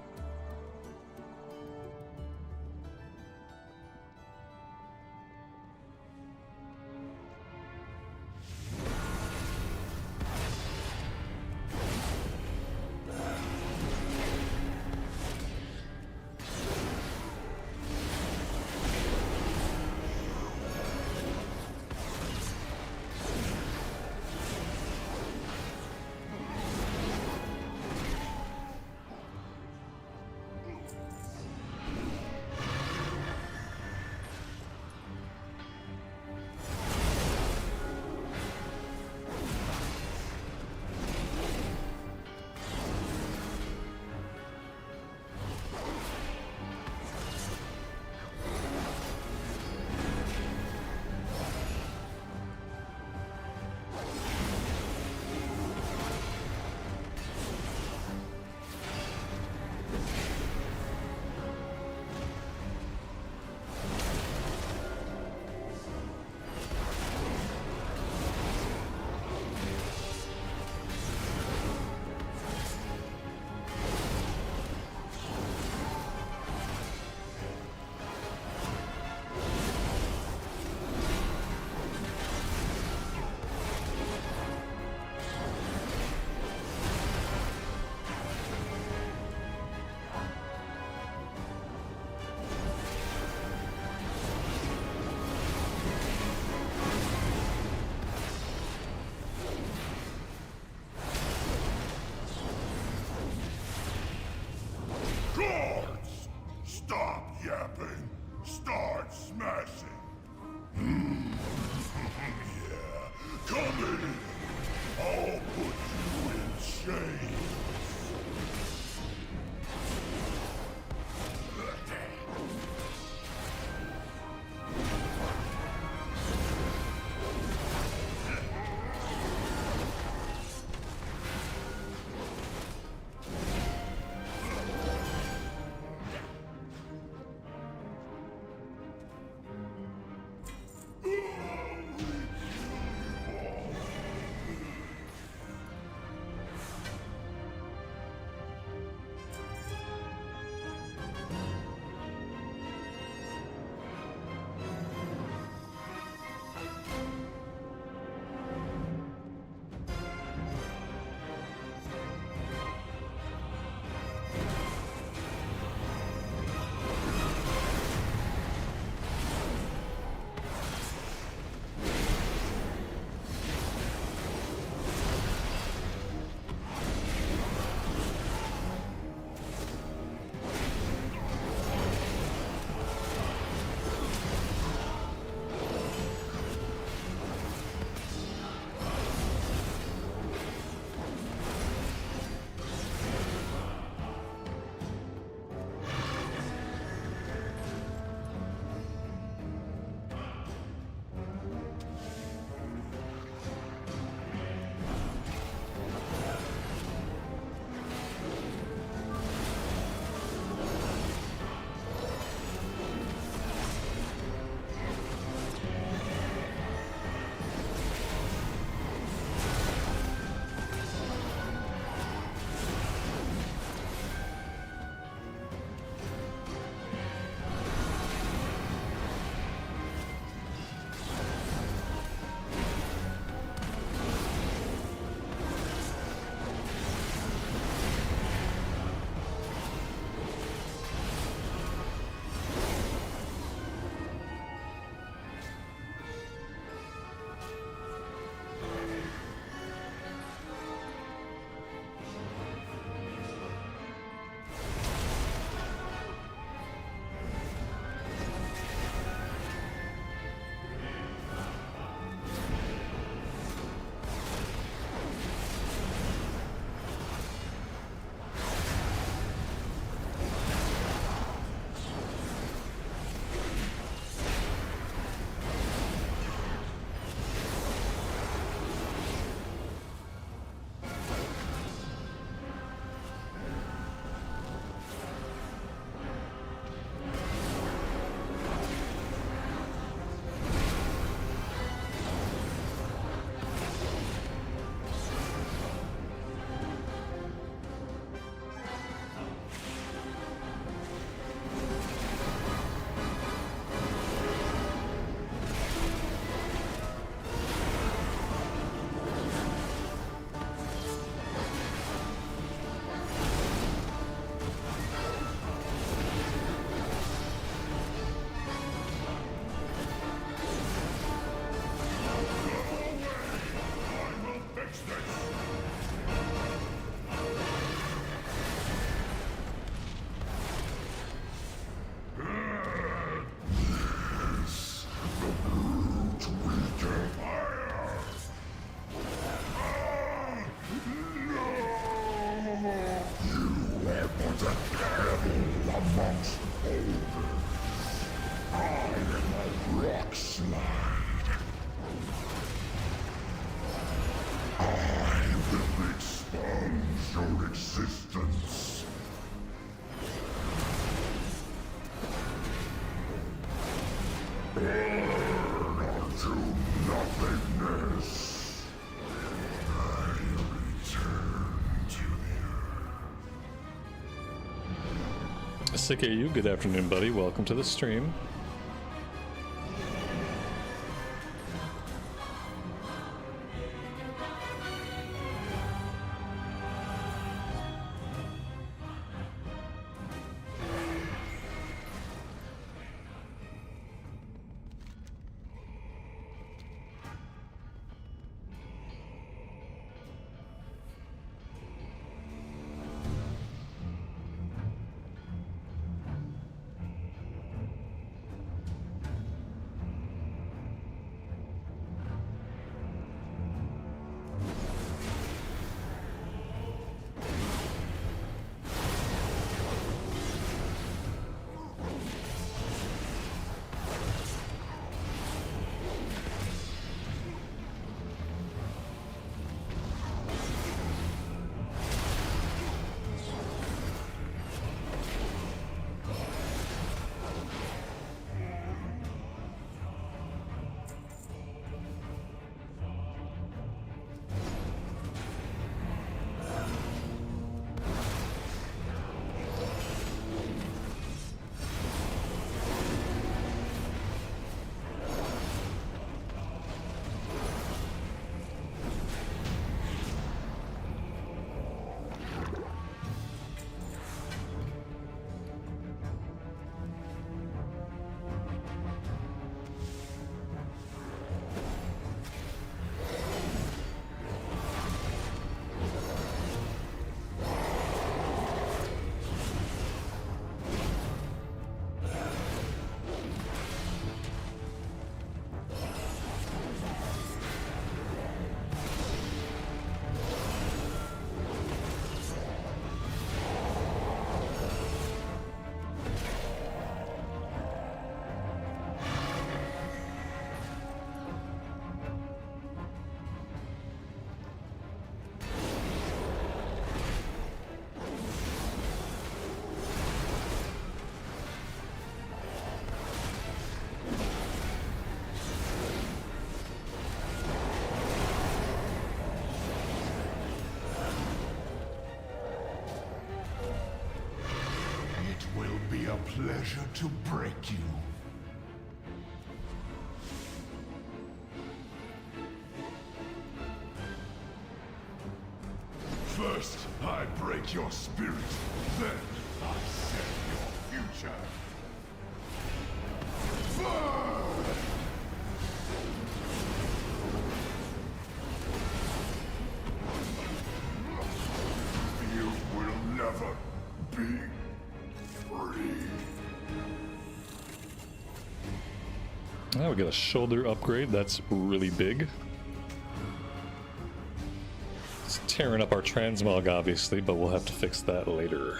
Classic AU, good afternoon, buddy. Welcome to the stream. Pleasure to break you. First, I break your spirit, then I set your future. Burn! You will never be free. Now we got a shoulder upgrade. That's really big. It's tearing up our transmog, obviously, but we'll have to fix that later.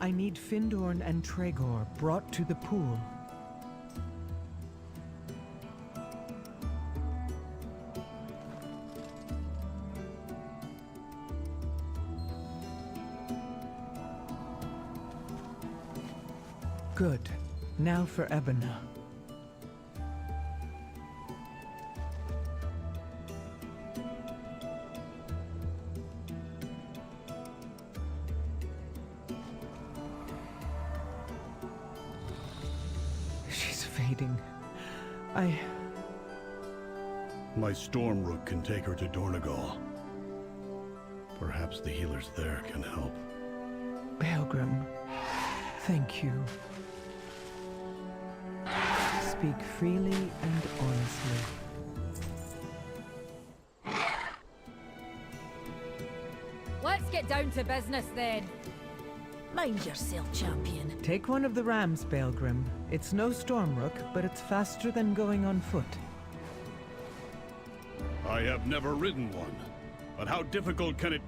I need Findorn and Tregor brought to the pool. Good. Now for Ebona. My Stormrook can take her to Dornegal. Perhaps the healers there can help. Pilgrim, thank you. Speak freely and honestly. Let's get down to business then. Mind yourself, champion. Take one of the rams, Pilgrim. It's no Stormrook, but it's faster than going on foot. I have never ridden one, but how difficult can it...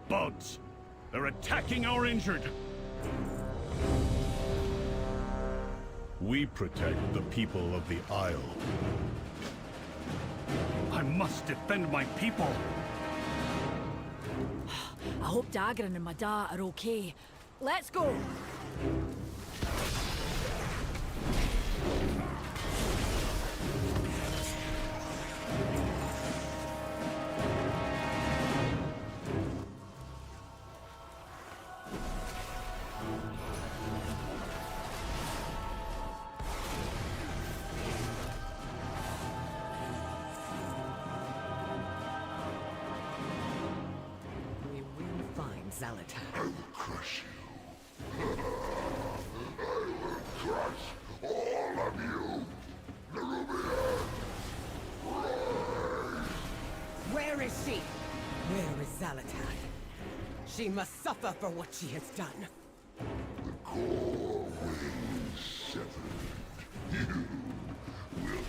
bugs! They're attacking our injured! We protect the people of the Isle. I must defend my people! I hope Dagran and Mada are okay. Let's go! Zalatar. I will crush you. I will crush all of you. Nerubian, rise! Where is she? Where is Zalatar? She must suffer for what she has done. The core wings severed. You will never reach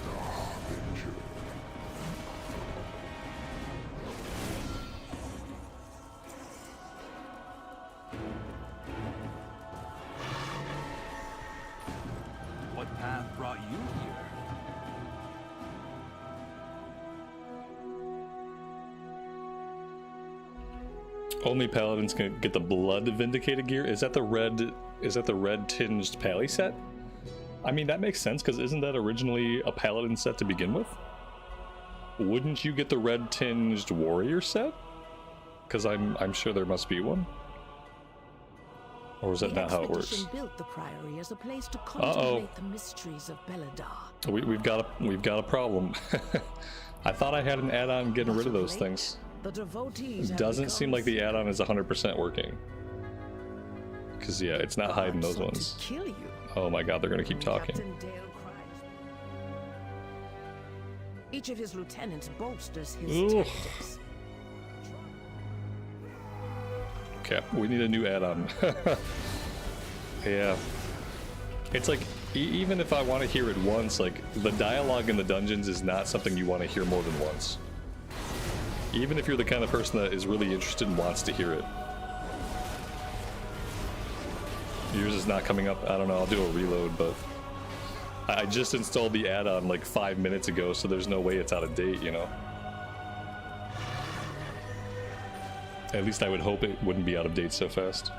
the Harbinger. What path brought you here? Only paladins can get the blood vindicated gear. Is that the red? Is that the red tinged pally set? I mean, that makes sense because isn't that originally a paladin set to begin with? Wouldn't you get the red tinged warrior set? Because I'm sure there must be one. Or is that not how it works? Built the priory as a place to contemplate the mysteries of Beladar. We've got a problem. I thought I had an add-on getting rid of those things. The devotees Doesn't seem like the add-on is 100% working. Because yeah, it's not hiding those ones. Kill you. Oh my god, they're gonna keep talking. Each of his lieutenants bolsters his tactics. Okay, we need a new add-on. Yeah. It's like, even if I want to hear it once, like, the dialogue in the dungeons is not something you want to hear more than once. Even if you're the kind of person that is really interested and wants to hear it. Yours is not coming up. I don't know, I'll do a reload, but I just installed the add-on like 5 minutes ago, so there's no way it's out of date, you know? At least I would hope it wouldn't be out of date so fast.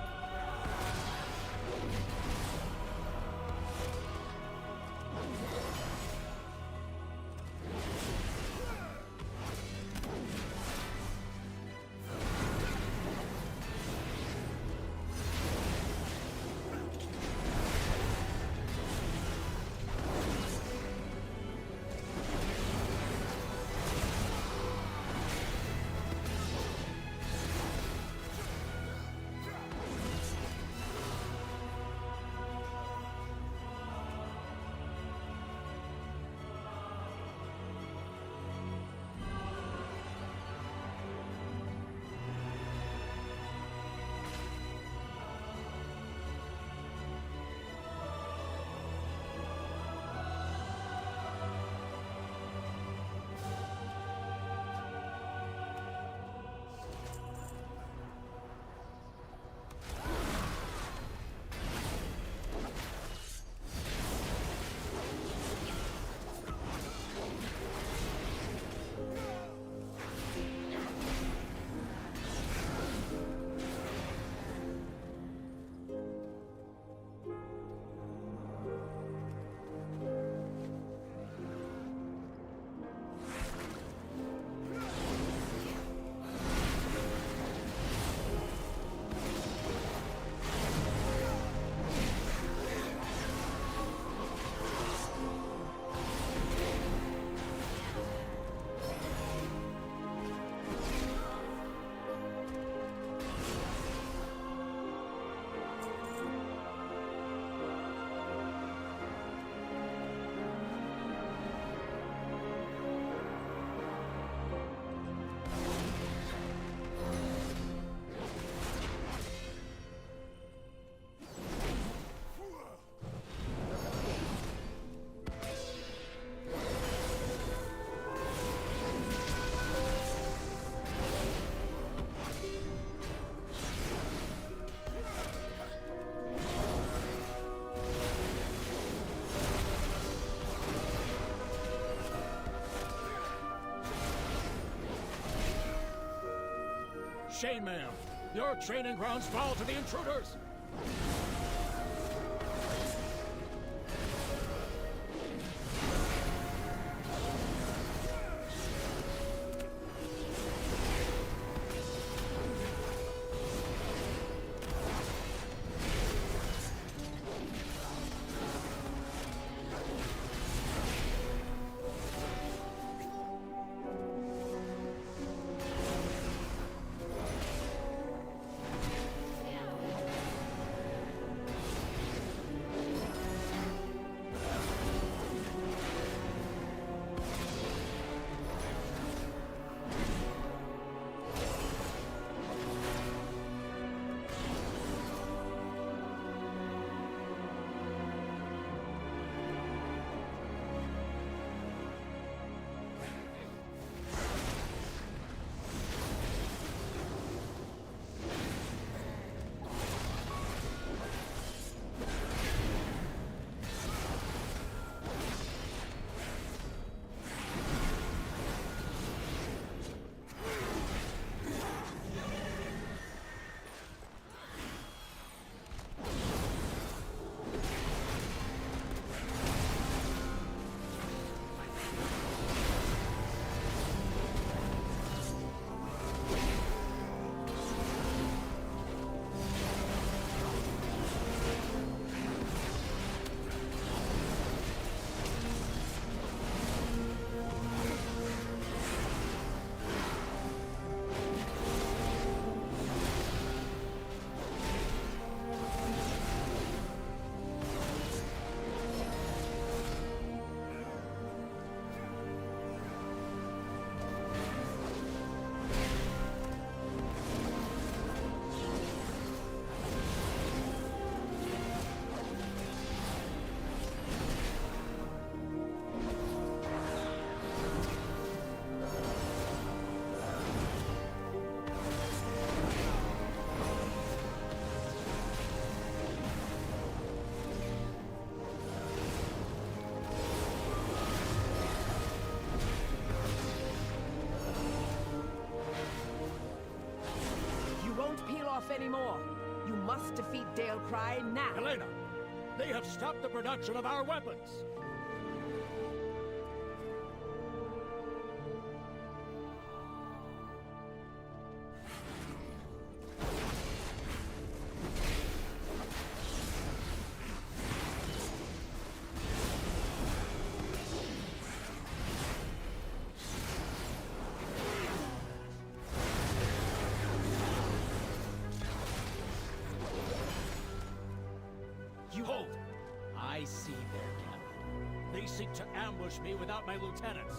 chainmail. Your training grounds fall to the intruders. Anymore. You must defeat Dale'Cry now. Helena, they have stopped the production of our weapons. Hold! I see their captain. They seek to ambush me without my lieutenants.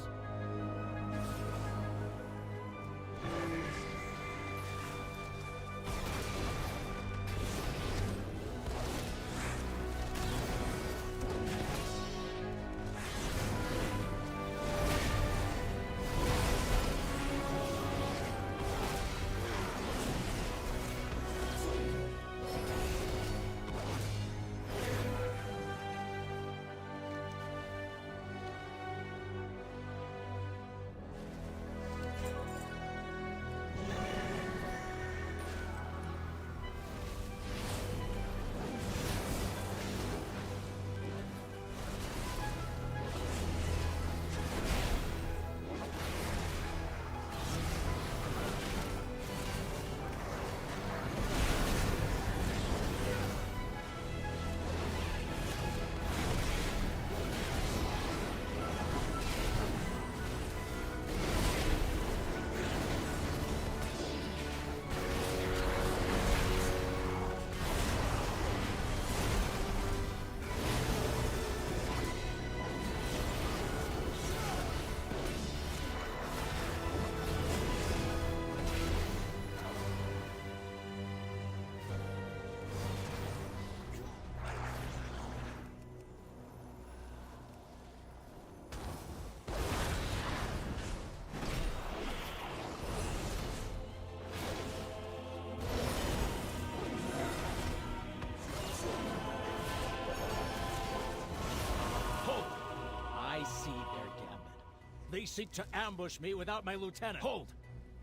They seek to ambush me without my lieutenant. Hold!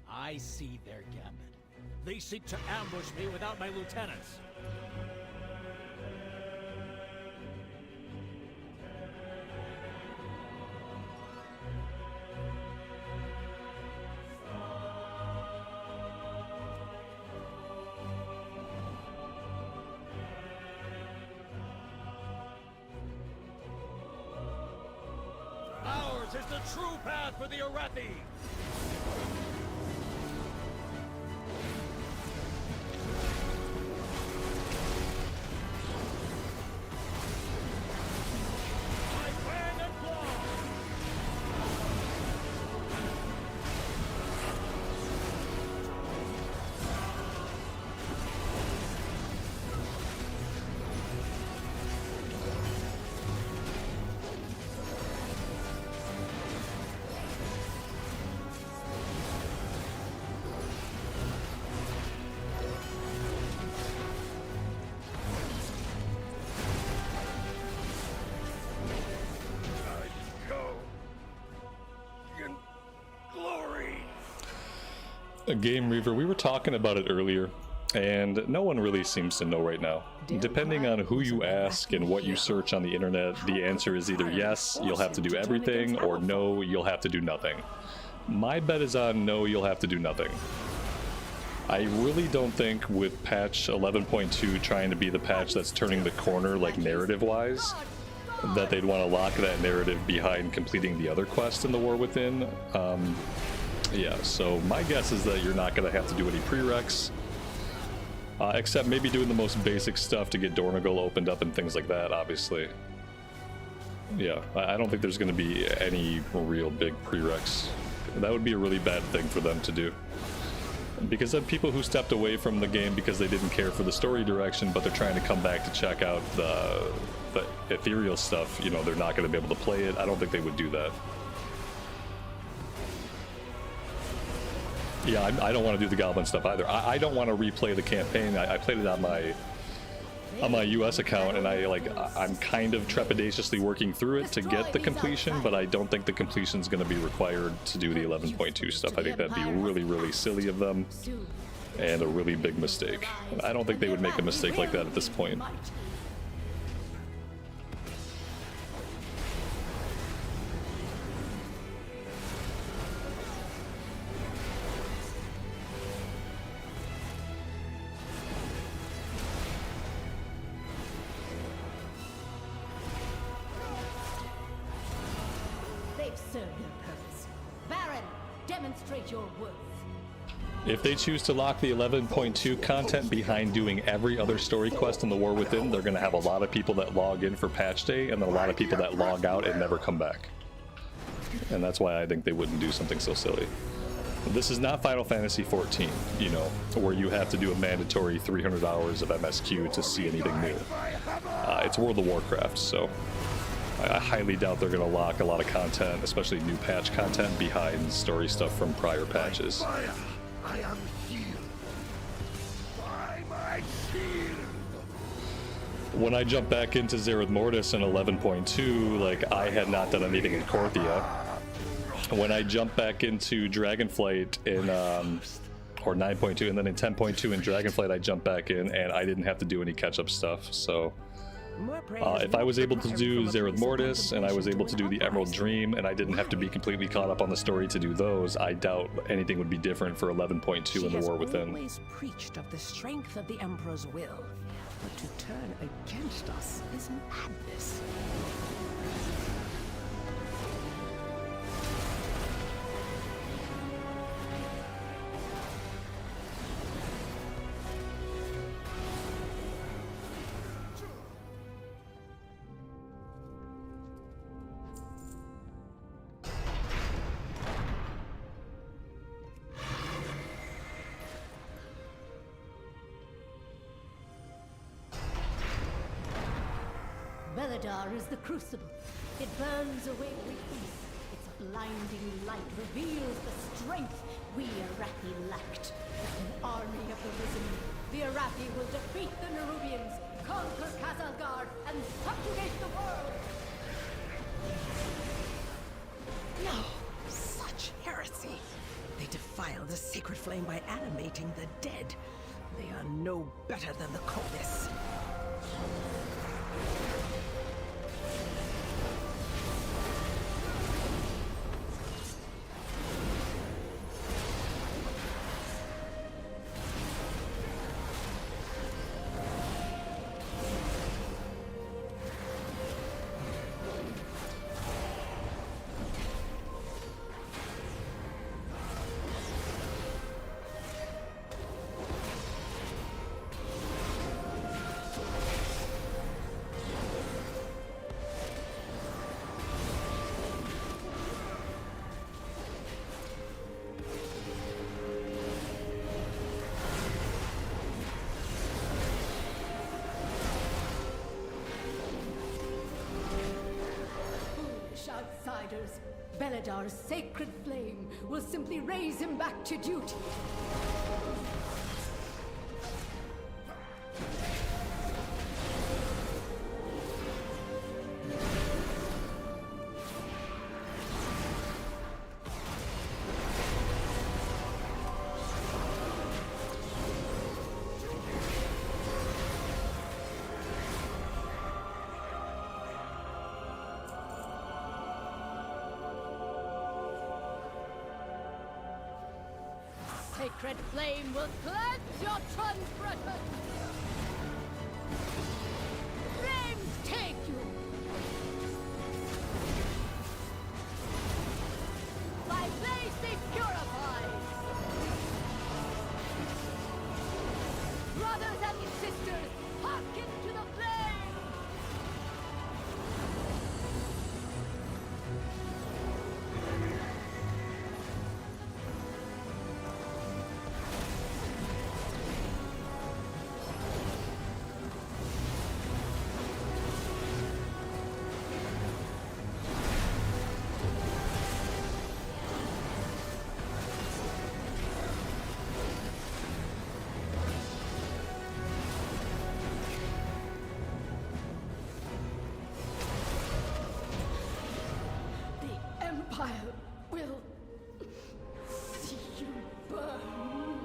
I see their gambit. They seek to ambush me without my lieutenants. Ours is the true path for the Arathi! Game Reaver, we were talking about it earlier, and no one really seems to know right now. Depending on who you ask and what you search on the internet, the answer is either yes, you'll have to do everything, or no, you'll have to do nothing. My bet is on no, you'll have to do nothing. I really don't think with patch 11.2 trying to be the patch that's turning the corner, like narrative-wise, that they'd want to lock that narrative behind completing the other quest in the War Within. Yeah, so my guess is that you're not going to have to do any prereqs, except maybe doing the most basic stuff to get Dornogal opened up and things like that, obviously. Yeah, I don't think there's going to be any real big prereqs. That would be a really bad thing for them to do. Because then people who stepped away from the game because they didn't care for the story direction, but they're trying to come back to check out the ethereal stuff, you know, they're not going to be able to play it. I don't think they would do that. Yeah, I don't want to do the Goblin stuff either. I don't want to replay the campaign. I played it on my US account, and I'm kind of trepidatiously working through it to get the completion, but I don't think the completion is going to be required to do the 11.2 stuff. I think that'd be really, really silly of them, and a really big mistake. I don't think they would make a mistake like that at this point. If they choose to lock the 11.2 content behind doing every other story quest in the War Within, they're going to have a lot of people that log in for patch day, and then a lot of people that log out and never come back. And that's why I think they wouldn't do something so silly. This is not Final Fantasy XIV, you know, where you have to do a mandatory 300 hours of MSQ to see anything new. It's World of Warcraft, so I highly doubt they're going to lock a lot of content, especially new patch content, behind story stuff from prior patches. I am healed by my shield. When I jumped back into Zereth Mortis in 11.2, like, I had not done anything in Korthia. When I jumped back into Dragonflight in, or 9.2, and then in 10.2 in Dragonflight, I jumped back in, and I didn't have to do any catch-up stuff, so... if I was able to do Zereth Mortis, and I was able to do the Emerald Dream, and I didn't have to be completely caught up on the story to do those, I doubt anything would be different for 11.2 in the War Within. She has always preached of the strength of the Emperor's will, but to turn against us is madness. Belladar is the crucible. It burns away weakness. Its blinding light reveals the strength we Arathi lacked. An army of the Risen, the Arathi will defeat the Nerubians, conquer Kazalgard, and subjugate the world! No, such heresy. They defile the sacred flame by animating the dead. They are no better than the Coldest. Outsiders, Beledar's sacred flame will simply raise him back to duty. Sacred flame will cleanse your transgression! Flames take you! By blaze they purify! Brothers and sisters, hearken to the flame! Empire will see you burn.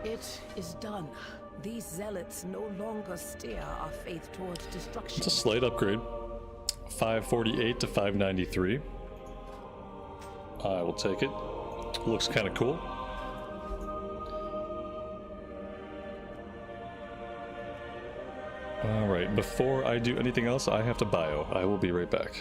It is done. These zealots no longer steer our faith towards destruction. It's a slight upgrade. 548 to 593. I will take it. Looks kind of cool. Alright, before I do anything else, I have to bio. I will be right back.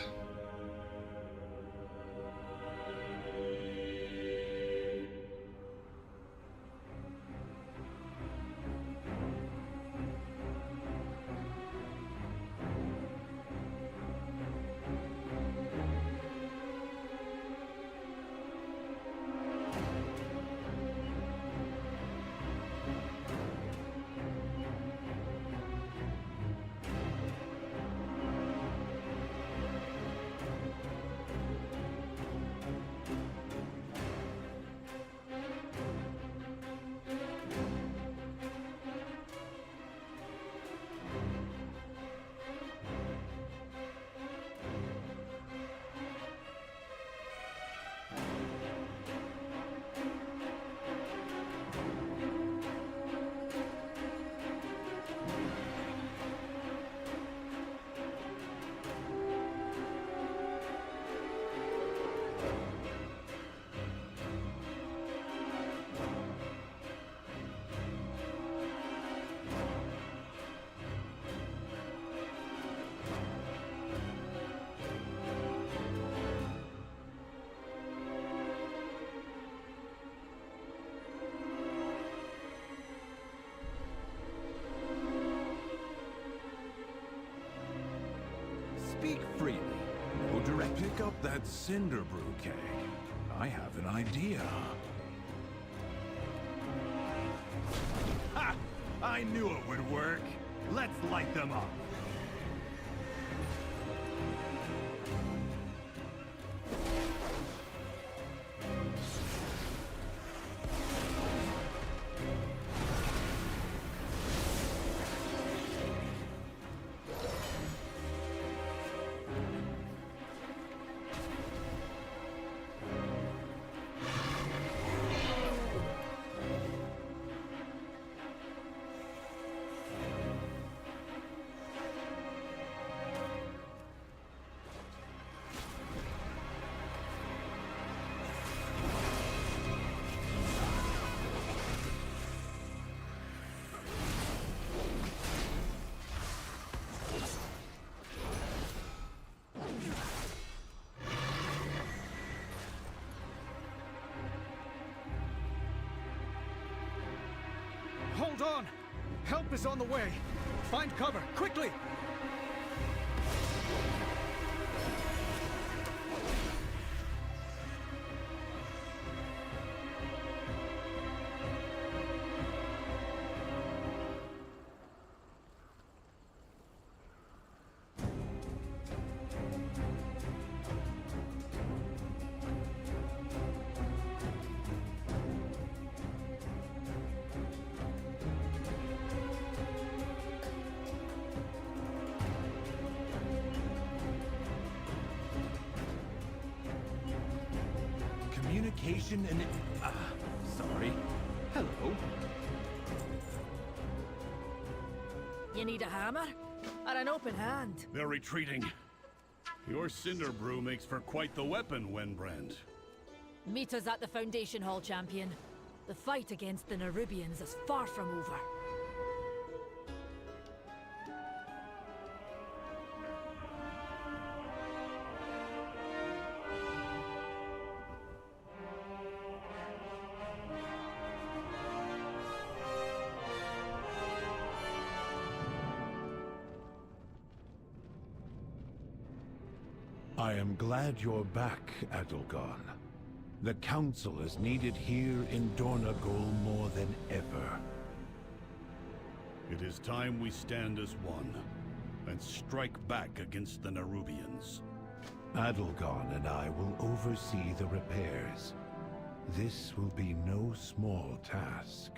Speak freely. No direct. Pick up that cinder brew keg. I have an idea. Ha! I knew it would work. Let's light them up. Hold on! Help is on the way! Find cover, quickly! Communication and... sorry. Hello. You need a hammer? Or an open hand? They're retreating. Your Cinder Brew makes for quite the weapon, Wenbrand. Meet us at the Foundation Hall, champion. The fight against the Nerubians is far from over. I am glad you're back, Adelgon. The Council is needed here in Dornagol more than ever. It is time we stand as one, and strike back against the Nerubians. Adelgon and I will oversee the repairs. This will be no small task.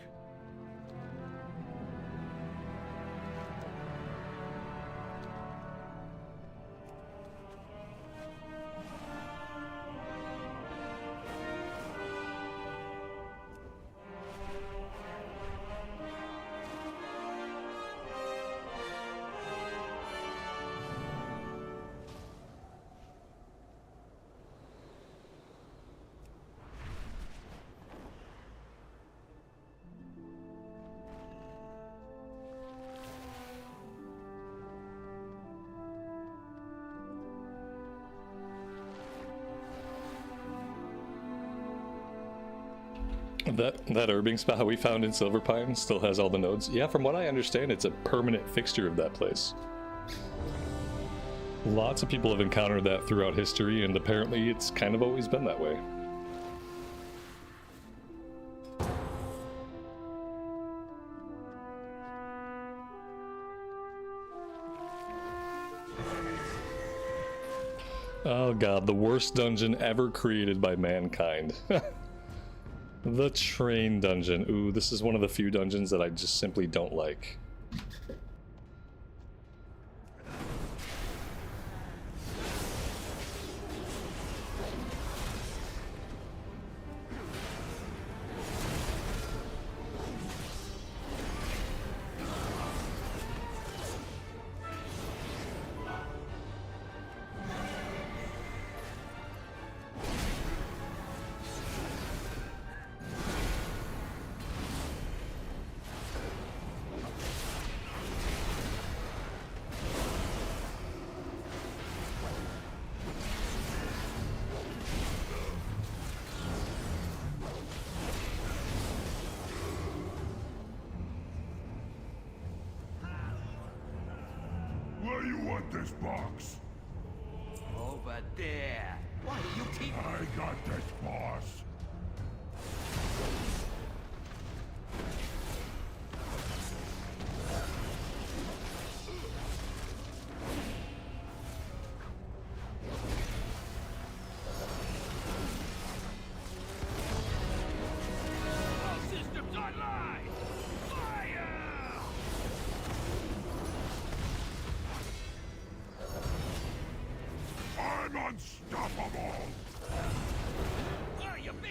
That herbing spot we found in Silverpine still has all the nodes. Yeah, from what I understand, it's a permanent fixture of that place. Lots of people have encountered that throughout history, and apparently it's kind of always been that way. Oh god, the worst dungeon ever created by mankind. The train dungeon. Ooh, this is one of the few dungeons that I just simply don't like. Where you want this box? Over there. Why do you keep... I got this, boss. Systems online! Fire! I'm unstoppable! Oh, you big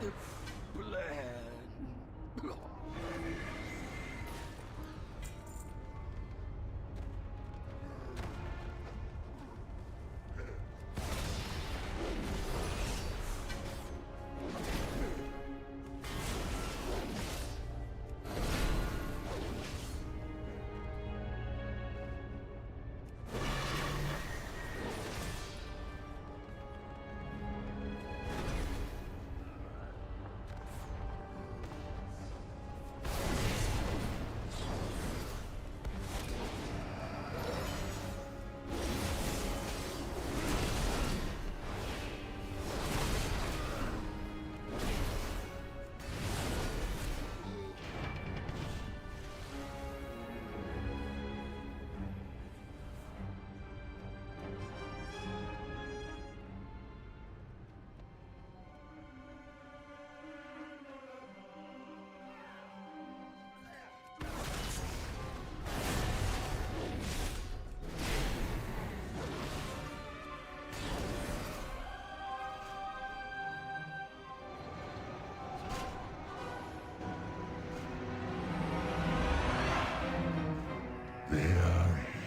the plan.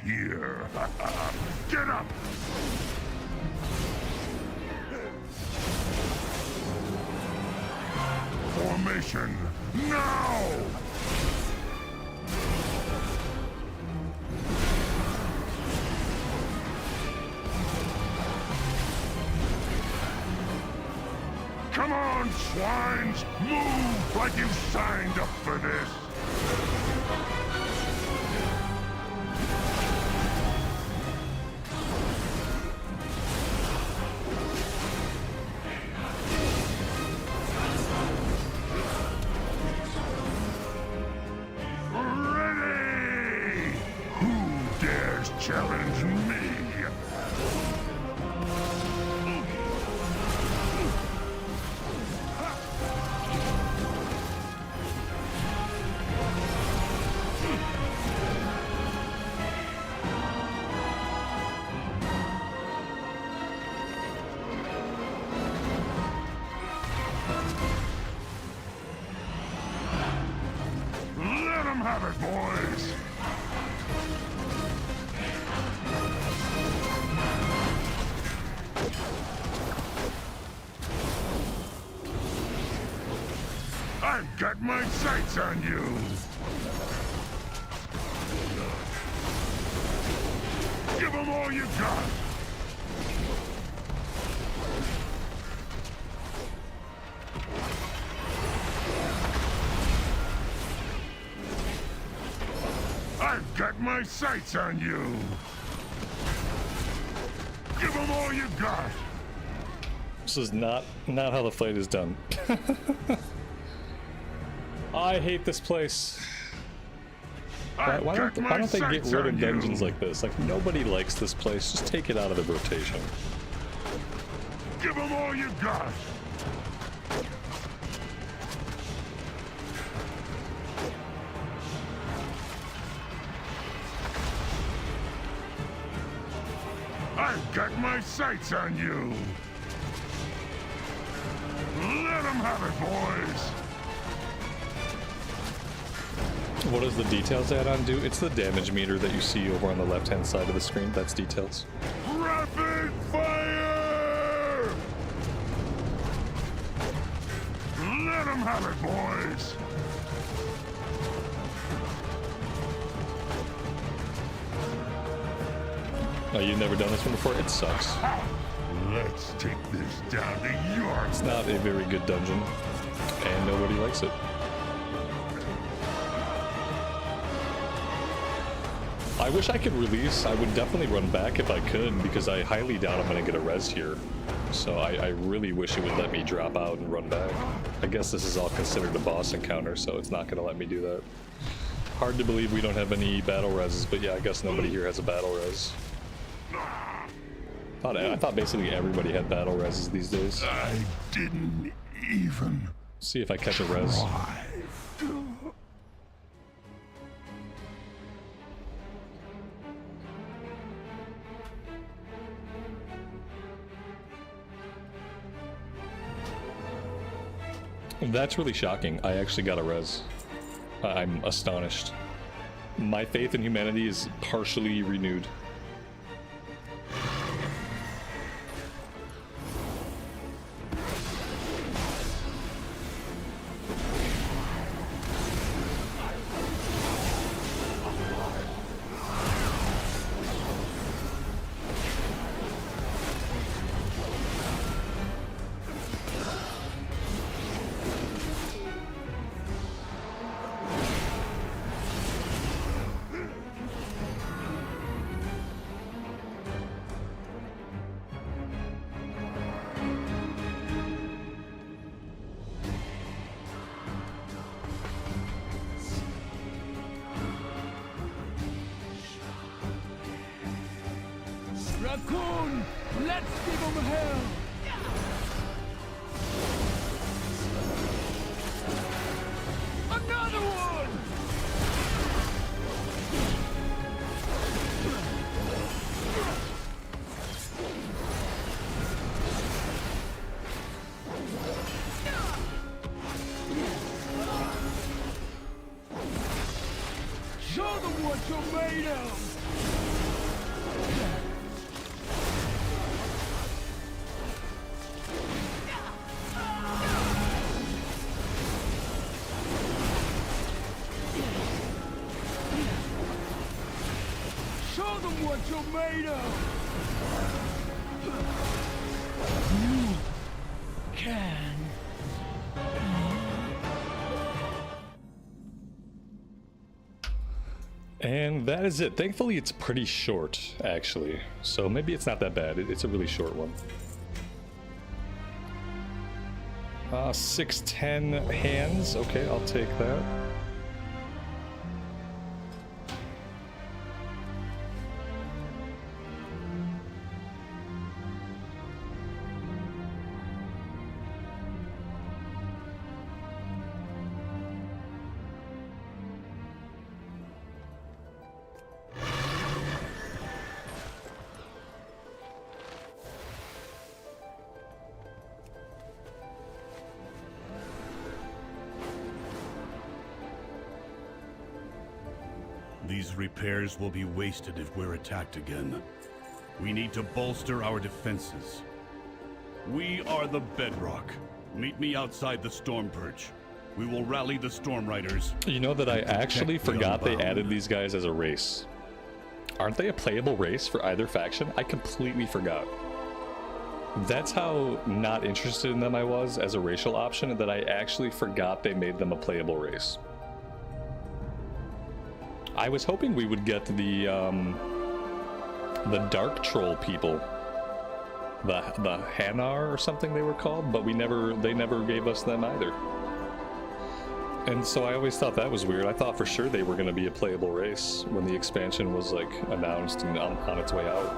Here. Get up! Formation, now! Come on, swines! Move like you signed up for this! Challenge me! Let 'em have it, boys! I've got my sights on you! Give them all you got! I've got my sights on you! Give them all you got! This is not how the fight is done. I hate this place. Why don't they get rid of dungeons like this? Like, nobody likes this place. Just take it out of the rotation. Give them all you got! I've got my sights on you! Let them have it, boys! What does the details add-on do? It's the damage meter that you see over on the left-hand side of the screen. That's details. Rapid fire! Let them have it, boys! Oh, you've never done this one before? It sucks. Let's take this down to your... It's not a very good dungeon, and nobody likes it. I wish I could release. I would definitely run back if I could, because I highly doubt I'm going to get a res here. So I really wish it would let me drop out and run back. I guess this is all considered a boss encounter, so it's not going to let me do that. Hard to believe we don't have any battle reses, but yeah, I guess nobody here has a battle res. I thought basically everybody had battle reses these days. I didn't even... See if I catch a res. That's really shocking. I actually got a res. I'm astonished. My faith in humanity is partially renewed. Raccoon, let's give him hell! Another one! Show them what you're made of! Show them what you're made of! You can. And that is it. Thankfully, it's pretty short, actually. So maybe it's not that bad. It's a really short one. 610 hands. Okay, I'll take that. These repairs will be wasted if we're attacked again. We need to bolster our defenses. We are the bedrock. Meet me outside the Storm Perch. We will rally the Storm Riders. You know that I actually Protect the forgot they Unbound. added these guys as a race. Aren't they a playable race for either faction? I completely forgot. That's how not interested in them I was as a racial option, that I actually forgot they made them a playable race. I was hoping we would get the Dark Troll people, the Hanar or something they were called, but they never gave us them either. And so I always thought that was weird. I thought for sure they were going to be a playable race when the expansion was like announced and on its way out.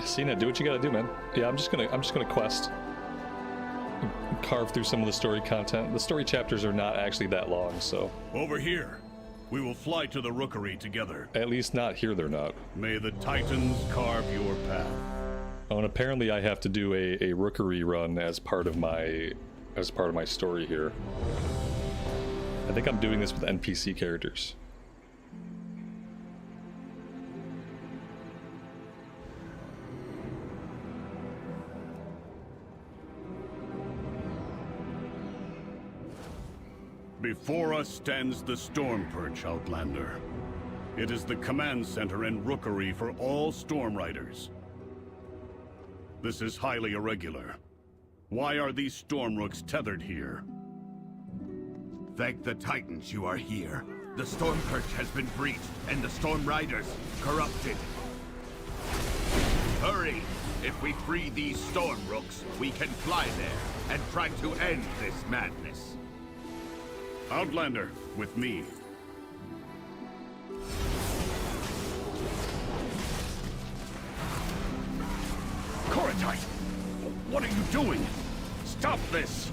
Cena, do what you gotta do, man. Yeah, I'm just gonna quest. Carve through some of the story content. The story chapters are not actually that long, so. Over here. We will fly to the Rookery together. At least not here, they're not. May the Titans carve your path. Oh, and apparently I have to do a Rookery run as part of my story here. I think I'm doing this with NPC characters. Before us stands the Storm Perch, Outlander. It is the command center and rookery for all Storm Riders. This is highly irregular. Why are these Storm Rooks tethered here? Thank the Titans you are here. The Storm Perch has been breached, and the Storm Riders corrupted. Hurry! If we free these Storm Rooks, we can fly there and try to end this madness. Outlander, with me. Koratite! What are you doing? Stop this!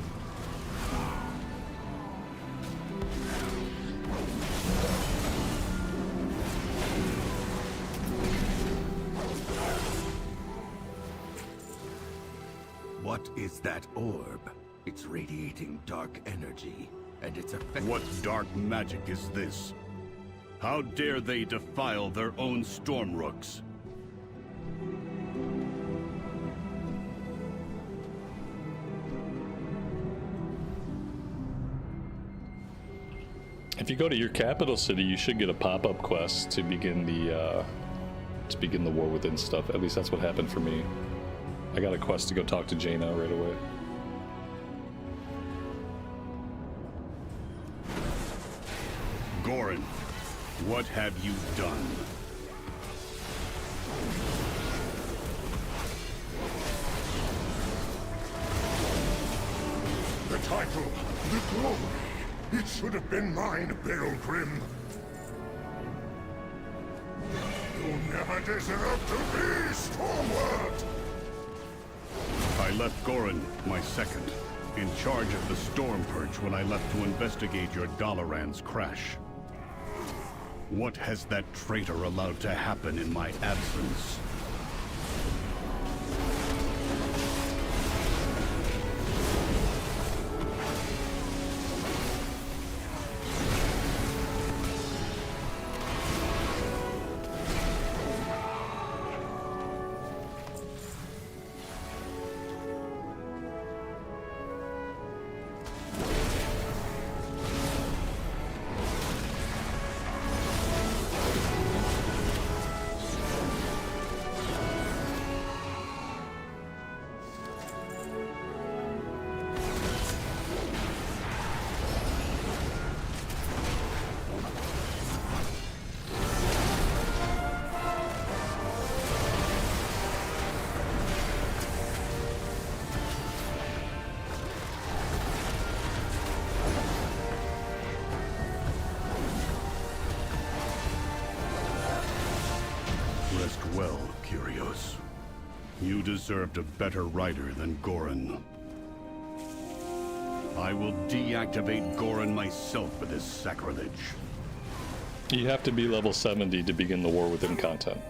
What is that orb? It's radiating dark energy, and it's affecting... What dark magic is this? How dare they defile their own storm rooks? If you go to your capital city, you should get a pop-up quest to begin the war within stuff. At least that's what happened for me. I got a quest to go talk to Jaina right away. Goran, what have you done? The title, the glory, it should have been mine, Pilgrim. You never deserved to be Stormward! I left Goran, my second, in charge of the Storm Purge when I left to investigate your Dalaran's crash. What has that traitor allowed to happen in my absence? Well, Kyrios. You deserved a better rider than Goran. I will deactivate Goran myself for this sacrilege. You have to be level 70 to begin the war within content.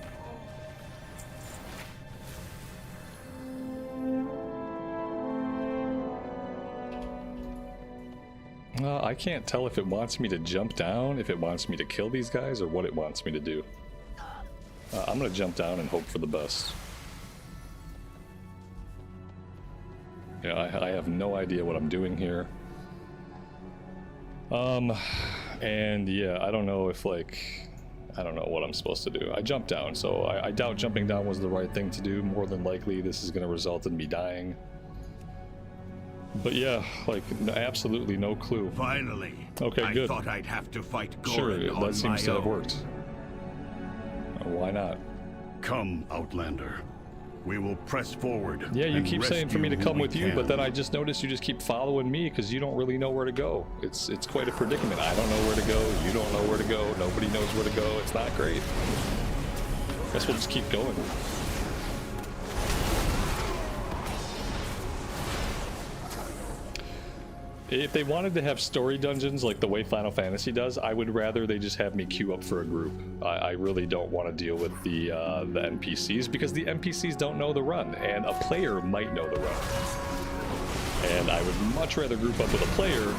I can't tell if it wants me to jump down, if it wants me to kill these guys, or what it wants me to do. I'm gonna jump down and hope for the best. Yeah, I have no idea what I'm doing here. And yeah, I don't know if I don't know what I'm supposed to do. I jumped down, so I doubt jumping down was the right thing to do. More than likely, this is gonna result in me dying. But yeah, absolutely no clue. Finally. Okay, good. I thought I'd have to fight Goran sure, on that seems to have own. worked. Why not? Come, Outlander. We will press forward. Yeah, you keep saying for me to come with you, can. but then I just noticed you just keep following me because you don't really know where to go. It's quite a predicament. I don't know where to go. You don't know where to go. Nobody knows where to go. It's not great. Guess we'll just keep going. If they wanted to have story dungeons like the way Final Fantasy does, I would rather they just have me queue up for a group. I really don't want to deal with the NPCs because the NPCs don't know the run, and a player might know the run. And I would much rather group up with a player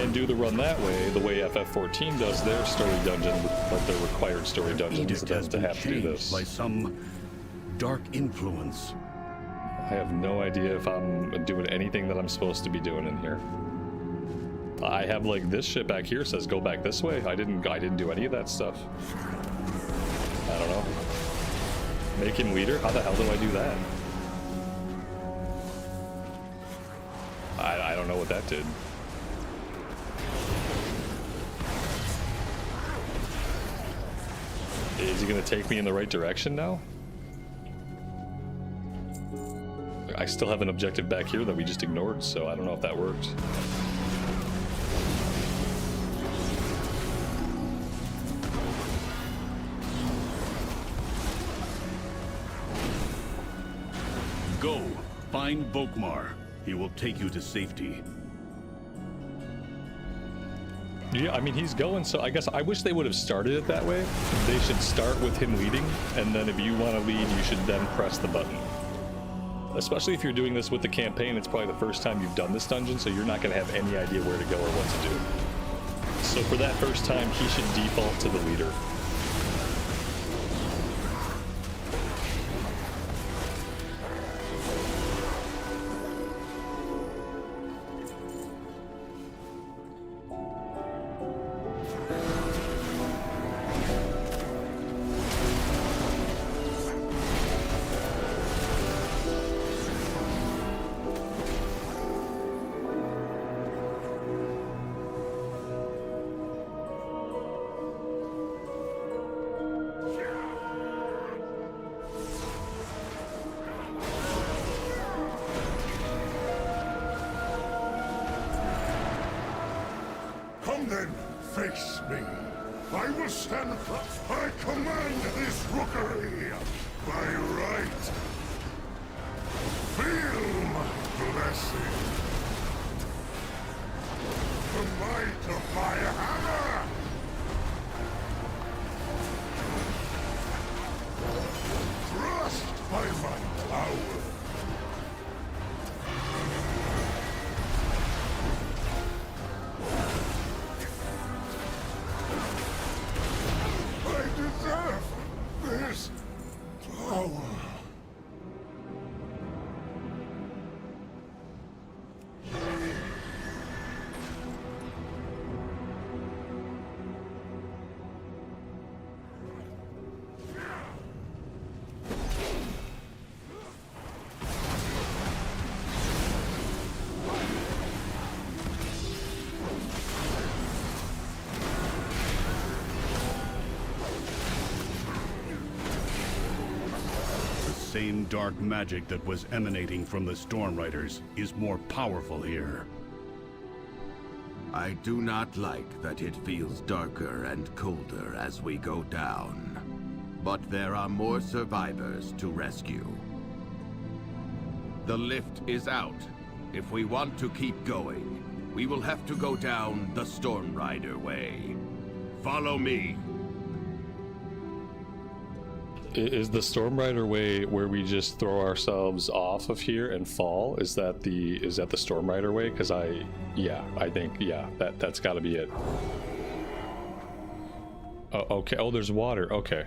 and do the run that way, the way FF14 does their story dungeon, like their required story dungeons, than to have to do this. By some dark influence. I have no idea if I'm doing anything that I'm supposed to be doing in here. I have this shit back here says go back this way. I didn't do any of that stuff. I don't know. Make him leader? How the hell do I do that? I don't know what that did. Is he gonna take me in the right direction now? I still have an objective back here that we just ignored, so I don't know if that worked. Go, find Volkmar. He will take you to safety. Yeah, I mean, he's going, so I guess I wish they would have started it that way. They should start with him leading, and then if you want to lead, you should then press the button. Especially if you're doing this with the campaign, it's probably the first time you've done this dungeon, so you're not going to have any idea where to go or what to do. So for that first time, he should default to the leader. Come then, face me. I will stand up. I command this rookery by right. Feel my blessing. The might of my hammer. Trust by my power. This power. The same dark magic that was emanating from the Storm Riders is more powerful here. I do not like that it feels darker and colder as we go down. But there are more survivors to rescue. The lift is out. If we want to keep going, we will have to go down the Storm Rider way. Follow me. Is the Storm Rider way where we just throw ourselves off of here and fall? Is that the Storm Rider way? Because I think that's got to be it. Oh, okay. Oh, there's water. Okay.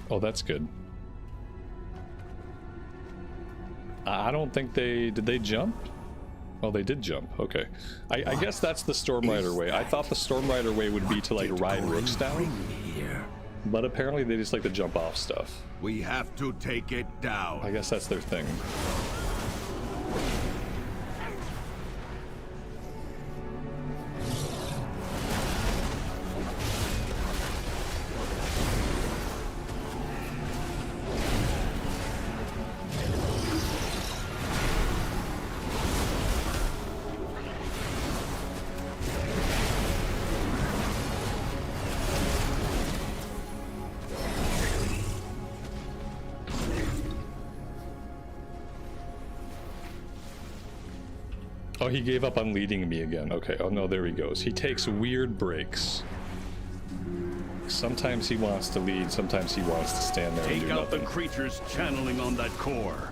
Oh, that's good. I don't think did they jump? Oh, they did jump. Okay. I guess that's the Storm Rider way. I thought the Storm Rider way would be to like ride rooks down. But apparently they just like to jump off stuff. We have to take it down. I guess that's their thing. Oh, he gave up on leading me again. Okay, oh no, there he goes. He takes weird breaks. Sometimes he wants to lead, sometimes he wants to stand there and do nothing. Take out the creatures channeling on that core.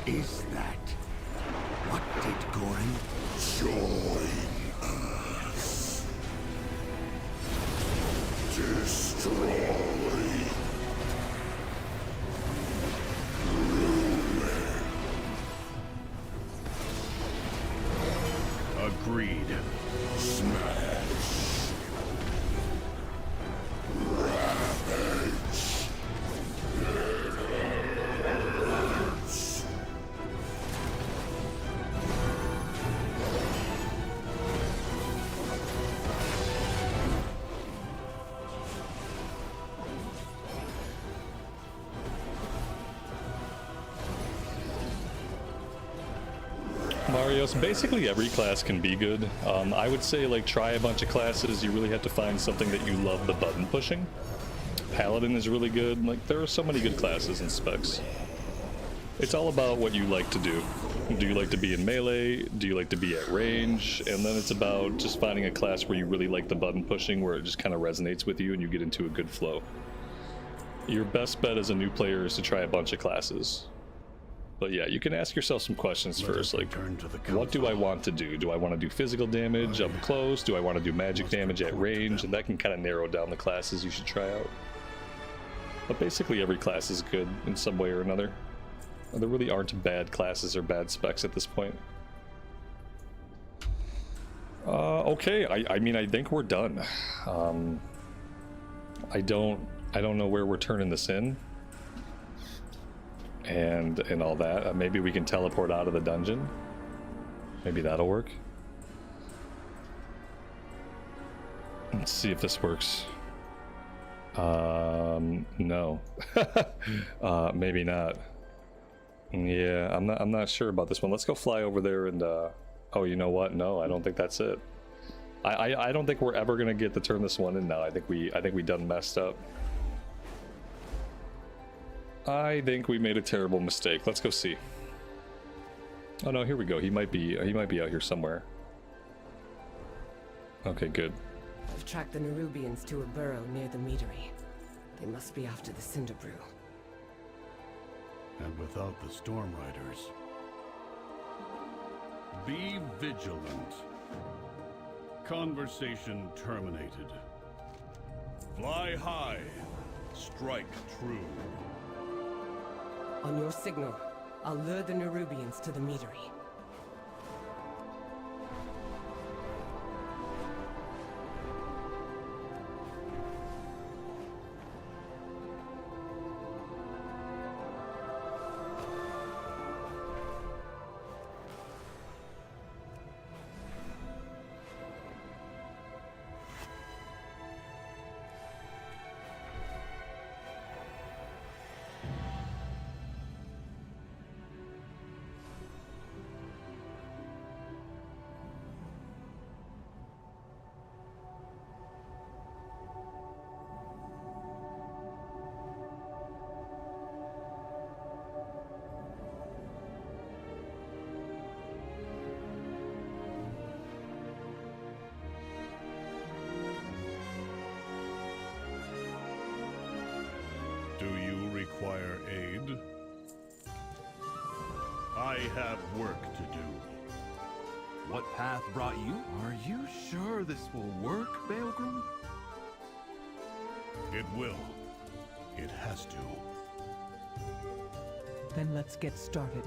Is that? What did Gorin join us? Destroy Marios, basically every class can be good. I would say like try a bunch of classes. You really have to find something that you love the button pushing. Paladin is really good. Like there are so many good classes and specs. It's all about what you like to do. Do you like to be in melee? Do you like to be at range? And then it's about just finding a class where you really like the button pushing, where it just kind of resonates with you and you get into a good flow. Your best bet as a new player is to try a bunch of classes. But yeah, you can ask yourself some questions first, like, what do I want to do? Do I want to do physical damage up close? Do I want to do magic damage at range? And that can kind of narrow down the classes you should try out. But basically every class is good in some way or another. There really aren't bad classes or bad specs at this point. Okay, I mean, I think we're done. I don't know where we're turning this in. And all that. Maybe we can teleport out of the dungeon. Maybe that'll work. Let's see if this works. No. Maybe not. Yeah, I'm not sure about this one. Let's go fly over there and oh, you know what? No, I don't think that's it. I don't think we're ever gonna get to turn this one in now. I think we done messed up. I think we made a terrible mistake. Let's go see. Oh no, here we go. He might be out here somewhere. Okay, good. I've tracked the Nerubians to a burrow near the meadery. They must be after the Cinder Brew. And without the Storm Riders. Be vigilant. Conversation terminated. Fly high. Strike true. On your signal, I'll lure the Nerubians to the meadery. Do you require aid? I have work to do. What path brought you? Are you sure this will work, Baelgrim? It will. It has to. Then let's get started.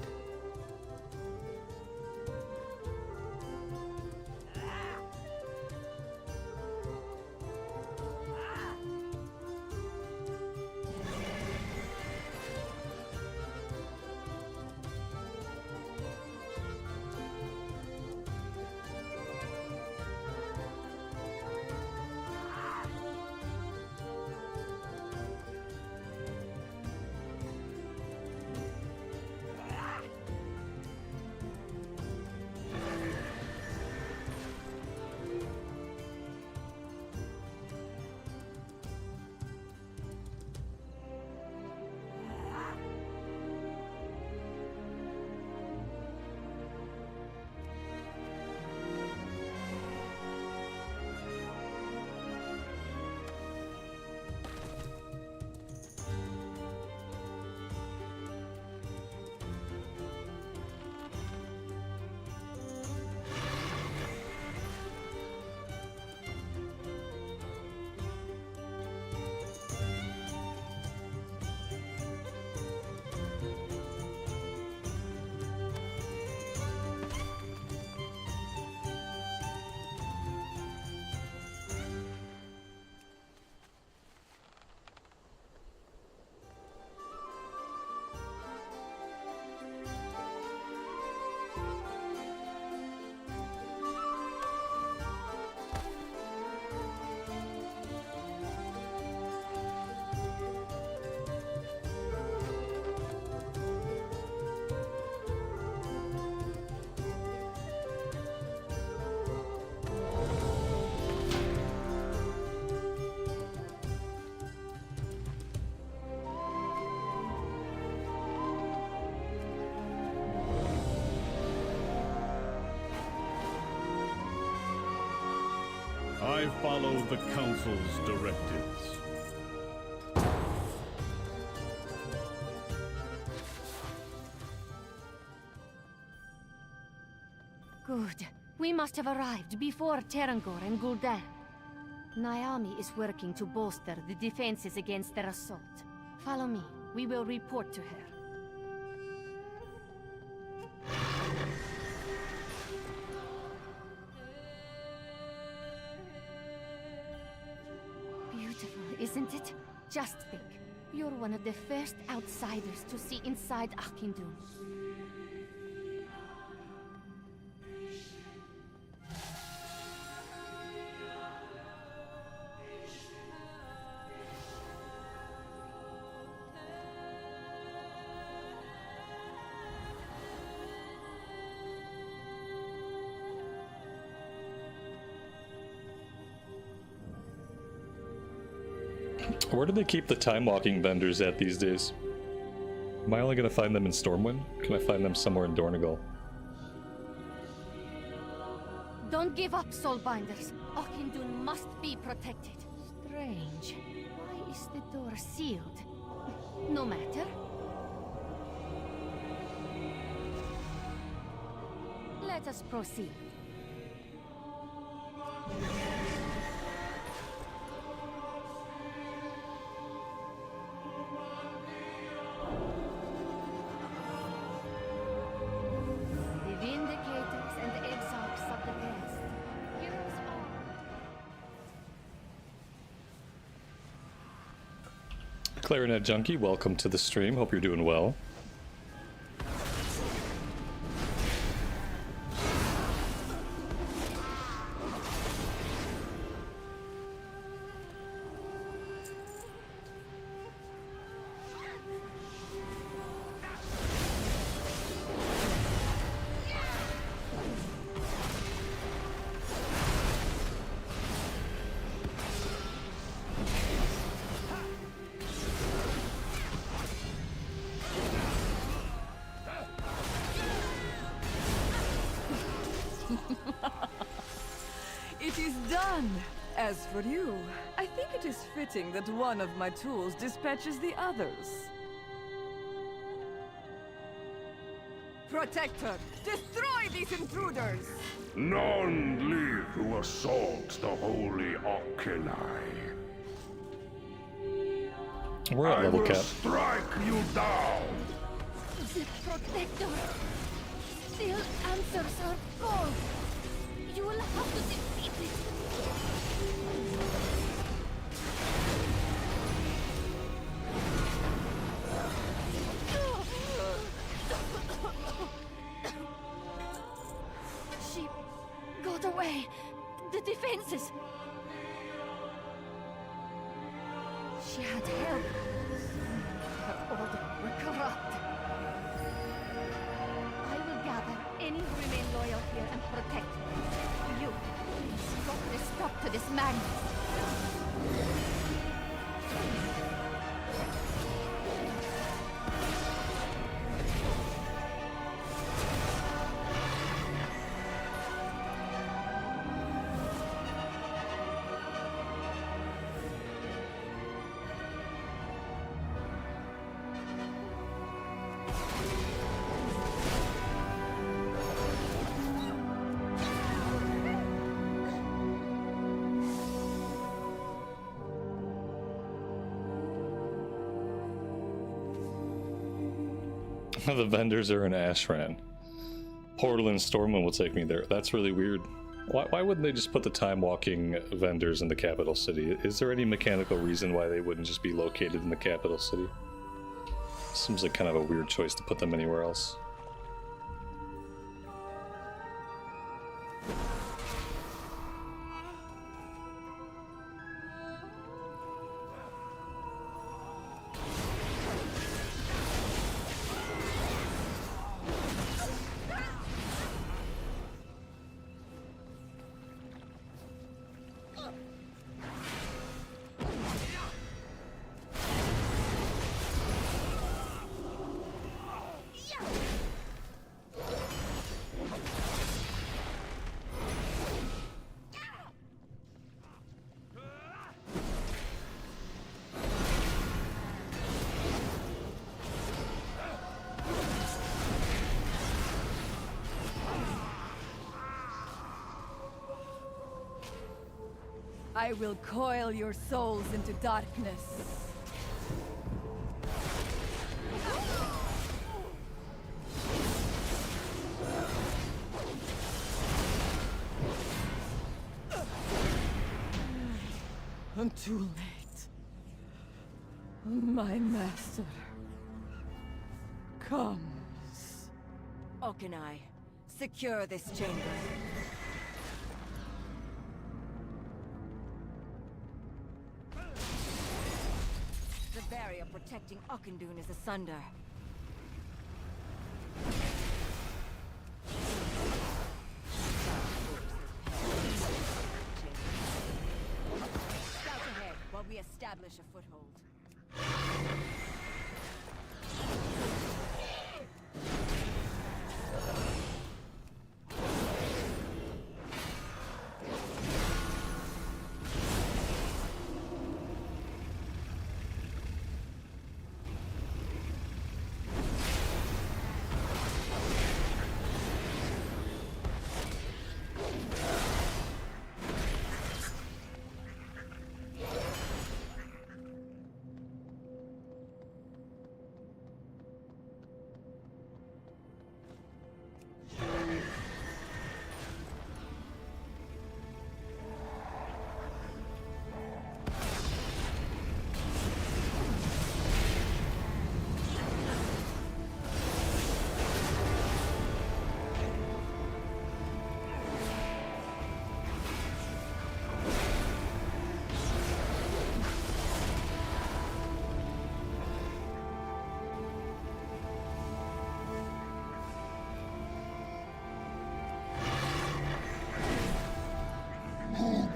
follow the Council's directives. Good. We must have arrived before Tarangor and Gul'dan. Naomi is working to bolster the defenses against their assault. Follow me. We will report to her. Beautiful, isn't it? Just think. You're one of the first outsiders to see inside Auchindoun. Where do they keep the time-walking vendors at these days? Am I only going to find them in Stormwind? Can I find them somewhere in Donegal? Don't give up, Soulbinders. Auchindoun must be protected. Strange. Why is the door sealed? No matter. Let us proceed. Clarinet Junkie, welcome to the stream. Hope you're doing well. It is done! As for you, I think it is fitting that one of my tools dispatches the others. Protector, destroy these intruders! None live who assault the holy Auchinai. We're at level cap. I will strike you down! The Protector still answers her call. You will have to defeat it. She got away. The defenses. She had help. Her order were corrupt. I will gather any who remain loyal here and protect you. Please put a stop to this madness. The vendors are in Ashran. Portal and Stormwind will take me there. That's really weird. Why wouldn't they just put the time-walking vendors in the capital city? Is there any mechanical reason why they wouldn't just be located in the capital city? Seems like kind of a weird choice to put them anywhere else. I will coil your souls into darkness. I'm too late. My master comes. Auchindoun, secure this chamber. The barrier protecting Auchindoun is asunder. Scout ahead while we establish a foothold.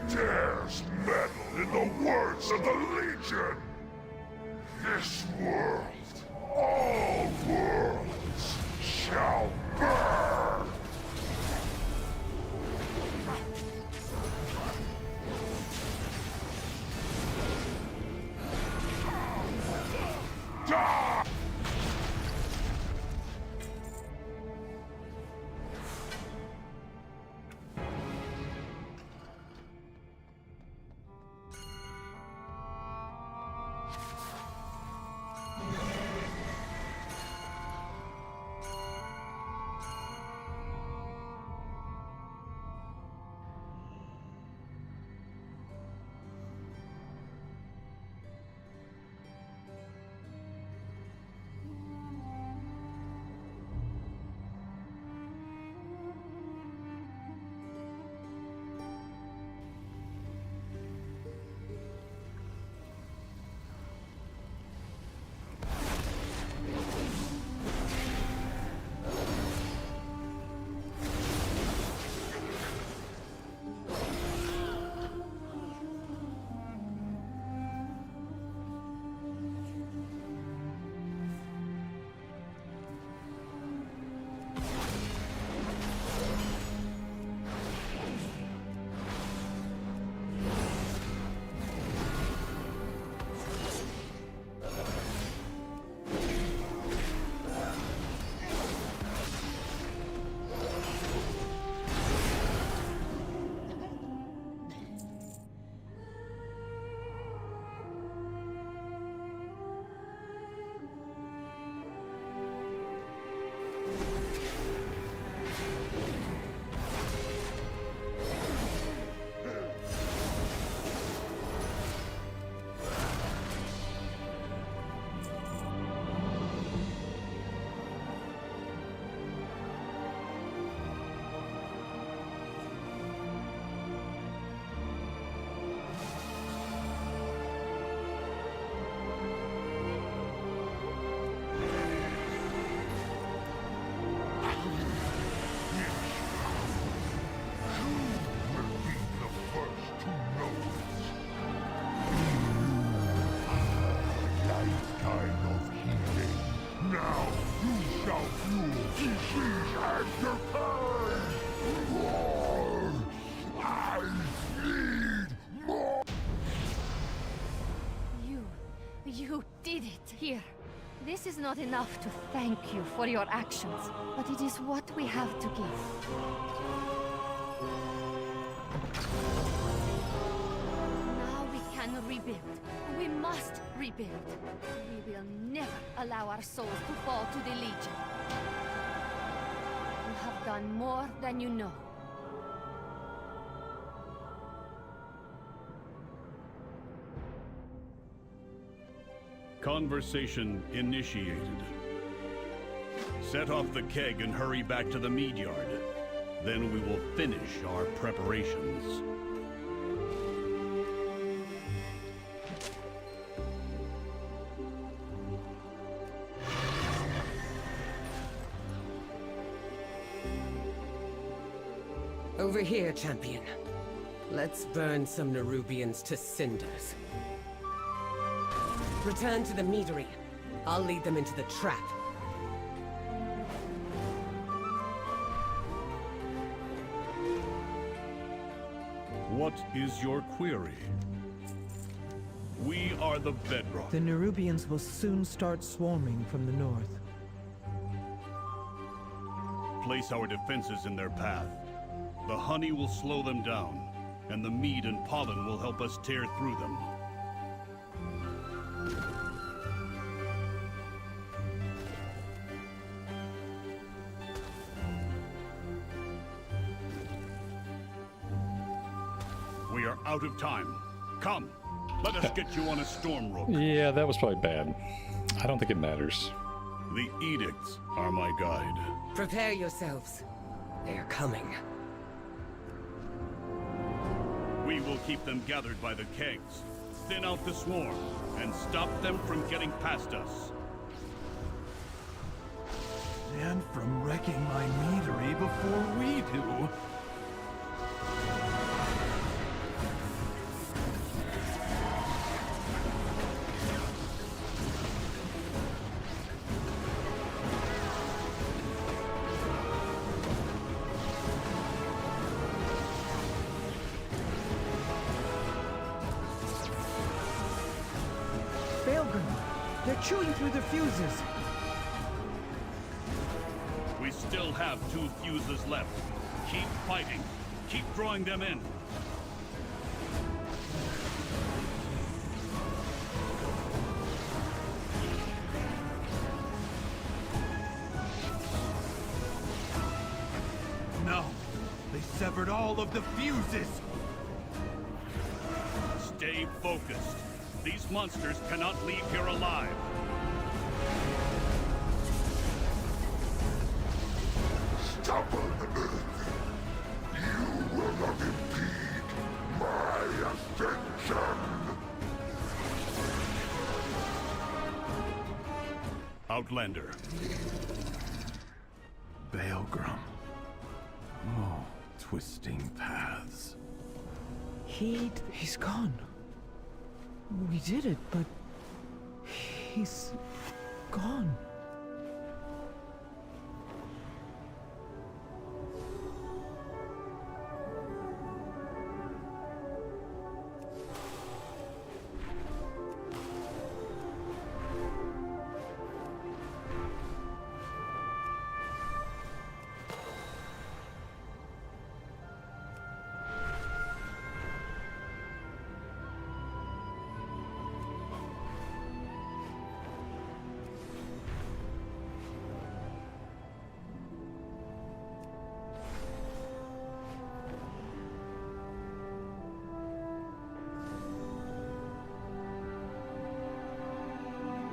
Dares meddle in the works of the Legion? This world, all worlds, shall burn! Die! You did it here. This is not enough to thank you for your actions, but it is what we have to give. rebuild. We must rebuild. We will never allow our souls to fall to the Legion. You have done more than you know. Conversation initiated. Set off the keg and hurry back to the mead yard. Then we will finish our preparations. Over here, champion. Let's burn some Nerubians to cinders. Return to the meadery. I'll lead them into the trap. What is your query? We are the bedrock. The Nerubians will soon start swarming from the north. Place our defenses in their path. The honey will slow them down, and the mead and pollen will help us tear through them. We are out of time. Come, let us get you on a storm rope. Yeah, that was probably bad. I don't think it matters. The edicts are my guide. Prepare yourselves. They are coming. We will keep them gathered by the kegs, thin out the swarm, and stop them from getting past us. And from wrecking my meadery before we do. They're chewing through the fuses. We still have 2 fuses left. Keep fighting. Keep drawing them in. No, they severed all of the fuses. Stay focused. These monsters cannot leave here alive. Stubborn earth, you will not impede my ascension. Outlander. Baelgrum. Oh, twisting paths. He's gone. We did it, but he's gone.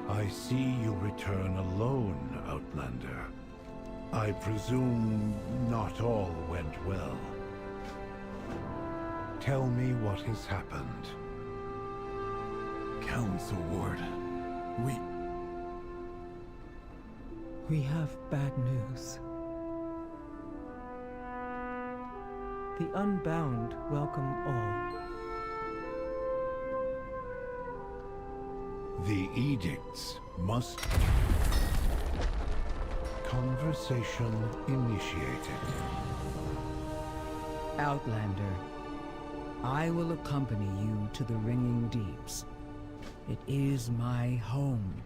I see you return alone, Outlander. I presume not all went well. Tell me what has happened. Council Ward, We have bad news. The Unbound welcome all. The edicts must... Conversation initiated. Outlander, I will accompany you to the Ringing Deeps. It is my home,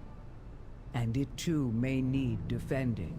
and it too may need defending.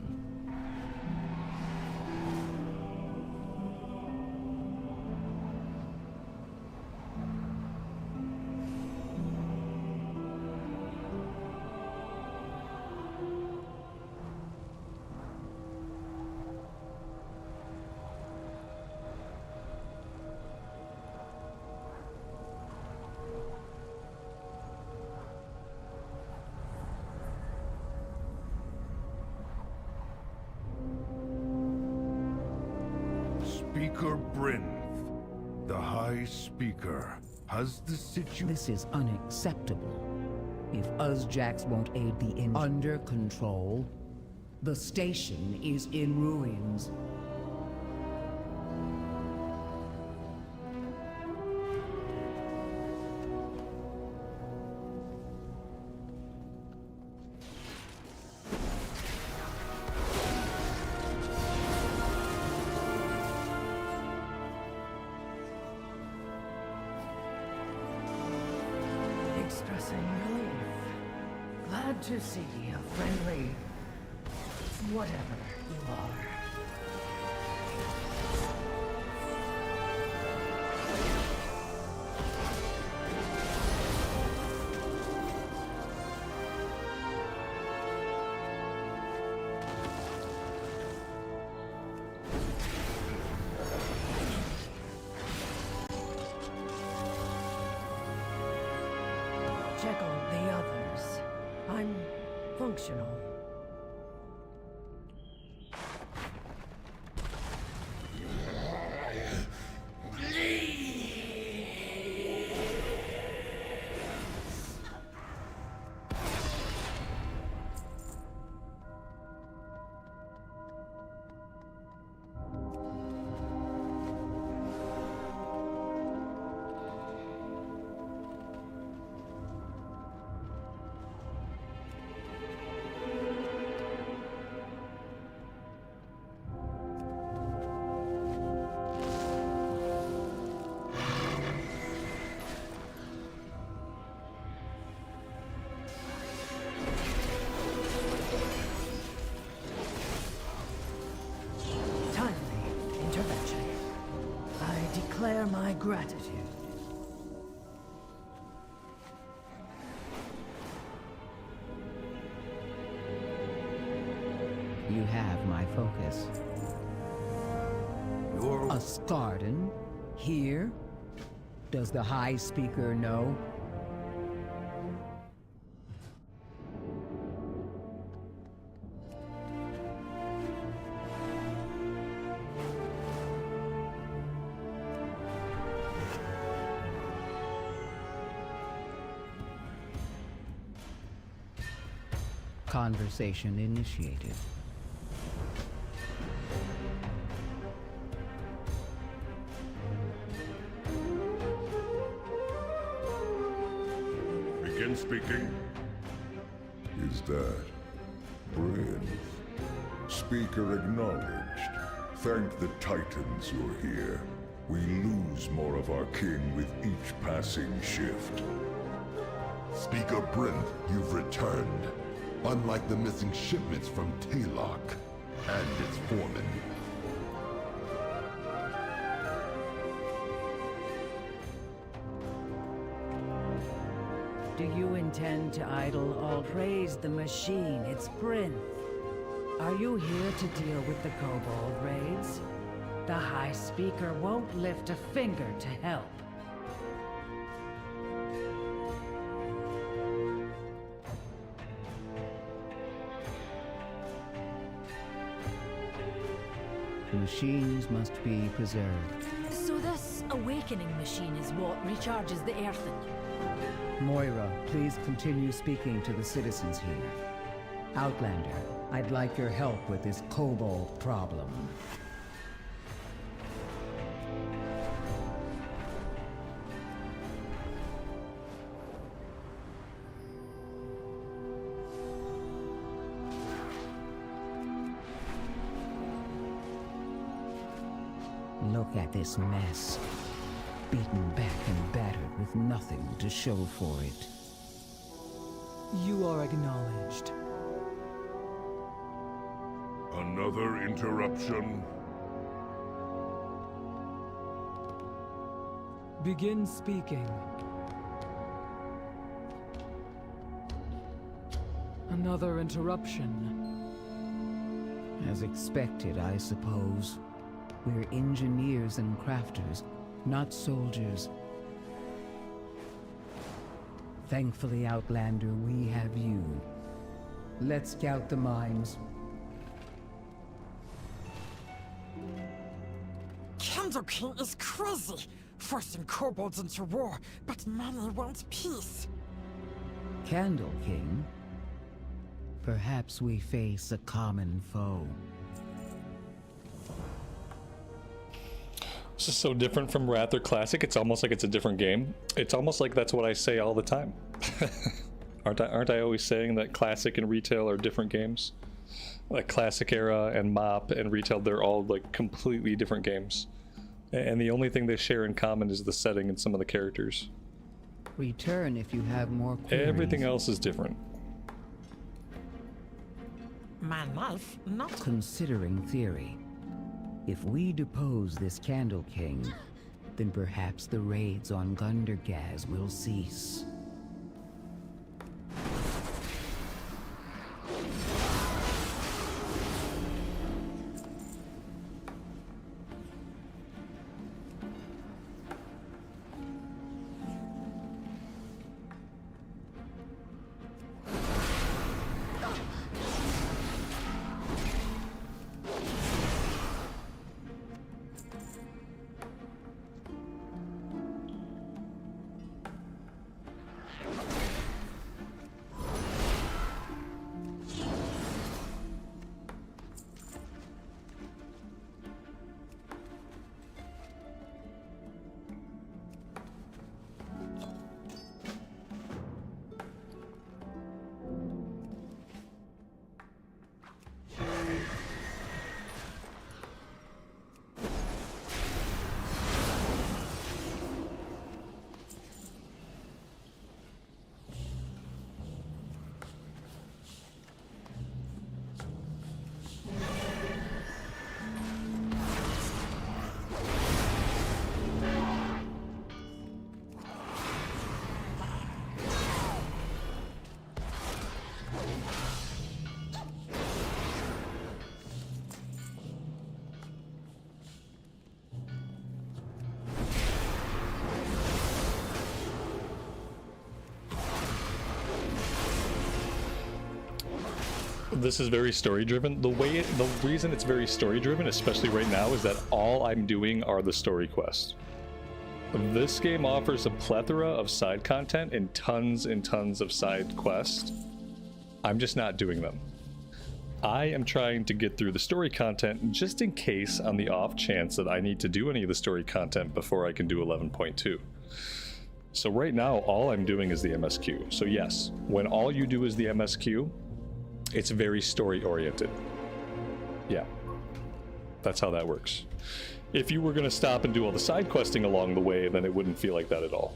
Brinth, the High Speaker, has the situation... This is unacceptable. If Uzjax won't aid the under control, the station is in ruins. Expressing relief. Glad to see a friendly... whatever you are. Check on the others. I'm functional. Declare my gratitude. You have my focus. You're... A Scarden? Here? Does the High Speaker know? Conversation initiated. Begin speaking. Is that Brinth? Speaker acknowledged. Thank the Titans you're here. We lose more of our kin with each passing shift. Speaker Brinth, you've returned. Unlike the missing shipments from Taylok and its foreman. Do you intend to idle all praise the machine? It's Brinth. Are you here to deal with the Kobold raids? The High Speaker won't lift a finger to help. Machines must be preserved. So this awakening machine is what recharges the earthen? Moira, please continue speaking to the citizens here. Outlander, I'd like your help with this kobold problem. Look at this mess. Beaten back and battered with nothing to show for it. You are acknowledged. Another interruption? Begin speaking. Another interruption. As expected, I suppose. We're engineers and crafters, not soldiers. Thankfully, Outlander, we have you. Let's scout the mines. Come Candle King is crazy, forcing kobolds into war, but many want peace. Candle King? Perhaps we face a common foe. This is so different from Wrath or Classic. It's almost like it's a different game. It's almost like that's what I say all the time. Aren't I always saying that Classic and Retail are different games? Like Classic Era and MOP and Retail, they're all like completely different games. And the only thing they share in common is the setting and some of the characters. Return if you have more queries. Everything else is different. My life, not Considering theory. If we depose this Candle King, then perhaps the raids on Gundergaz will cease. This is very story driven. The reason it's very story driven, especially right now, is that all I'm doing are the story quests. This game offers a plethora of side content and tons of side quests. I'm just not doing them. I am trying to get through the story content just in case, on the off chance that I need to do any of the story content before I can do 11.2. So right now, all I'm doing is the MSQ. So yes, when all you do is the MSQ, it's very story oriented. Yeah, that's how that works. If you were going to stop and do all the side questing along the way, then it wouldn't feel like that at all.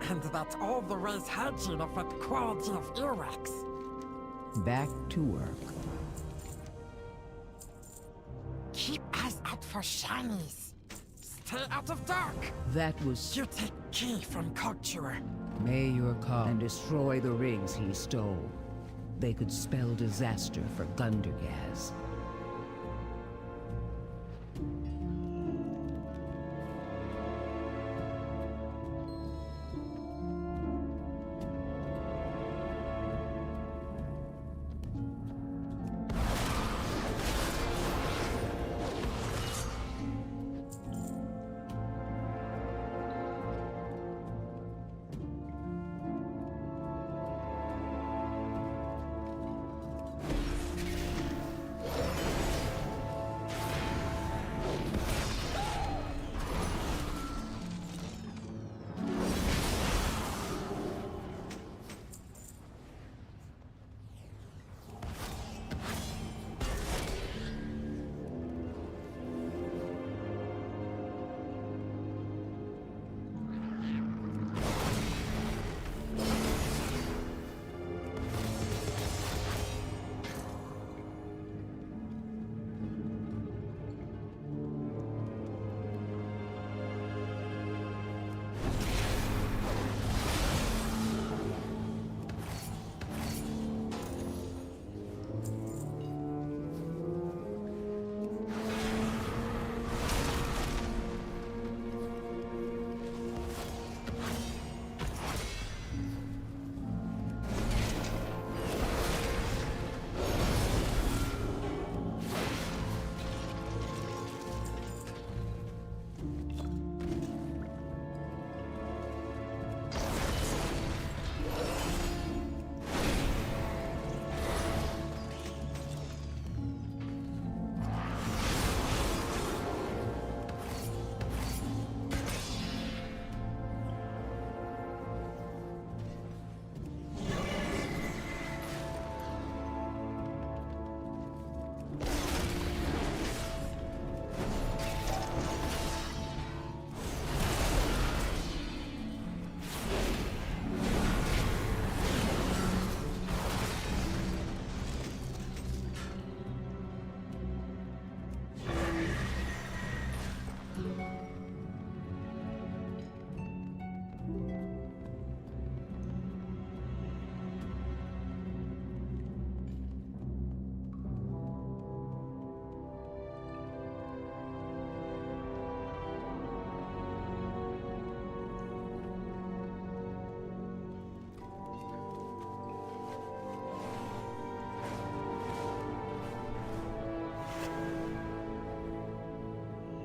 And that's all the race hygiene of the quality of earwax. Back to work. Keep eyes out for shinies. Stay out of dark. That was... You take key from Culture. May your call and destroy the rings he stole. They could spell disaster for Gundergaz.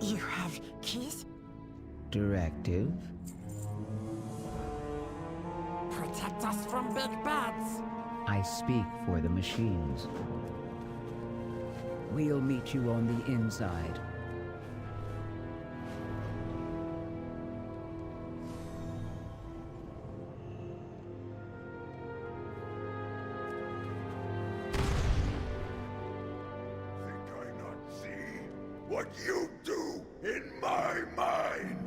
You have keys? Directive? Protect us from big bads. I speak for the machines. We'll meet you on the inside. What you do in my mind.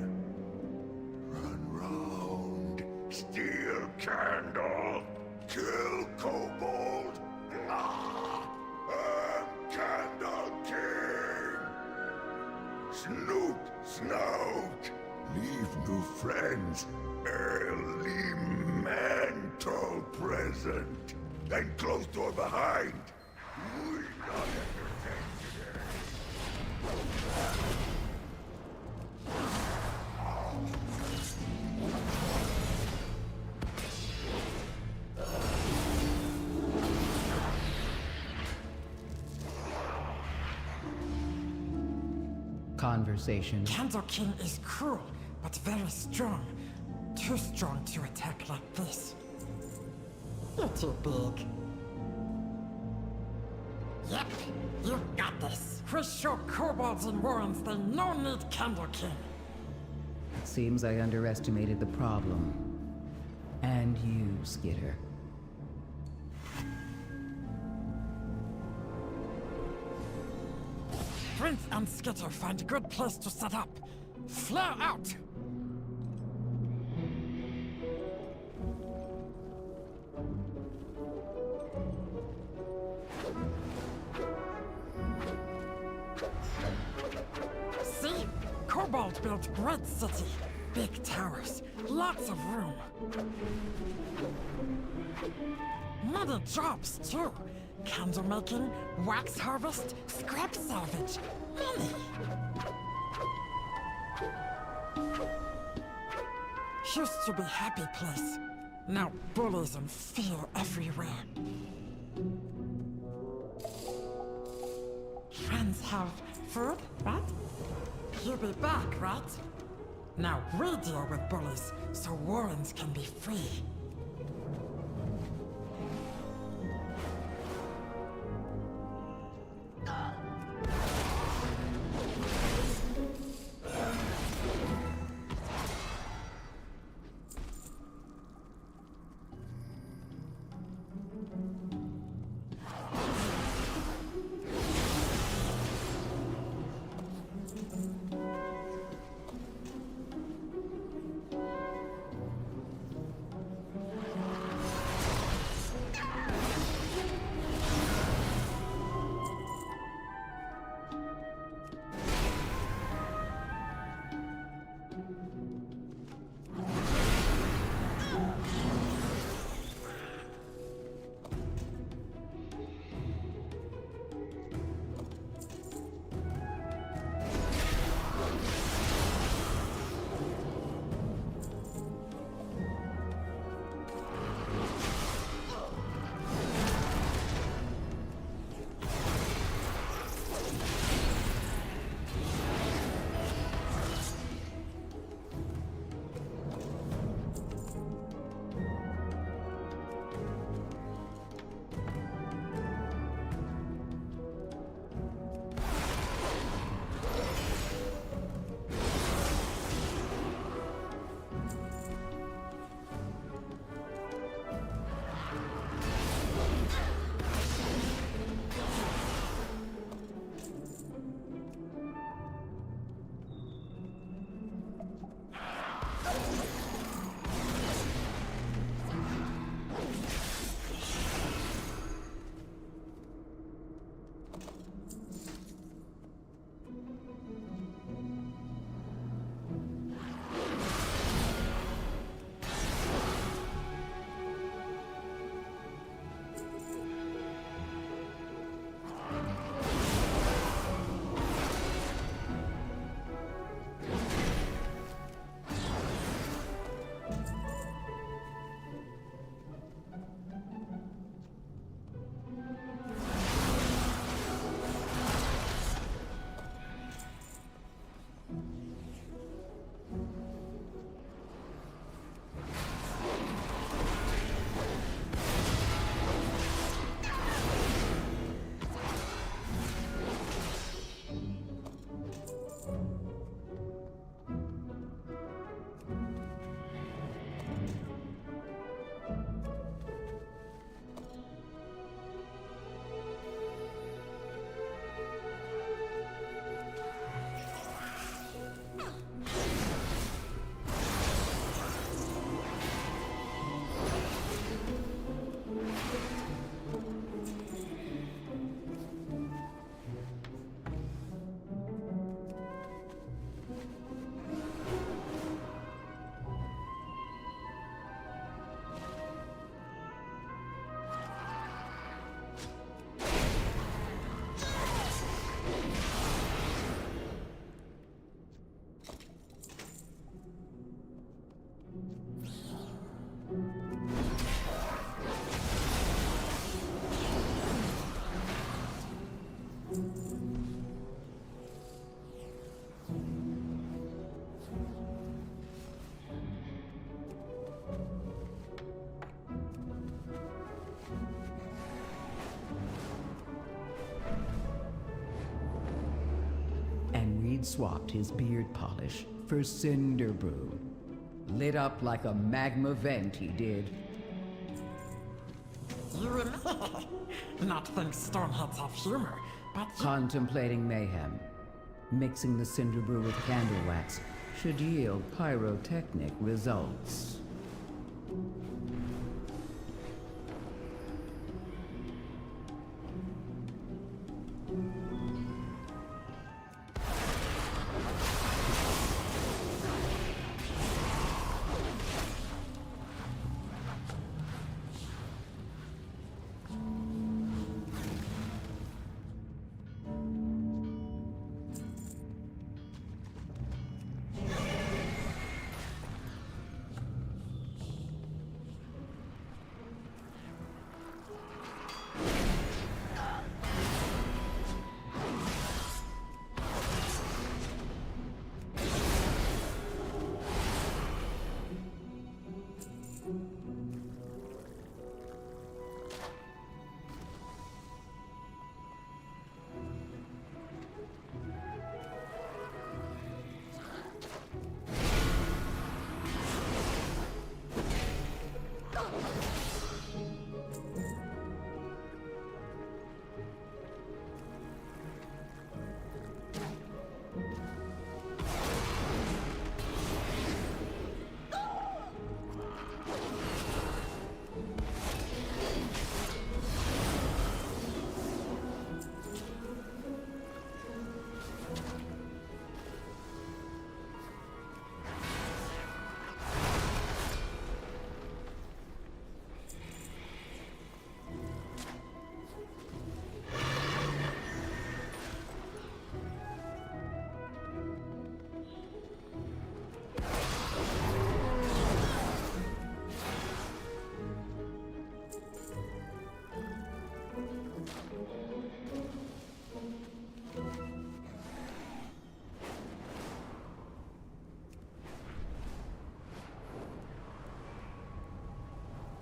Run round, steal candle, kill kobold. I'm Candle King. Snoot, snout, leave new friends, elemental present, and closed door behind. We not entertain today. Conversation. Candle King is cruel, but very strong. Too strong to attack like this. You're too big. Yep, you got this. We show kobolds and warrens they no need Candle King. It seems I underestimated the problem. And you, Skitter. Prince and Skitter find a good place to set up. Flare out! Kobold built great city. Big towers, lots of room. Many jobs too. Candle making, wax harvest, scrap salvage. Many. Used to be happy place. Now bullies and fear everywhere. Friends have food, right? You'll be back, right? Now we deal with bullies, so Warrens can be free. Swapped his beard polish for cinder brew. Lit up like a magma vent, he did. You and me? Not think stoneheads have humor, but Contemplating mayhem. Mixing the cinder brew with candle wax should yield pyrotechnic results.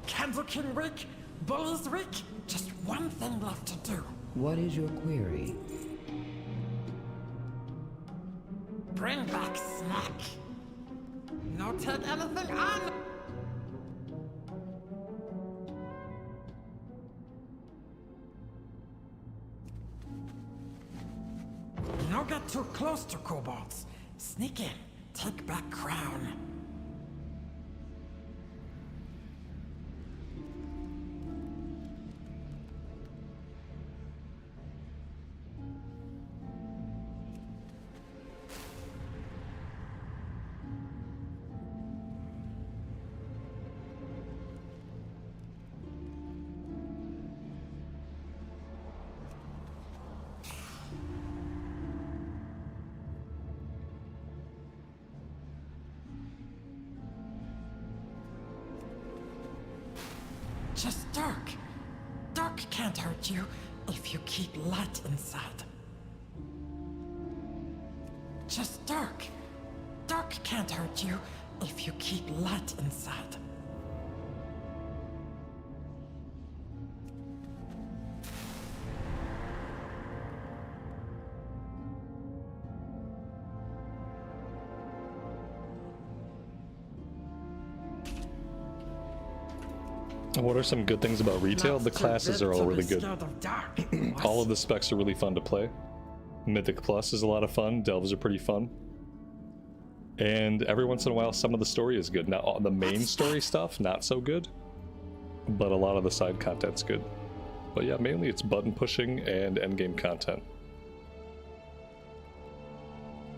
Candlekin Rick, Bullies Rick, just one thing left to do. What is your query? Bring back Snack. No take anything on. No get too close to kobolds. Sneak in, take back crown. Just dark. Dark can't hurt you if you keep light inside. Just dark. Dark can't hurt you if you keep light inside. What are some good things about retail? The classes are all really good. All of the specs are really fun to play. Mythic Plus is a lot of fun. Delves are pretty fun. And every once in a while, some of the story is good. Now, the main story stuff, not so good. But a lot of the side content's good. But yeah, mainly it's button pushing and endgame content.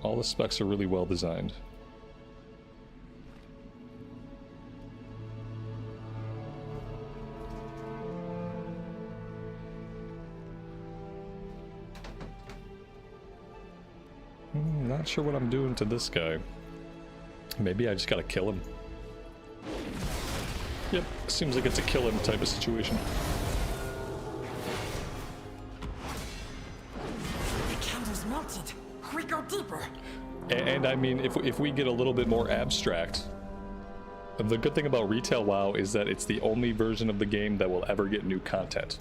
All the specs are really well designed. Not sure what I'm doing to this guy. Maybe I just gotta kill him. Yep, seems like it's a kill him type of situation. The candle's melted. We go deeper. And I mean, if we get a little bit more abstract, the good thing about Retail WoW is that it's the only version of the game that will ever get new content.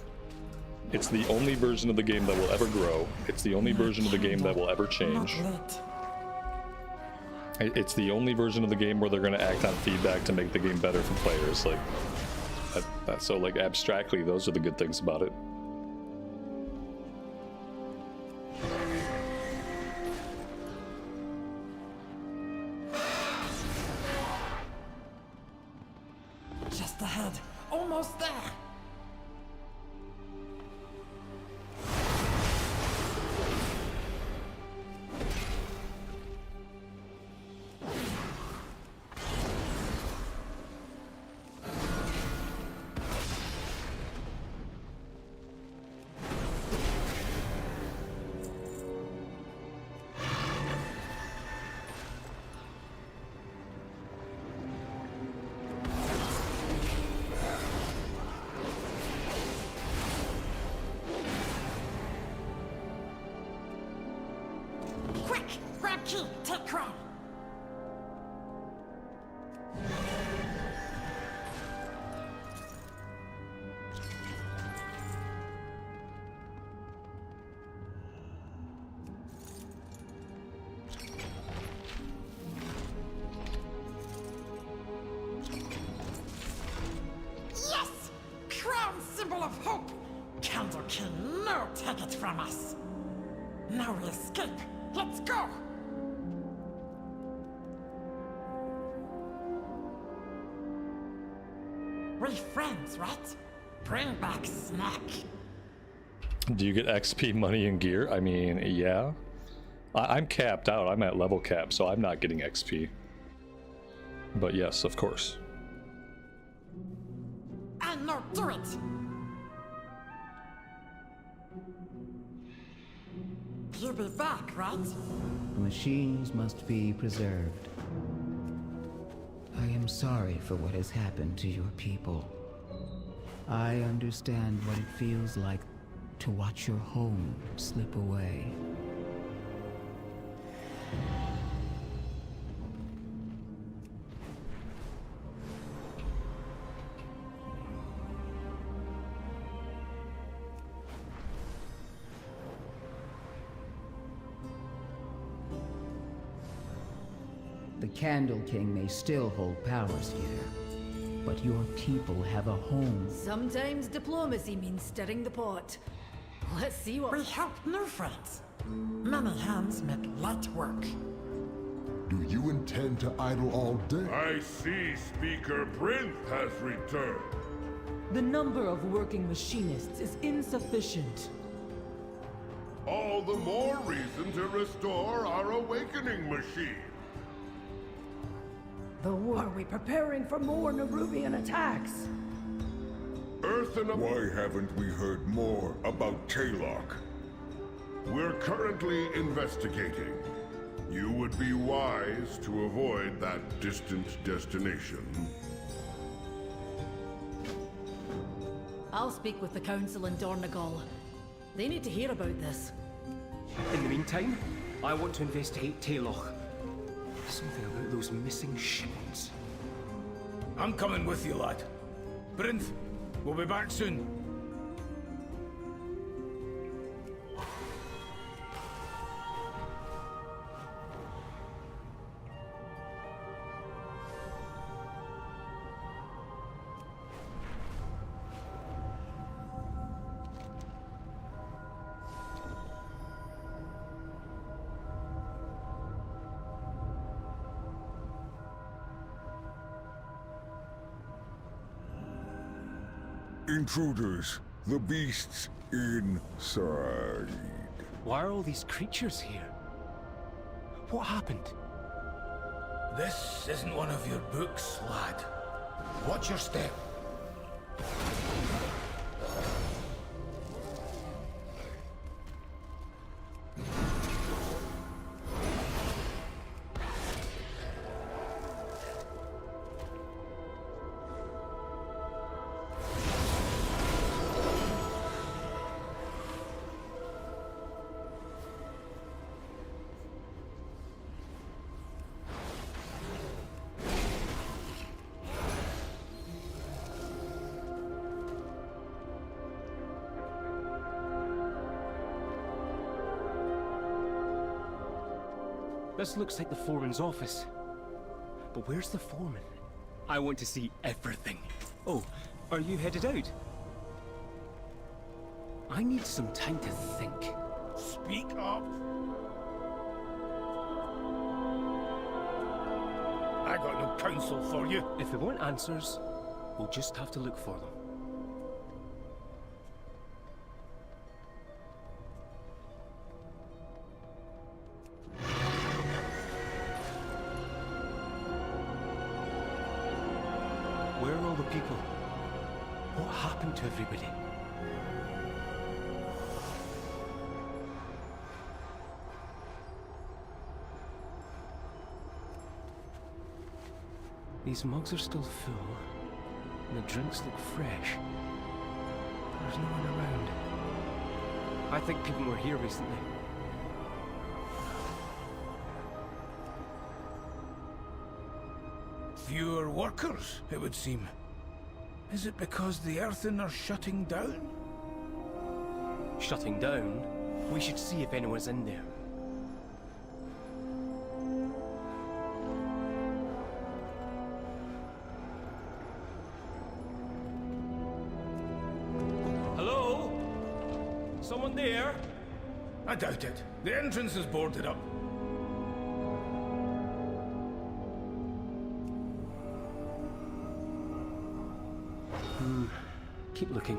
It's the only version of the game that will ever grow. It's the only version of the game that will ever change. It's the only version of the game where they're going to act on feedback to make the game better for players. Like, so like abstractly, those are the good things about it. Just ahead. Almost there. Now we escape. Let's go! We're friends, right? Bring back snack. Do you get XP, money, and gear? I mean, yeah. I'm capped out. I'm at level cap, so I'm not getting XP. But yes, of course. And no, do it! You'll be back, right? The machines must be preserved. I am sorry for what has happened to your people. I understand what it feels like to watch your home slip away. The Candle King may still hold powers here, but your people have a home. Sometimes diplomacy means stirring the pot. Let's see what... We help new friends. Many hands make light work. Do you intend to idle all day? I see Speaker Prince has returned. The number of working machinists is insufficient. All the more reason to restore our awakening machine. Are we preparing for more Nerubian attacks? Why haven't we heard more about Taylock? We're currently investigating. You would be wise to avoid that distant destination. I'll speak with the council in Dornegal. They need to hear about this. In the meantime, I want to investigate Taylock. Something about those missing shipments. I'm coming with you, lad. Brinth, we'll be back soon. Intruders, the beasts inside. Why are all these creatures here? What happened? This isn't one of your books, lad. Watch your step. This looks like the foreman's office. But where's the foreman? I want to see everything. Oh, are you headed out? I need some time to think. Speak up. I got no counsel for you. If we want answers, we'll just have to look for them. Where are all the people? What happened to everybody? These mugs are still full, and the drinks look fresh. There's no one around. I think people were here recently. Fewer workers, it would seem. Is it because the Earthen are shutting down? Shutting down? We should see if anyone's in there. Hello? Someone there? I doubt it. The entrance is boarded up. Keep looking.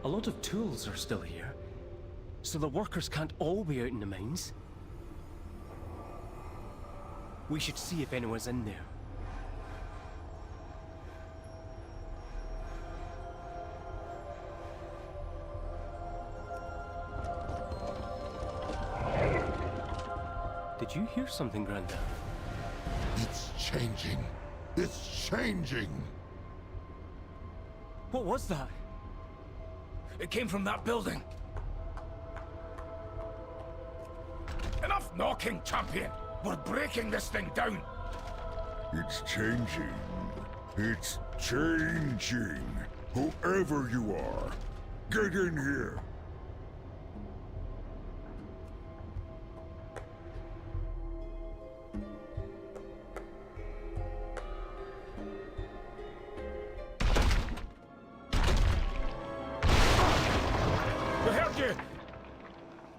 A lot of tools are still here, so the workers can't all be out in the mines. We should see if anyone's in there. Did you hear something, Granda? It's changing. It's changing. What was that? It came from that building. Enough knocking, champion! We're breaking this thing down! It's changing. It's changing. Whoever you are, get in here.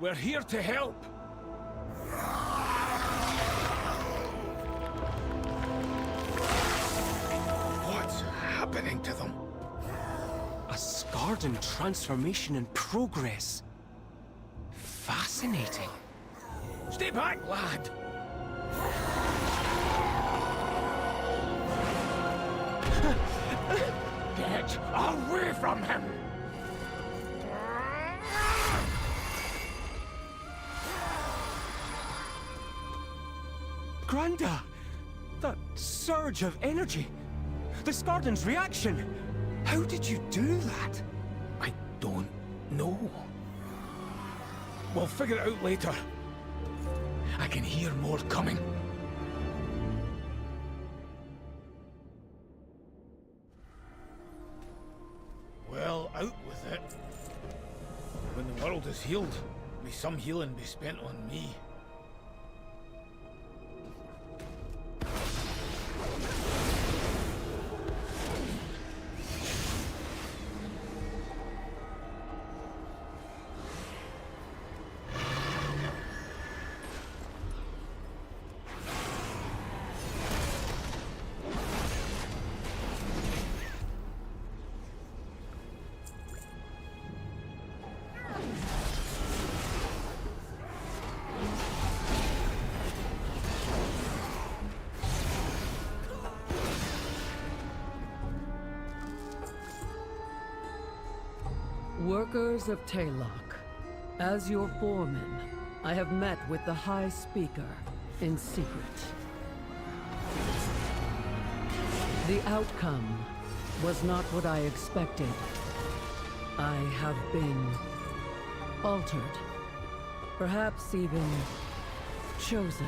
We're here to help. What's happening to them? A Skardan transformation in progress. Fascinating. Stay back, lad. Get away from him! Granda! That surge of energy! The Skardan's reaction! How did you do that? I don't know. We'll figure it out later. I can hear more coming. Well, out with it. When the world is healed, may some healing be spent on me. Workers of Taylok, as your foreman, I have met with the High Speaker in secret. The outcome was not what I expected. I have been altered, perhaps even chosen.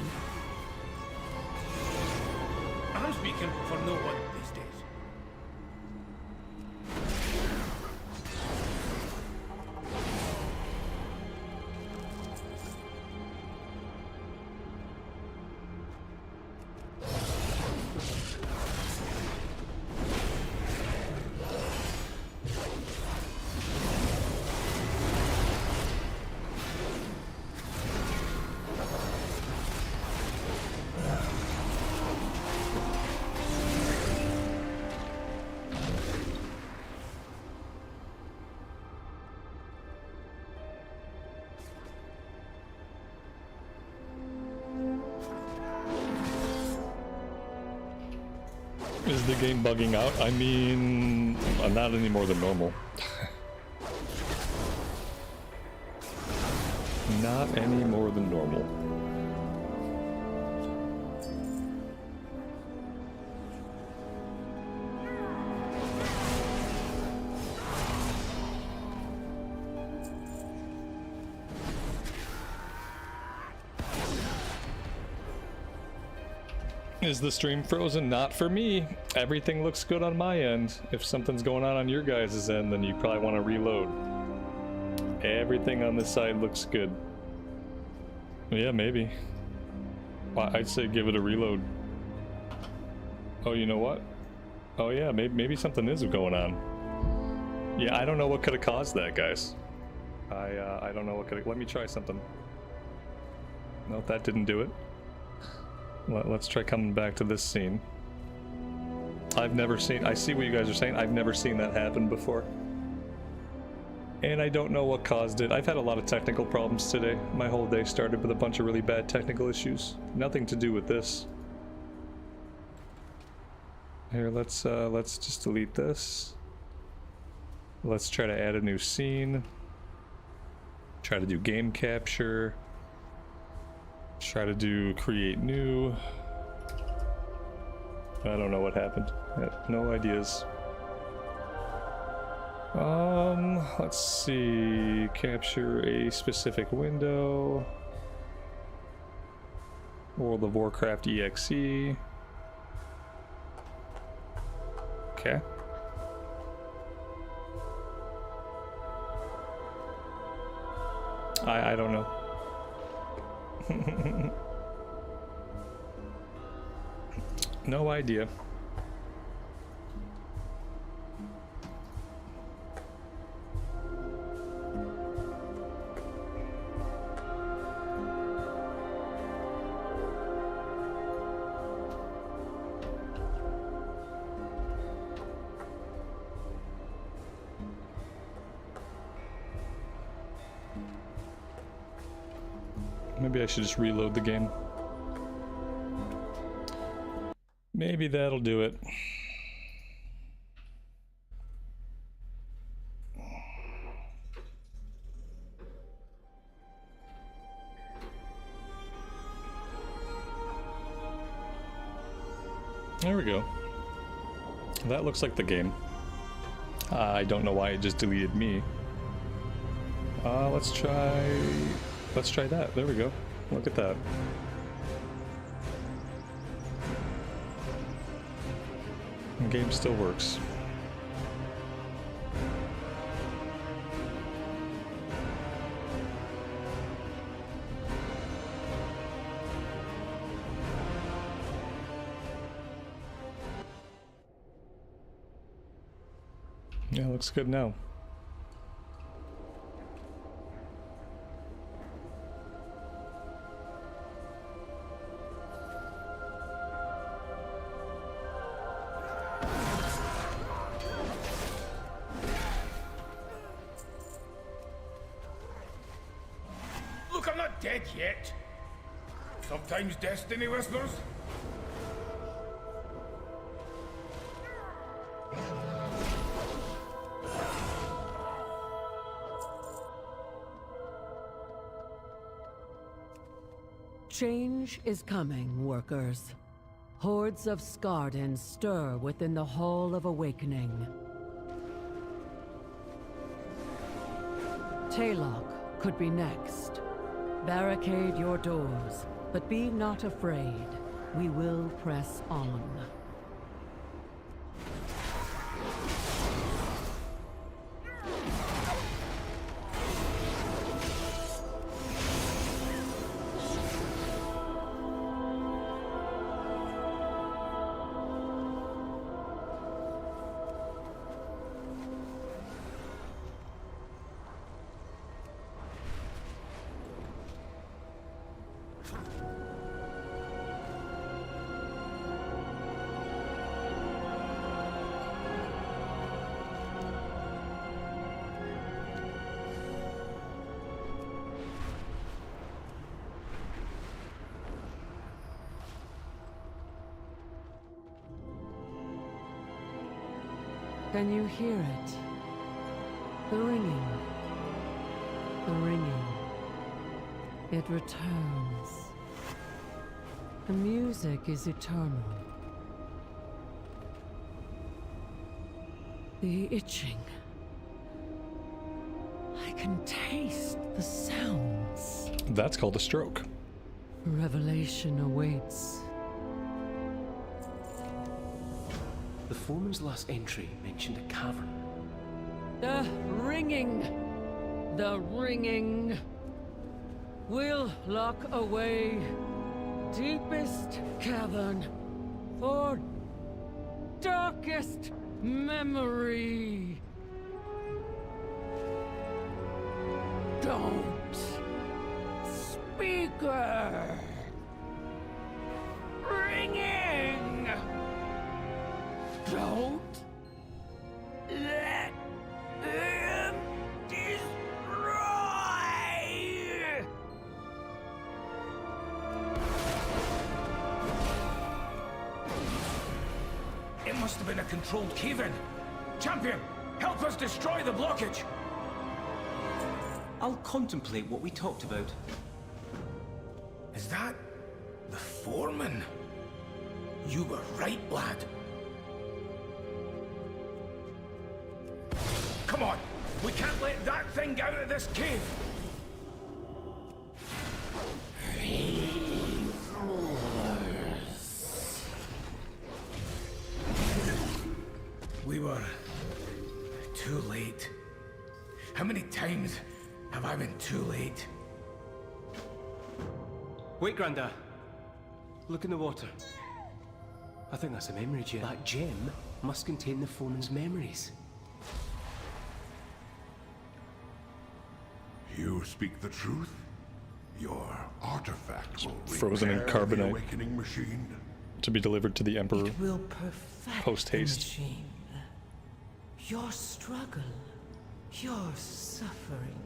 I'm speaking for no one these days. Is the game bugging out? I mean, not any more than normal. Not any more than normal. Is the stream frozen? Not for me. Everything looks good on my end. If something's going on your guys' end, then you probably want to reload. Everything on this side looks good. Yeah, maybe. Well, I'd say give it a reload. Oh, you know what? Oh yeah, maybe something is going on. Yeah, I don't know what could have caused that, guys. I don't know what could have... Let me try something. Nope, that didn't do it. Let's try coming back to this scene. I've never seen... I see what you guys are saying. I've never seen that happen before. And I don't know what caused it. I've had a lot of technical problems today. My whole day started with a bunch of really bad technical issues. Nothing to do with this. Here, let's just delete this. Let's try to add a new scene. Try to do game capture. Try to do create new. I don't know what happened. I have no ideas. Let's see. Capture a specific window. World of Warcraft EXE. Okay. I don't know. No idea. Maybe I should just reload the game. Maybe that'll do it. There we go. That looks like the game. I don't know why it just deleted me. Let's try that. There we go. Look at that. The game still works. Yeah, looks good now. Look, I'm not dead yet. Sometimes destiny whispers. Change is coming, workers. Hordes of Skardin stir within the Hall of Awakening. Taylok could be next. Barricade your doors, but be not afraid. We will press on. Can you hear it? The ringing. The ringing. It returns. The music is eternal. The itching. I can taste the sounds. That's called a stroke. Revelation awaits. The foreman's last entry mentioned a cavern. The ringing. The ringing. We'll lock away. Deepest cavern. For darkest memory. Don't. Speaker. Ringing. Don't let them destroy. It must have been a controlled cave-in. Champion, help us destroy the blockage. I'll contemplate what we talked about. Is that the foreman? You were right, lad. Come on, we can't let that thing out of this cave. We were too late. How many times have I been too late? Wait, Grandad. Look in the water. I think that's a memory gem. That gem must contain the foreman's memories. You speak the truth? Your artifact will Frozen in repair the carbonite. awakening machine. To be delivered to the Emperor It will perfect post the haste. machine. Your struggle, your suffering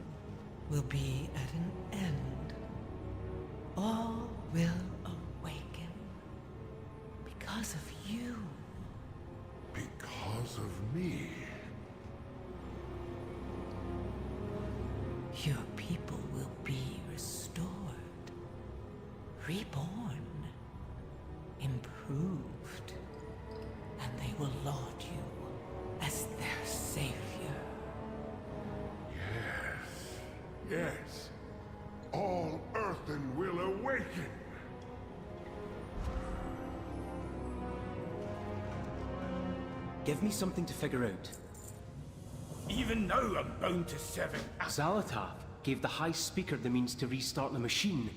will be at an end. All will awaken because of you. Because of me? Your people will be restored, reborn, improved, and they will laud you as their savior. Yes. All earthen will awaken. Give me something to figure out. Even now I'm bound to seven. Xalatath gave the High Speaker the means to restart the machine.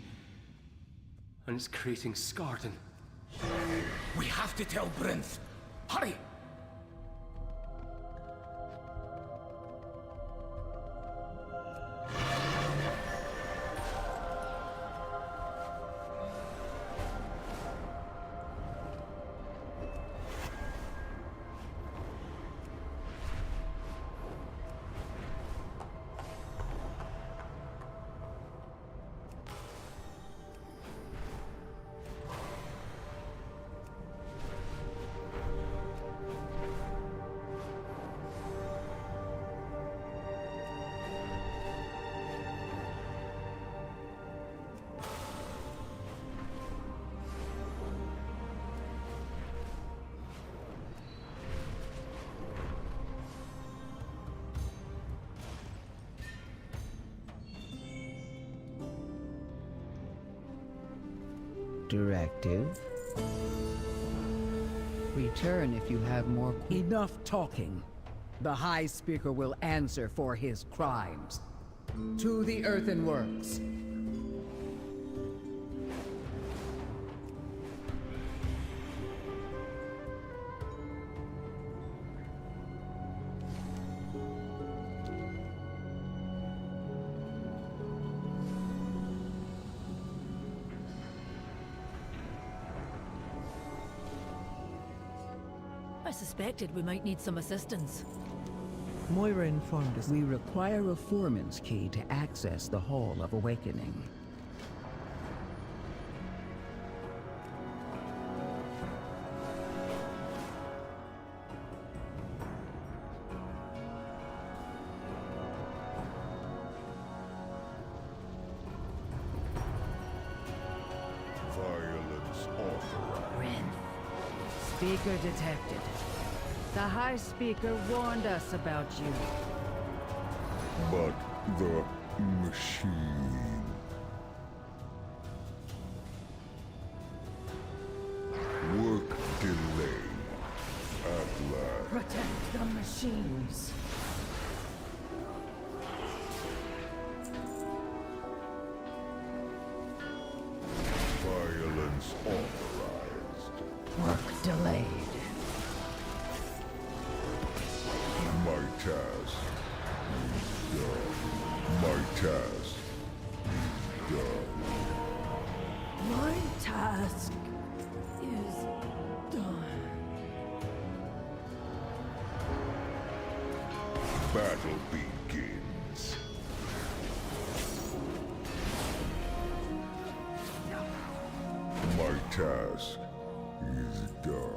And it's creating Skarden. We have to tell Brinth. Hurry! Directive. Return if you have more. Enough talking. The High Speaker will answer for his crimes. To the earthenworks. I suspected we might need some assistance. Moira informed us. We require a foreman's key to access the Hall of Awakening. Speaker detected. The High Speaker warned us about you. But the machine... Work delayed. At last. Protect the machines. Violence authorized. Work delayed. My task is done. My task is done. My task is done. Battle begins. My task is done.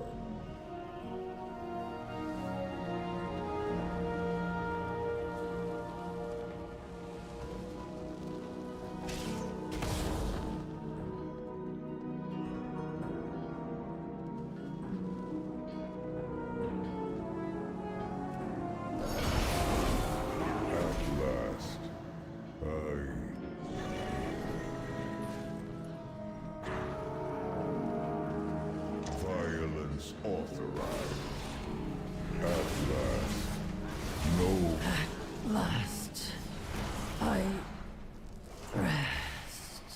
Authorized. At last. No. At last. I rest.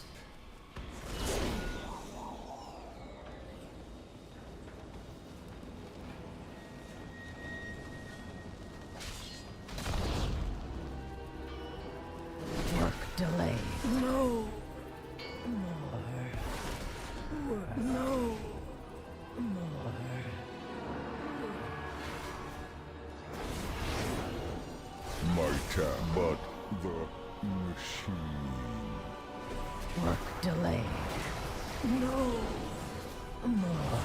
Work delayed. No. More. No. More. My task, but the machine. Work delayed. No. More.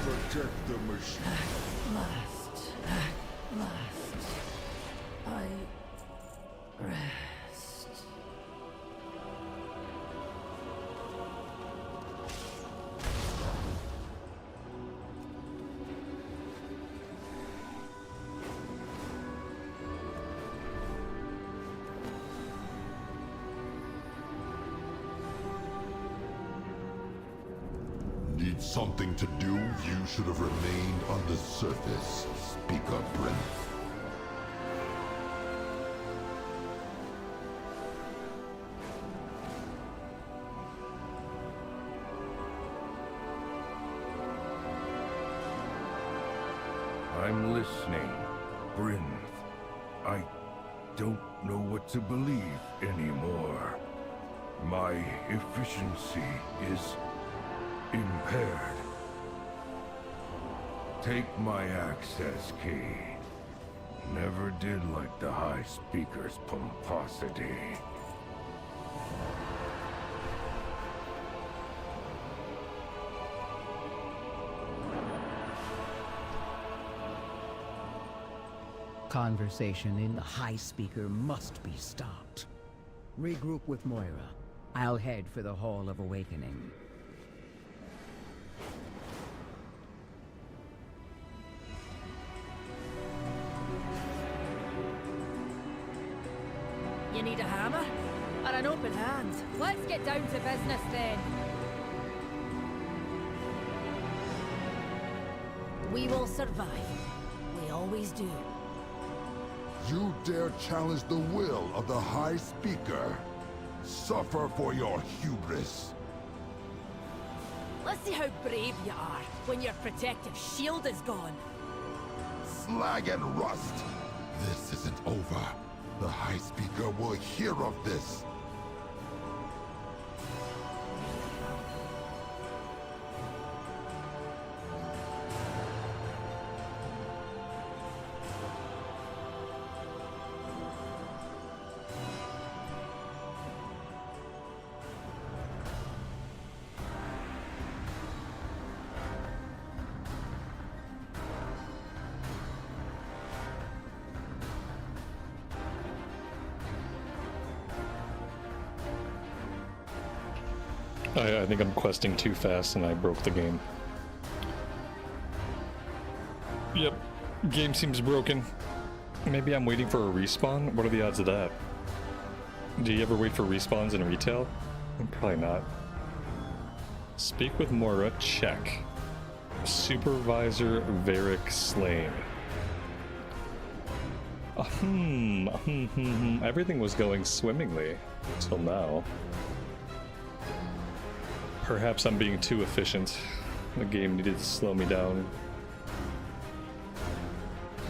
Protect the machine. At last. At last. I rest. Need something to do? You should have remained on the surface. Speak up, Brent. I'm listening, Brynth. I don't know what to believe anymore. My efficiency is impaired. Take my access key. Never did like the High Speaker's pomposity. Conversation in the High Speaker must be stopped. Regroup with Moira. I'll head for the Hall of Awakening. You need a hammer? Or an open hand? Let's get down to business then. We will survive. We always do. You dare challenge the will of the High Speaker? Suffer for your hubris. Let's see how brave you are when your protective shield is gone. Slag and rust! This isn't over. The High Speaker will hear of this. I think I'm questing too fast and I broke the game. Yep, game seems broken. Maybe I'm waiting for a respawn? What are the odds of that? Do you ever wait for respawns in retail? Probably not. Speak with Mora, check. Supervisor Varric slain. Everything was going swimmingly until now. Perhaps I'm being too efficient. The game needed to slow me down.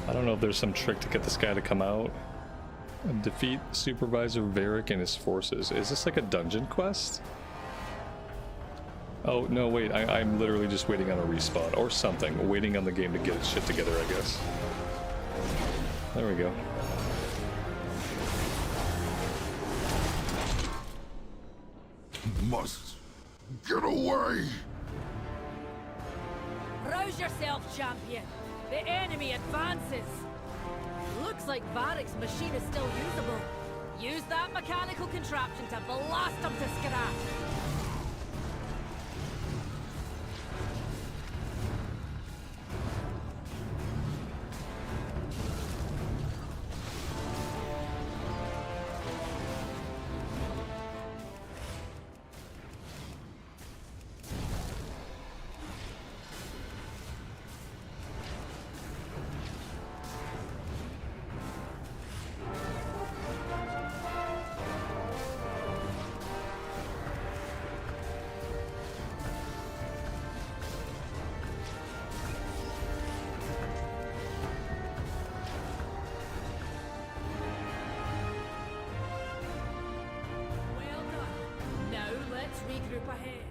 I don't know if there's some trick to get this guy to come out. Defeat Supervisor Varric and his forces. Is this like a dungeon quest? Oh, no, wait. I'm literally just waiting on a respawn or something. Waiting on the game to get its shit together, I guess. There we go. Must get away! Rouse yourself, champion! The enemy advances! Looks like Varric's machine is still usable. Use that mechanical contraption to blast them to scrap! Regroup ahead.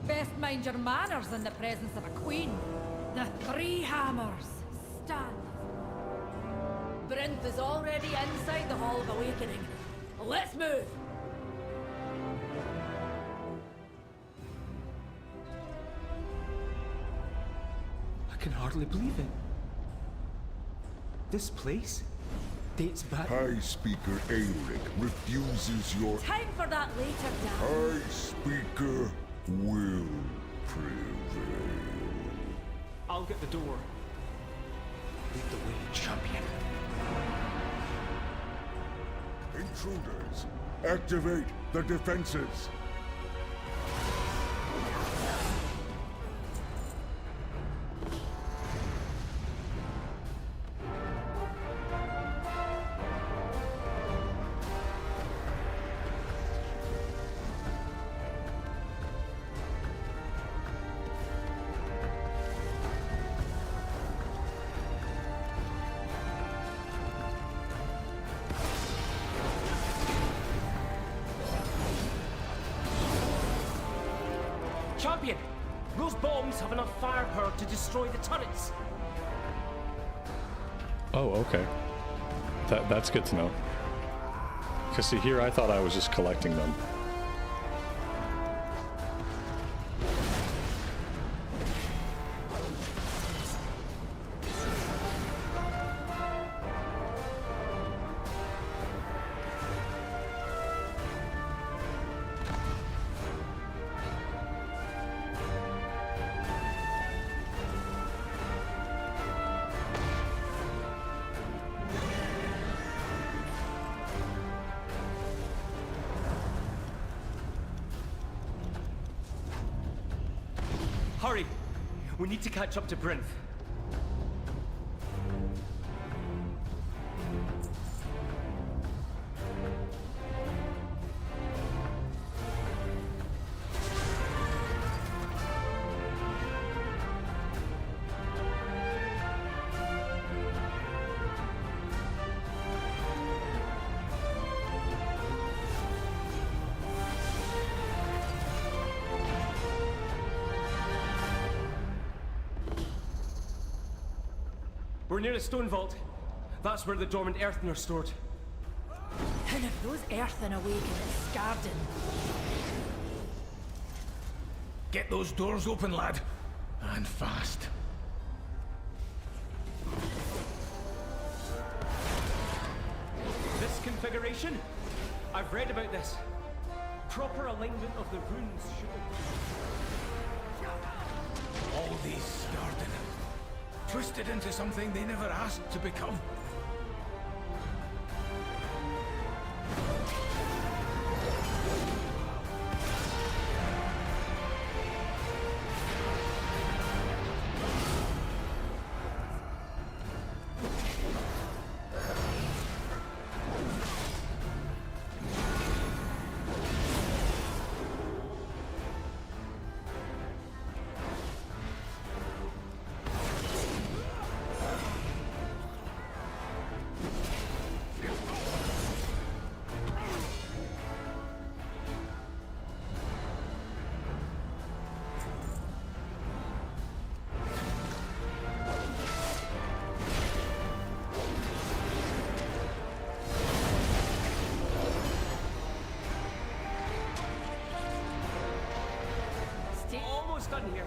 Best mind your manners in the presence of a queen. The three hammers stand. Brinth is already inside the Hall of Awakening. Let's move. I can hardly believe it. This place dates back... High Speaker Aelric refuses your... Time for that later, Dan. High Speaker will prevail. I'll get the door. Lead the way, champion. Intruders, activate the defenses. Champion! Those bombs have enough firepower to destroy the turrets! Oh, okay. That's good to know. Because see, here I thought I was just collecting them. Hurry! We need to catch up to Brinth. We're near a stone vault. That's where the dormant earthen are stored. And if those earthen awaken at Scarden... Get those doors open, lad. And fast. This configuration? I've read about this. Proper alignment of the runes should... All these Skarden, twisted into something they never asked to become. Almost done here.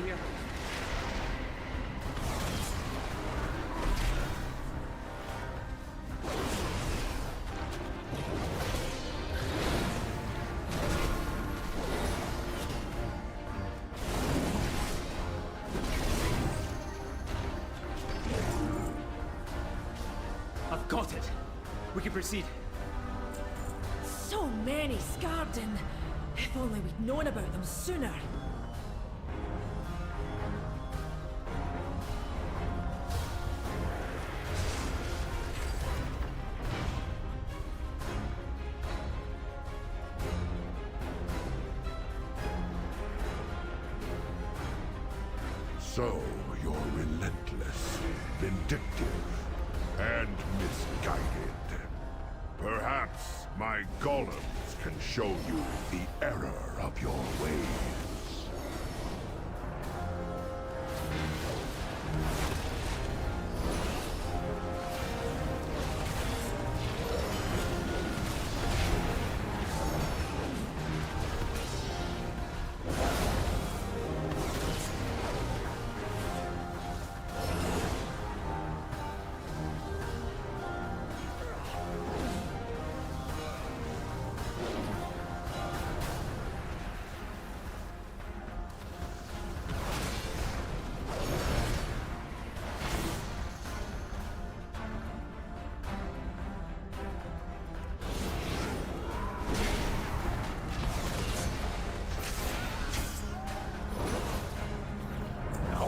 Here. I've got it. We can proceed. So many Skarden. If only we'd known about them sooner. So, you're relentless, vindictive, and misguided. Perhaps my golems can show you the error of your ways.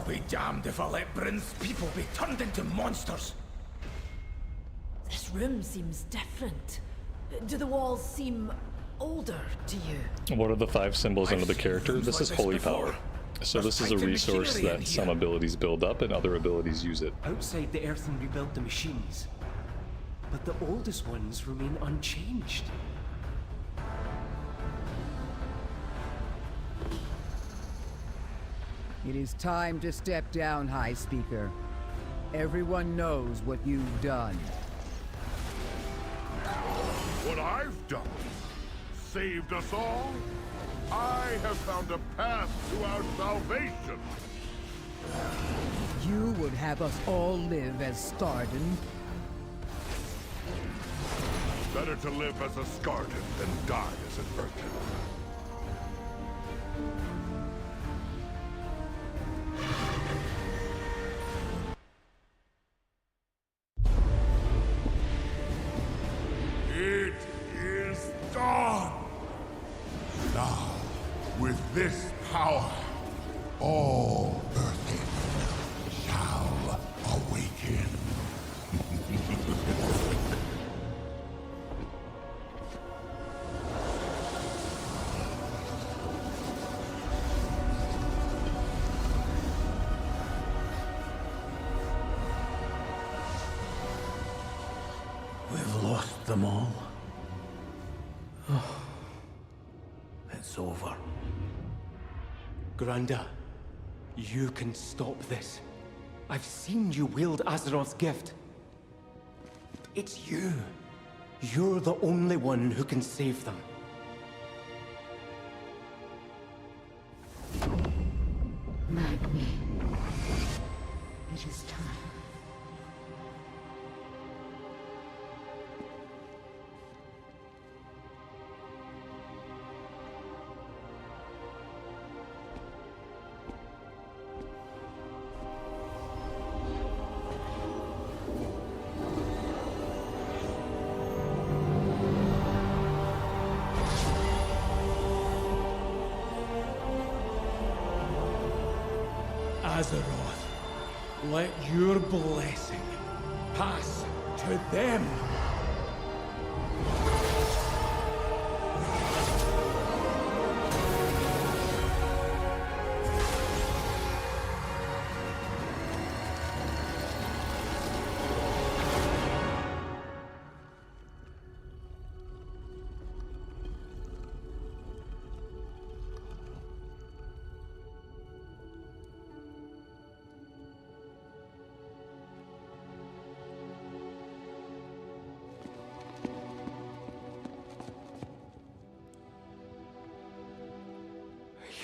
Be damned if I let Bryn's people be turned into monsters. This room seems different. Do the walls seem older to you? What are the 5 symbols under the character? This is holy power. So this is a resource that some abilities build up and other abilities use it. Outside the Earthen rebuilt the machines, but the oldest ones remain unchanged. It is time to step down, High Speaker. Everyone knows what you've done. What I've done? Saved us all? I have found a path to our salvation. You would have us all live as Skarden? Better to live as a Skarden than die as an Earthen. It is done! Now, with this power, all Earthen shall awaken. them all. Oh, it's over. Granda, you can stop this. I've seen you wield Azeroth's gift. It's you. You're the only one who can save them. Magni. It is time. Azeroth, let your blessing pass to them.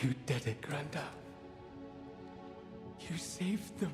You did it, Granda. You saved them.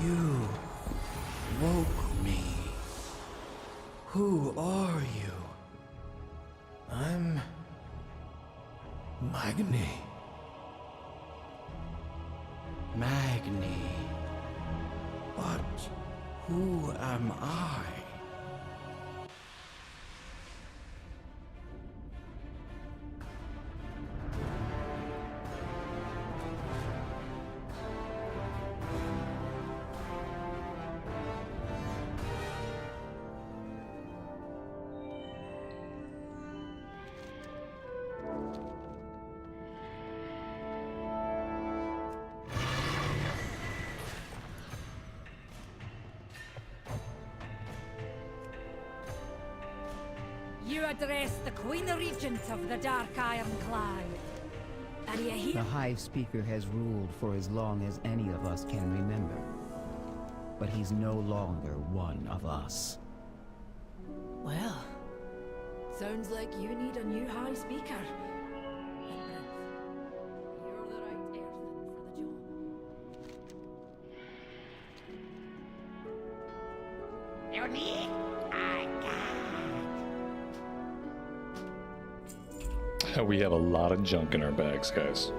You woke me. Who are you? I'm Magni. Magni. But who am I? You address the Queen Regent of the Dark Ironclad. Are you here? The Hive Speaker has ruled for as long as any of us can remember. But he's no longer one of us. Well, sounds like you need a new High Speaker. You're the right person for the job. You need We have a lot of junk in our bags, guys.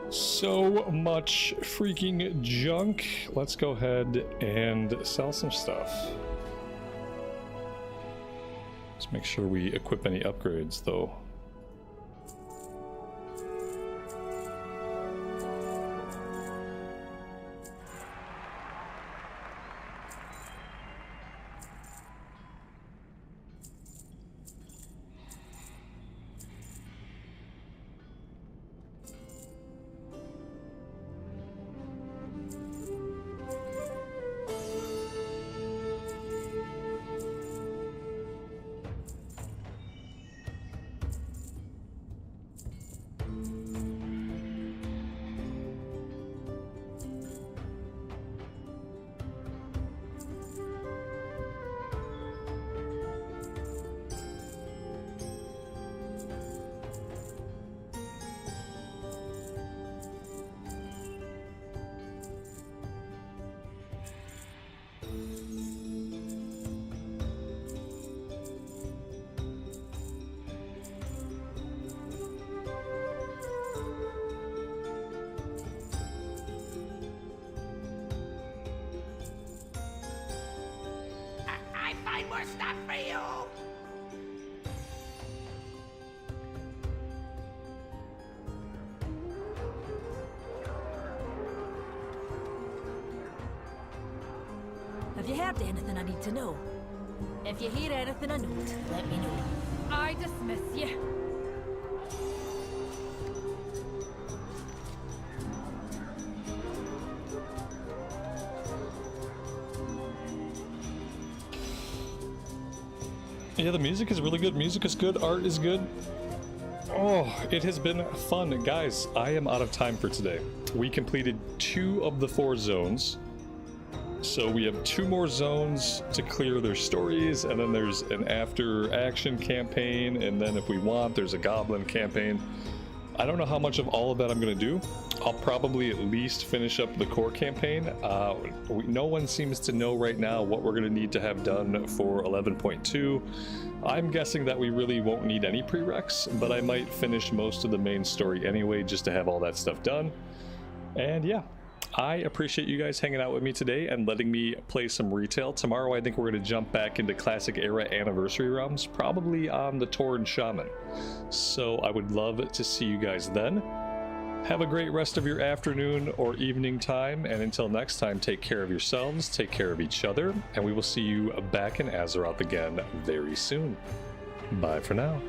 So much freaking junk. Let's go ahead and sell some stuff. Let's make sure we equip any upgrades, though. more stuff for you! Have you heard anything I need to know? If you hear anything I note, let me know. I dismiss you. Yeah, the music is really good. Music is good. Art is good. Oh, it has been fun. Guys, I am out of time for today. We completed 2 of the 4 zones. So we have 2 more zones to clear their stories, and then there's an after-action campaign, and then if we want, there's a goblin campaign. I don't know how much of all of that I'm going to do. I'll probably at least finish up the core campaign. No one seems to know right now what we're going to need to have done for 11.2. I'm guessing that we really won't need any prereqs, but I might finish most of the main story anyway just to have all that stuff done. And yeah. I appreciate you guys hanging out with me today and letting me play some retail. Tomorrow I think we're going to jump back into classic era anniversary realms, probably on the Tauren Shaman. So I would love to see you guys then. Have a great rest of your afternoon or evening time, and until next time, take care of yourselves, take care of each other, and we will see you back in Azeroth again very soon. Bye for now.